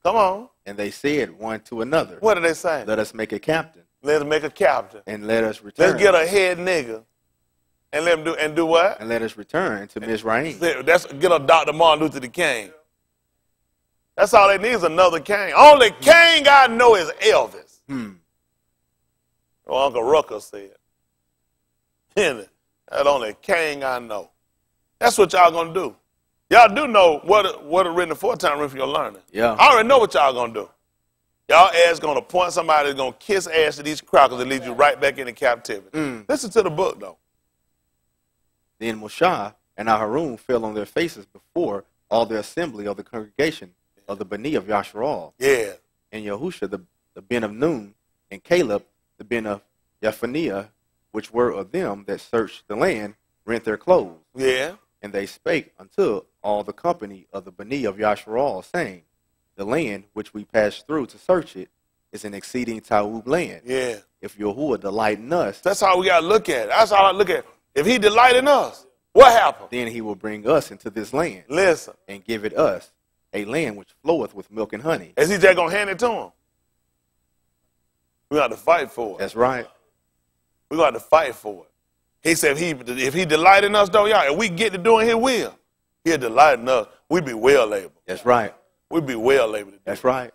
Come on. And they said one to another. What did they say? Let us make a captain. Let us make a captain. And let us return. Let's get a head nigga. And let him do, and do what? And let us return to Mizraim. That's, get a Dr. Martin Luther King. That's all they need is another king. Only king I know is Elvis. Uncle Rucker said. That only king I know. That's what y'all gonna do. Y'all do know what a written for time room for your learning. Yeah. I already know what y'all gonna do. Y'all ass gonna appoint somebody that's gonna kiss ass to these crackers and lead you right back into captivity. Listen to the book though. Then Moshe and Aharon fell on their faces before all the assembly of the congregation of the Bani of Yasharal. Yeah. And Yahusha the Ben of Nun, and Caleb the Ben of Yephaniah, which were of them that searched the land, rent their clothes. Yeah. And they spake unto all the company of the Bani of Yasharal, saying, the land which we passed through to search it is an exceeding Taub land. Yeah. If Yahuwah delight in us, that's how we gotta look at it. That's how I look at it. If he delight in us, what happened? Then he will bring us into this land. Listen. And give it us, a land which floweth with milk and honey. Is he just going to hand it to him? We got to fight for it. That's right. We got to fight for it. He said if he delight in us, though, y'all, and we get to doing his will, he'll delight in us. We be well able. That's right. We be well able to do. That's right.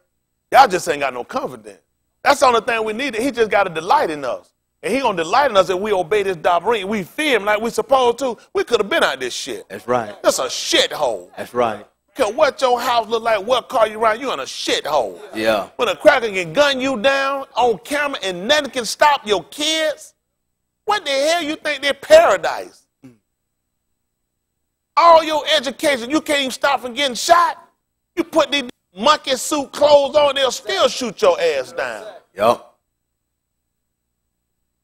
Y'all just ain't got no confidence. That's the only thing we need. He just got to delight in us. And he going to delight in us if we obey this dabrim. We fear him like we supposed to. We could have been out this shit. That's right. That's a shithole. That's right. Because what your house look like, what car you ride, you in a shithole. Yeah. When a cracker can gun you down on camera and nothing can stop your kids, what the hell you think they're paradise? All your education, you can't even stop from getting shot. You put these monkey suit clothes on, they'll still shoot your ass down. Yup.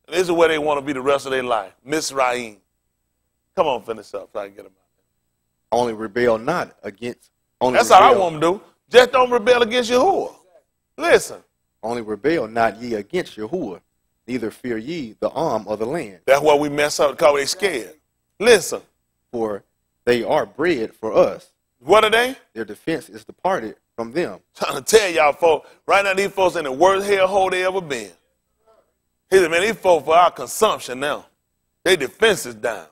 This is where they want to be the rest of their life. Mizraim. Come on, finish up so I can get them out. Only rebel not against. That's all I want them to do. Just don't rebel against Yahuwah. Listen. Only rebel not ye against Yahuwah, neither fear ye the arm of the land. That's why we mess up because they scared. Listen. For they are bread for us. What are they? Their defense is departed from them. Trying to tell y'all folks, right now these folks in the worst hellhole they ever been. He said, man, these folks for our consumption now. Their defense is down.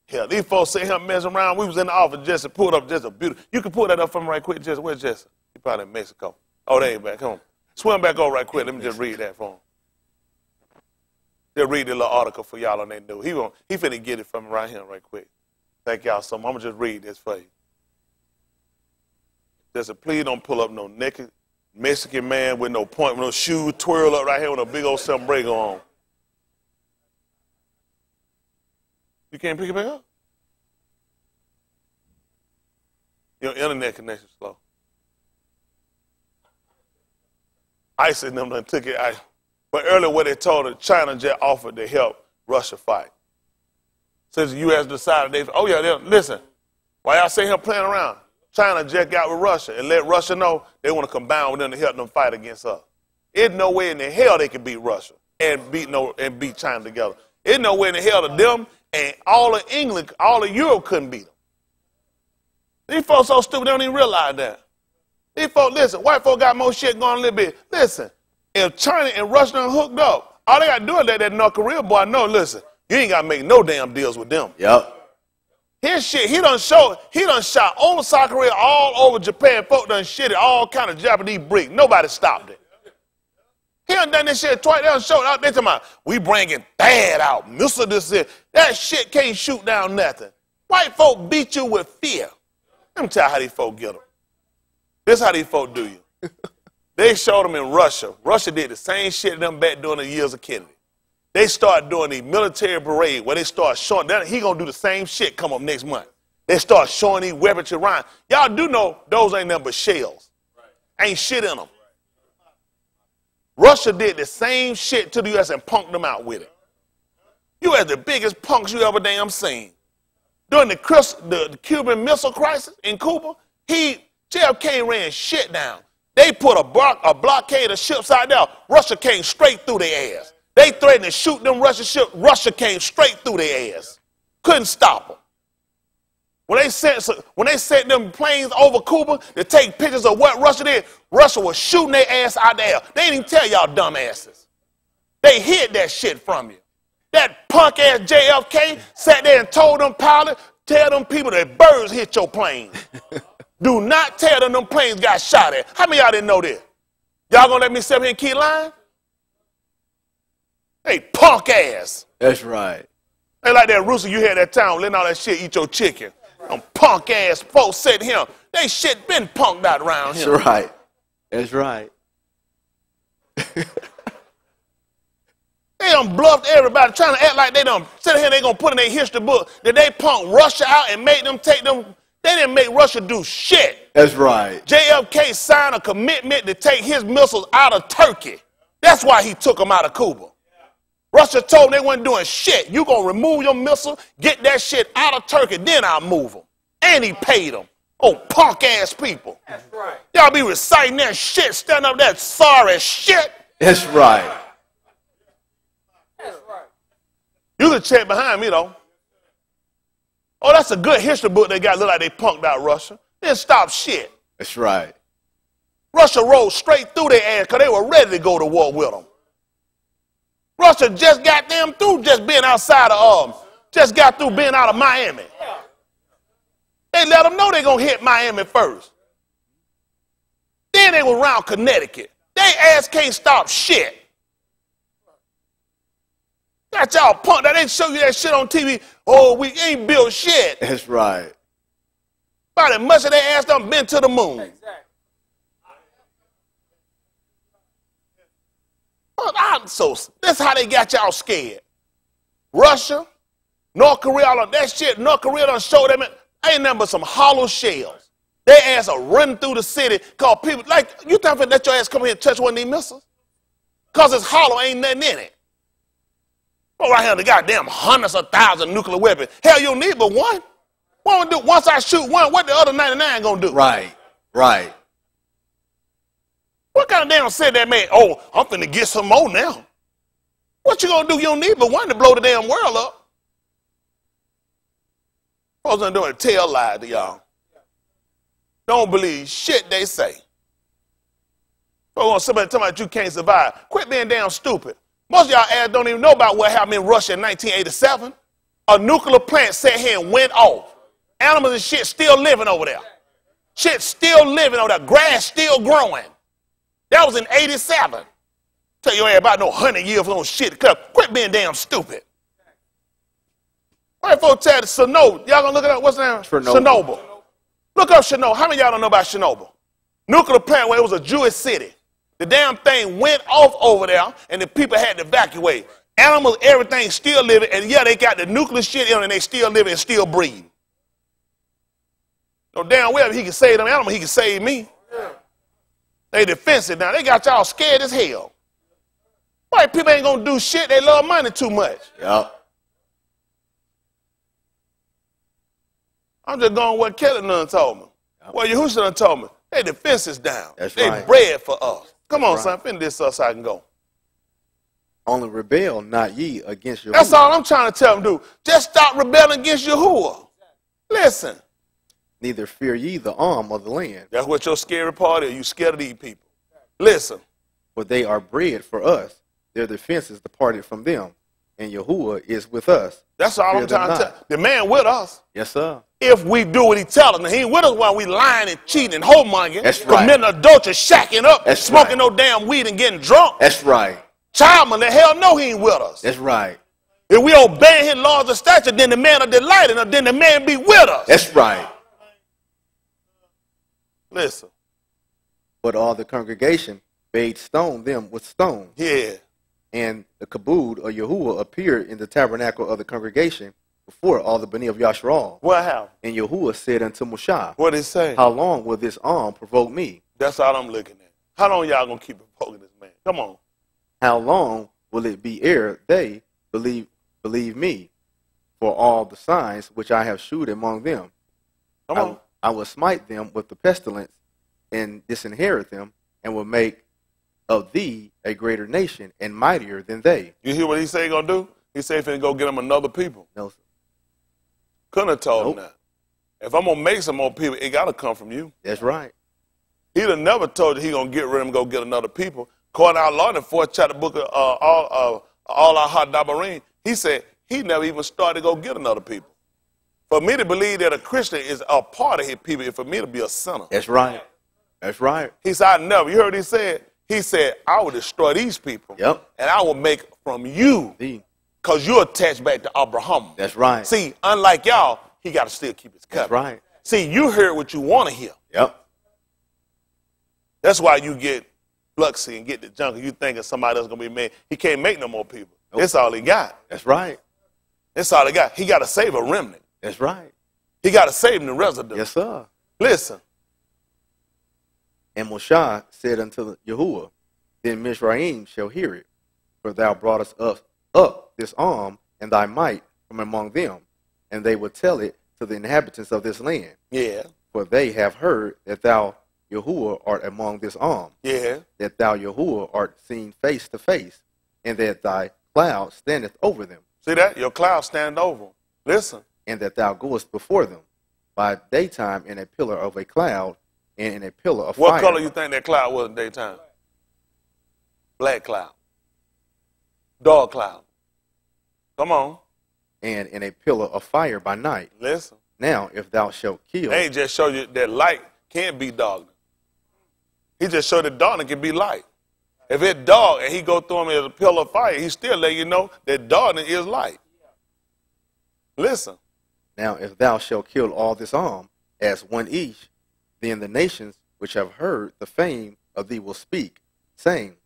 Hell, these folks sit here messing around. We was in the office, Jesse pulled up just a beautiful. You can pull that up for me right quick, Jesse. Where's Jesse? He probably in Mexico. Oh, they ain't back. Come on. Swim back over right quick. Let me just read that for him. Just read the little article for y'all on that news. He finna get it from me right here right quick. Thank y'all so much. I'm going to just read this for you. Jesse, please don't pull up no naked Mexican man with no point, with no shoes, twirl up right here with a big old sombrero on. You can't pick it back up? Your internet connection slow. ISIS and them done took it. But earlier what they told her, China just offered to help Russia fight. Since the U.S. decided listen, while y'all sit here playing around, China just got with Russia and let Russia know they want to combine with them to help them fight against us. There's no way in the hell they can beat Russia and beat China together. There's no way in the hell that them and all of England, all of Europe couldn't beat them. These folks so stupid they don't even realize that. These folks, listen, white folks got more shit going a little bit. Listen, if China and Russia done hooked up, all they got to do is let that North Korea boy know, listen, you ain't got to make no damn deals with them. Yep. His shit, he done shot over South Korea, all over Japan. Folk done shit it, all kind of Japanese brick. Nobody stopped it. He done this shit twice. They done showed out. They talking about, we bringing THAAD out, missile this. That shit can't shoot down nothing. White folk beat you with fear. Let me tell you how these folk get them. This is how these folk do you. They showed them in Russia. Russia did the same shit to them back during the years of Kennedy. They start doing the military parade where they start showing that he gonna do the same shit come up next month. They start showing these weaponry around. Y'all do know those ain't nothing but shells. Ain't shit in them. Russia did the same shit to the U.S. and punked them out with it. You had the biggest punks you ever damn seen. During the Cuban Missile Crisis in Cuba, JFK ran shit down. They put a blockade of ships out there. Russia came straight through their ass. They threatened to shoot them Russian ships. Russia came straight through their ass. Couldn't stop them. When they sent them planes over Cuba to take pictures of what Russia did, Russia was shooting their ass out there. They didn't even tell y'all dumbasses. They hid that shit from you. That punk ass JFK sat there and told them pilots, tell them people that birds hit your plane. Do not tell them planes got shot at. How many of y'all didn't know that? Y'all gonna let me sit here and keep lying? Hey, punk ass. That's right. They like that rooster you had that town letting all that shit eat your chicken. Them punk ass folks said him. They shit been punked out around here. That's right. That's right. They done bluffed everybody trying to act like they done sit here and they gonna put in their history book that they punked Russia out and made them take them. They didn't make Russia do shit. That's right. JFK signed a commitment to take his missiles out of Turkey. That's why he took them out of Cuba. Russia told them they wasn't doing shit. You gonna remove your missile, get that shit out of Turkey, then I'll move them. And he paid them. Oh, punk ass people. That's right. Y'all be reciting that shit, standing up that sorry shit. That's right. That's right. You can check behind me though. Oh, that's a good history book they got. Look like they punked out Russia. Then stop shit. That's right. Russia rolled straight through their ass because they were ready to go to war with them. Russia just got them through just being outside of, just got through being out of Miami. They let them know they're going to hit Miami first. Then they were around Connecticut. They ass can't stop shit. Got y'all punked out. They show you that shit on TV. Oh, we ain't built shit. That's right. About as much of their ass done been to the moon. Exactly. So that's how they got y'all scared. Russia, North Korea, all of that shit. North Korea done showed them. Ain't nothing but some hollow shells. They ass are running through the city. Cause people like you think that let your ass come here and touch one of these missiles? Cause it's hollow, ain't nothing in it. Oh, right here, the goddamn hundreds of thousands of nuclear weapons. Hell, you don't need but one. What do once I shoot one? What the other 99 gonna do? Right, right. What kind of damn said that man? Oh, I'm finna get some more now. What you gonna do? You don't need but one to blow the damn world up. Folks done doing a tail lie to y'all. Don't believe shit they say. Folks gonna somebody tell me that you can't survive. Quit being damn stupid. Most of y'all ass don't even know about what happened in Russia in 1987. A nuclear plant sat here and went off. Animals and shit still living over there. Shit still living over there. Grass still growing. That was in 87. Tell you ain't about no 100 years for no shit. Quit being damn stupid. White folks tell you Chernobyl. Y'all gonna look it up? What's the name? Chernobyl. Look up Chernobyl. How many of y'all don't know about Chernobyl? Nuclear plant where it was a Jewish city. The damn thing went off over there, and the people had to evacuate. Animals, everything still living, and yeah, they got the nuclear shit in them, and they still living and still breathing. No damn well if he can save them animals, he can save me. They defensive now. They got y'all scared as hell. White people ain't gonna do shit. They love money too much. Yep. I'm just going what Kelly done told me. Yep. Well, Yahushua done told me. They defenses down. That's they right. bred for us. Come on, right. son. Finish this up so I can go. Only rebel not ye against Yahuwah. That's all I'm trying to tell them to do. Just stop rebelling against Yahuwah. Listen. Neither fear ye the arm of the land. That's what your scary part is. You scared of these people. Listen. For they are bred for us. Their defense is departed from them. And Yahuwah is with us. That's all I'm trying to tell. The man with us. Yes, sir. If we do what he tells us. Now, he ain't with us while we lying and cheating and homongering. That's right. Committing adultery, shacking up, That's smoking right. no damn weed and getting drunk. That's right. Childman, the hell no, he ain't with us. That's right. If we obey his laws and statutes, then the man will delight in us, then the man be with us. That's right. Listen. But all the congregation bade stone them with stones. Yeah. And the kabod or Yahuwah appeared in the tabernacle of the congregation before all the Bani of Yasharal. What happened? And Yahuwah said unto Moshe, what did he say? how long will this arm provoke me? That's all I'm looking at. How long y'all gonna keep provoking this man? Come on. How long will it be ere they believe me for all the signs which I have shewed among them? Come on. I will smite them with the pestilence and disinherit them, and will make of thee a greater nation and mightier than they. You hear what he say he gonna do? He say he's finna go get them another people. No, sir. Couldn't have told Nope. him that. If I'm gonna make some more people, it gotta come from you. That's right. He'd have never told you he gonna get rid of them and go get another people. According to our Lord in the 4th chapter book of all our Hadabarim, He said he never even started to go get another people. For me to believe that a Christian is a part of his people is for me to be a sinner. That's right. That's right. He said, I never. You heard what he said? He said, I will destroy these people. Yep. And I will make from you, because you're attached back to Abraham. That's right. See, unlike y'all, he got to still keep his covenant. That's right. See, you heard what you want to hear. Yep. That's why you get fluxy and get the jungle. You thinking somebody else going to be made. He can't make no more people. Nope. That's all he got. That's right. That's all he got. He got to save a remnant. That's right. He got to save the residue. Yes, sir. Listen. And Moshe said unto Yahuwah, then Mizraim shall hear it, for thou broughtest up this arm and thy might from among them, and they will tell it to the inhabitants of this land. Yeah. For they have heard that thou, Yahuwah, art among this arm. Yeah. That thou, Yahuwah, art seen face to face, and that thy cloud standeth over them. See that? Your cloud stand over them. Listen. And that thou goest before them by daytime in a pillar of a cloud and in a pillar of fire. What color you think that cloud was in daytime? Black cloud. Dark cloud. Come on. And in a pillar of fire by night. Listen. Now, if thou shalt kill. They ain't just show you that light can't be darkness. He just showed that darkness can be light. If it's dark and he go through him as a pillar of fire, he still let you know that darkness is light. Listen. Now, if thou shalt kill all this arm, as one each, then the nations which have heard the fame of thee will speak, saying,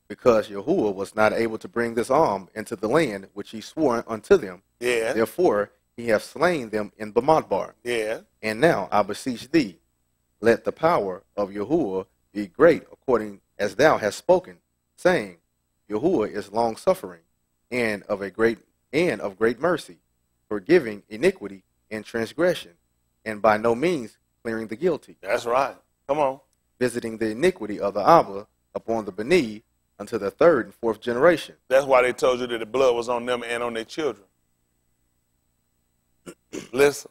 because Yahuwah was not able to bring this arm into the land which he swore unto them, yeah. Therefore he hath slain them in Bamidbar. Yeah. And now I beseech thee, let the power of Yahuwah be great according as thou hast spoken, saying, Yahuwah is long-suffering, and of great mercy, forgiving iniquity and transgression, and by no means clearing the guilty. That's right. Come on. Visiting the iniquity of the Abba upon the Beni unto the third and fourth generation. That's why they told you that the blood was on them and on their children. Listen.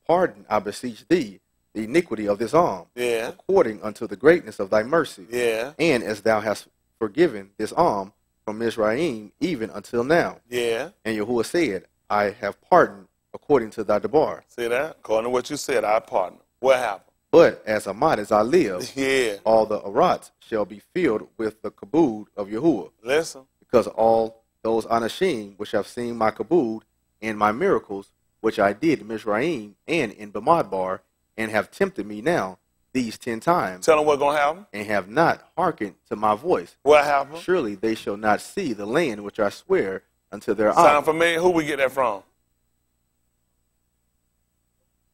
Pardon, I beseech thee, the iniquity of this arm, yeah. according unto the greatness of thy mercy, yeah. and as thou hast forgiven this arm from Mizraim even until now. Yeah. And Yahuwah said, I have pardoned according to thy debar. See that? According to what you said, I pardon. What happened? But as Ahmad as I live, yeah. all the Arats shall be filled with the kabod of Yahuwah. Listen. Because all those Anashim which have seen my kabod and my miracles, which I did in Mizraim and in Bamidbar, and have tempted me now these 10 times. Tell them what's going to happen. And have not hearkened to my voice. What happened? Surely they shall not see the land which I swear unto their eyes. Sound familiar? Who we get that from?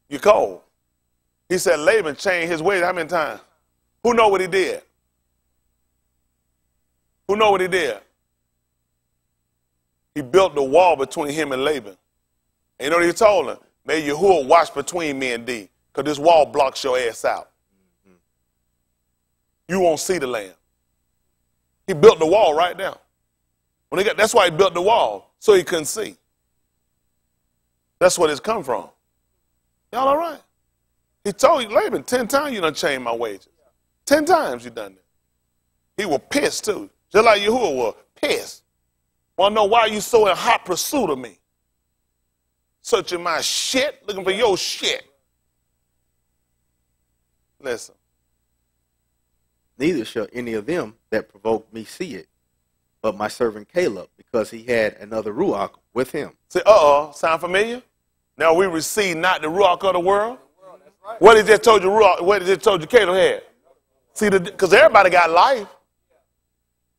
You cold. He said Laban changed his ways how many times? Who know what he did? Who know what he did? He built the wall between him and Laban. And you know what he told him? May Yahuwah watch between me and thee, because this wall blocks your ass out. Mm-hmm. You won't see the land. He built the wall right now. That's why he built the wall, so he couldn't see. That's where it's come from. Y'all all right? He told you, Laban, 10 times you done changed my wages. 10 times you done that. He was pissed too, just like Yahuwah was pissed. Want to know why you so in hot pursuit of me? Searching my shit, looking for your shit. Listen. Neither shall any of them that provoke me see it, but my servant Caleb, because he had another Ruach with him. Say, sound familiar? Now we receive not the Ruach of the world. What he just told you, Ruach, what he just told you Caleb had? See, because everybody got life.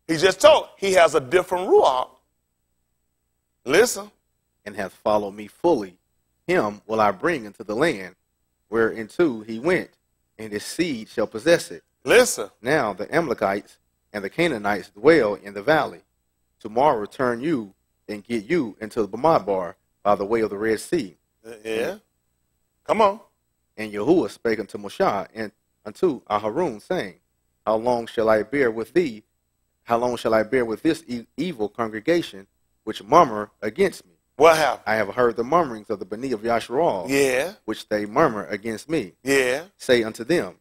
He just told, he has a different Ruach. Listen. And hath followed me fully, him will I bring into the land whereinto he went, and his seed shall possess it. Listen. Now the Amalekites and the Canaanites dwell in the valley. Tomorrow return you and get you into the Bamidbar by the way of the Red Sea. Yeah. Come on. And Yahuwah spake unto Moshe and unto Aharon, saying, How long shall I bear with thee? How long shall I bear with this evil congregation which murmur against me? What happened? I have heard the murmurings of the Beni of Yasharal, yeah, which they murmur against me. Yeah. Say unto them,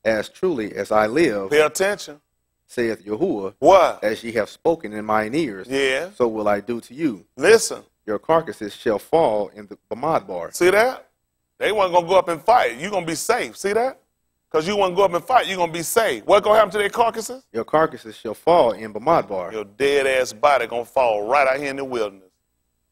As truly as I live. Pay attention. saith Yahuwah, What? as ye have spoken in mine ears, Yeah. so will I do to you. Listen. Your carcasses shall fall in the Bamidbar. See that? They weren't going to go up and fight. You're going to be safe. See that? Because you want to go up and fight, you're going to be safe. What going to happen to their carcasses? Your carcasses shall fall in Bamidbar. Your dead-ass body going to fall right out here in the wilderness.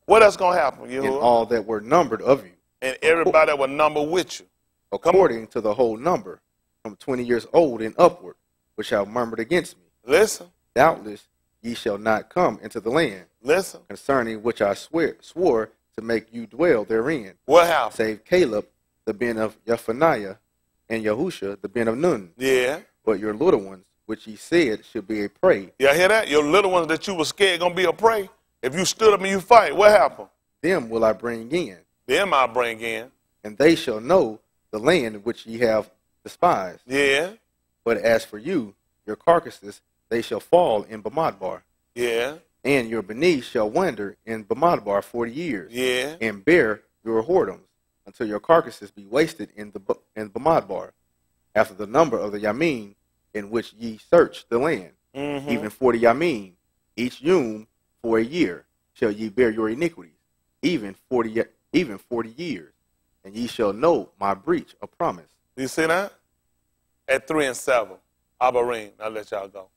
What else going to happen, And Yahuwah? all that were numbered of you, And everybody that will number with you. according to the whole number, from 20 years old and upward, which have murmured against me. Listen. Doubtless ye shall not come into the land, Listen. concerning which I swore to make you dwell therein, What happened? save Caleb, the ben of Yephaniah, and Yahusha, the ben of Nun. Yeah. But your little ones, which ye said should be a prey, Y'all hear that? Your little ones that you were scared going to be a prey. If you stood up and you fight, what happened? them will I bring in, Them I'll bring in. and they shall know the land which ye have despised. Yeah. But as for you, your carcasses, they shall fall in Bamidbar, Yeah. and your beneath shall wander in Bamidbar 40 years, Yeah. and bear your whoredoms, until your carcasses be wasted in Bamidbar, after the number of the Yamin in which ye search the land, even 40 Yamin, each yum for a year shall ye bear your iniquities, even 40 years, and ye shall know my breach of promise. You see that? At 3 and 7. Abarim. I'll let y'all go.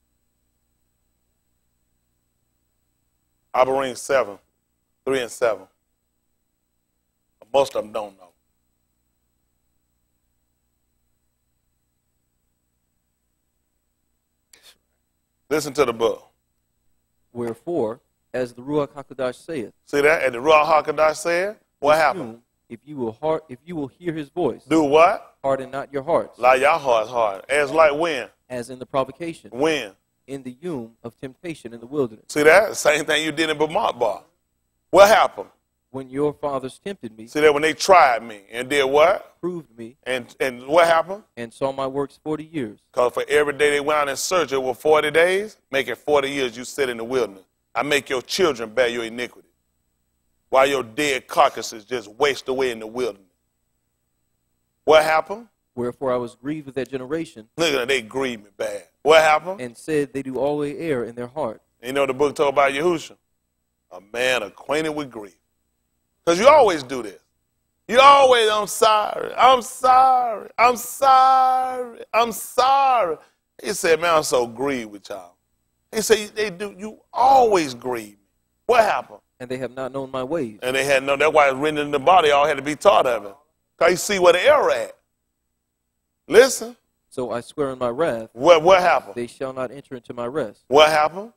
Abarim 7. 3 and 7. Most of them don't know. Listen to the book. Wherefore, as the Ruach HaKodesh saith, See that? And the Ruach HaKodesh said, what happened? assume, if you will hear his voice, Do what? harden not your hearts, Like y'all hearts hard. As like when? as in the provocation, When? in the yum of temptation in the wilderness, See that? Same thing you did in Bamidbar. What happened? when your fathers tempted me, See that when they tried me and did what? proved me, And what happened? and saw my works 40 years. Because for every day they went out and searched, it was 40 days. Make it 40 years you sit in the wilderness. I make your children bear your iniquity, while your dead carcasses just waste away in the wilderness. What happened? Wherefore I was grieved with that generation, Look at them, they grieved me bad. What happened? and said, they do always err in their heart. You know the book told about Yahusha? A man acquainted with grief. Because you always do this. You always, I'm sorry, I'm sorry, I'm sorry, I'm sorry. He said, man, I'm so grieved with y'all. He said, you always grieve me. What happened? And they have not known my ways. And they had no, that's why it's written in the body, all had to be taught of it. Because you see where the error at. Listen, So I swear in my wrath, what happened? they shall not enter into my rest. What happened?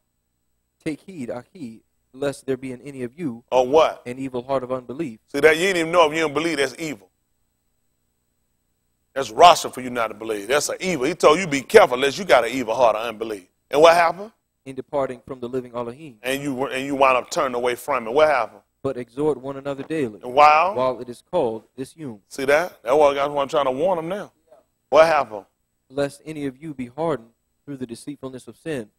Take heed, Ahi, lest there be in any of you Or what? an evil heart of unbelief, See that you didn't even know if you don't believe that's evil. That's Rasha for you not to believe. That's an evil. He told you be careful unless you got an evil heart of unbelief. And what happened? in departing from the living Elohim. And you wound up turning away from it. What happened? But exhort one another daily, And while while it is called this yum, see that? That's why I'm trying to warn them now. What happened? lest any of you be hardened through the deceitfulness of sin.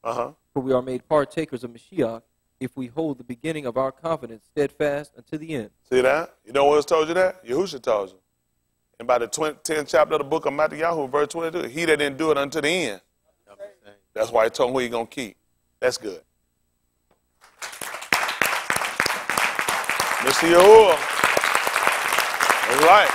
Uh-huh. For we are made partakers of Mashiach, if we hold the beginning of our confidence steadfast unto the end. See that? You know what else told you that? Yahusha told you. And by the 10th chapter of the book of Matthew, verse 22, he that didn't do it unto the end. That's why he told him who he going to keep. That's good. Mr. Yahuwah. All right.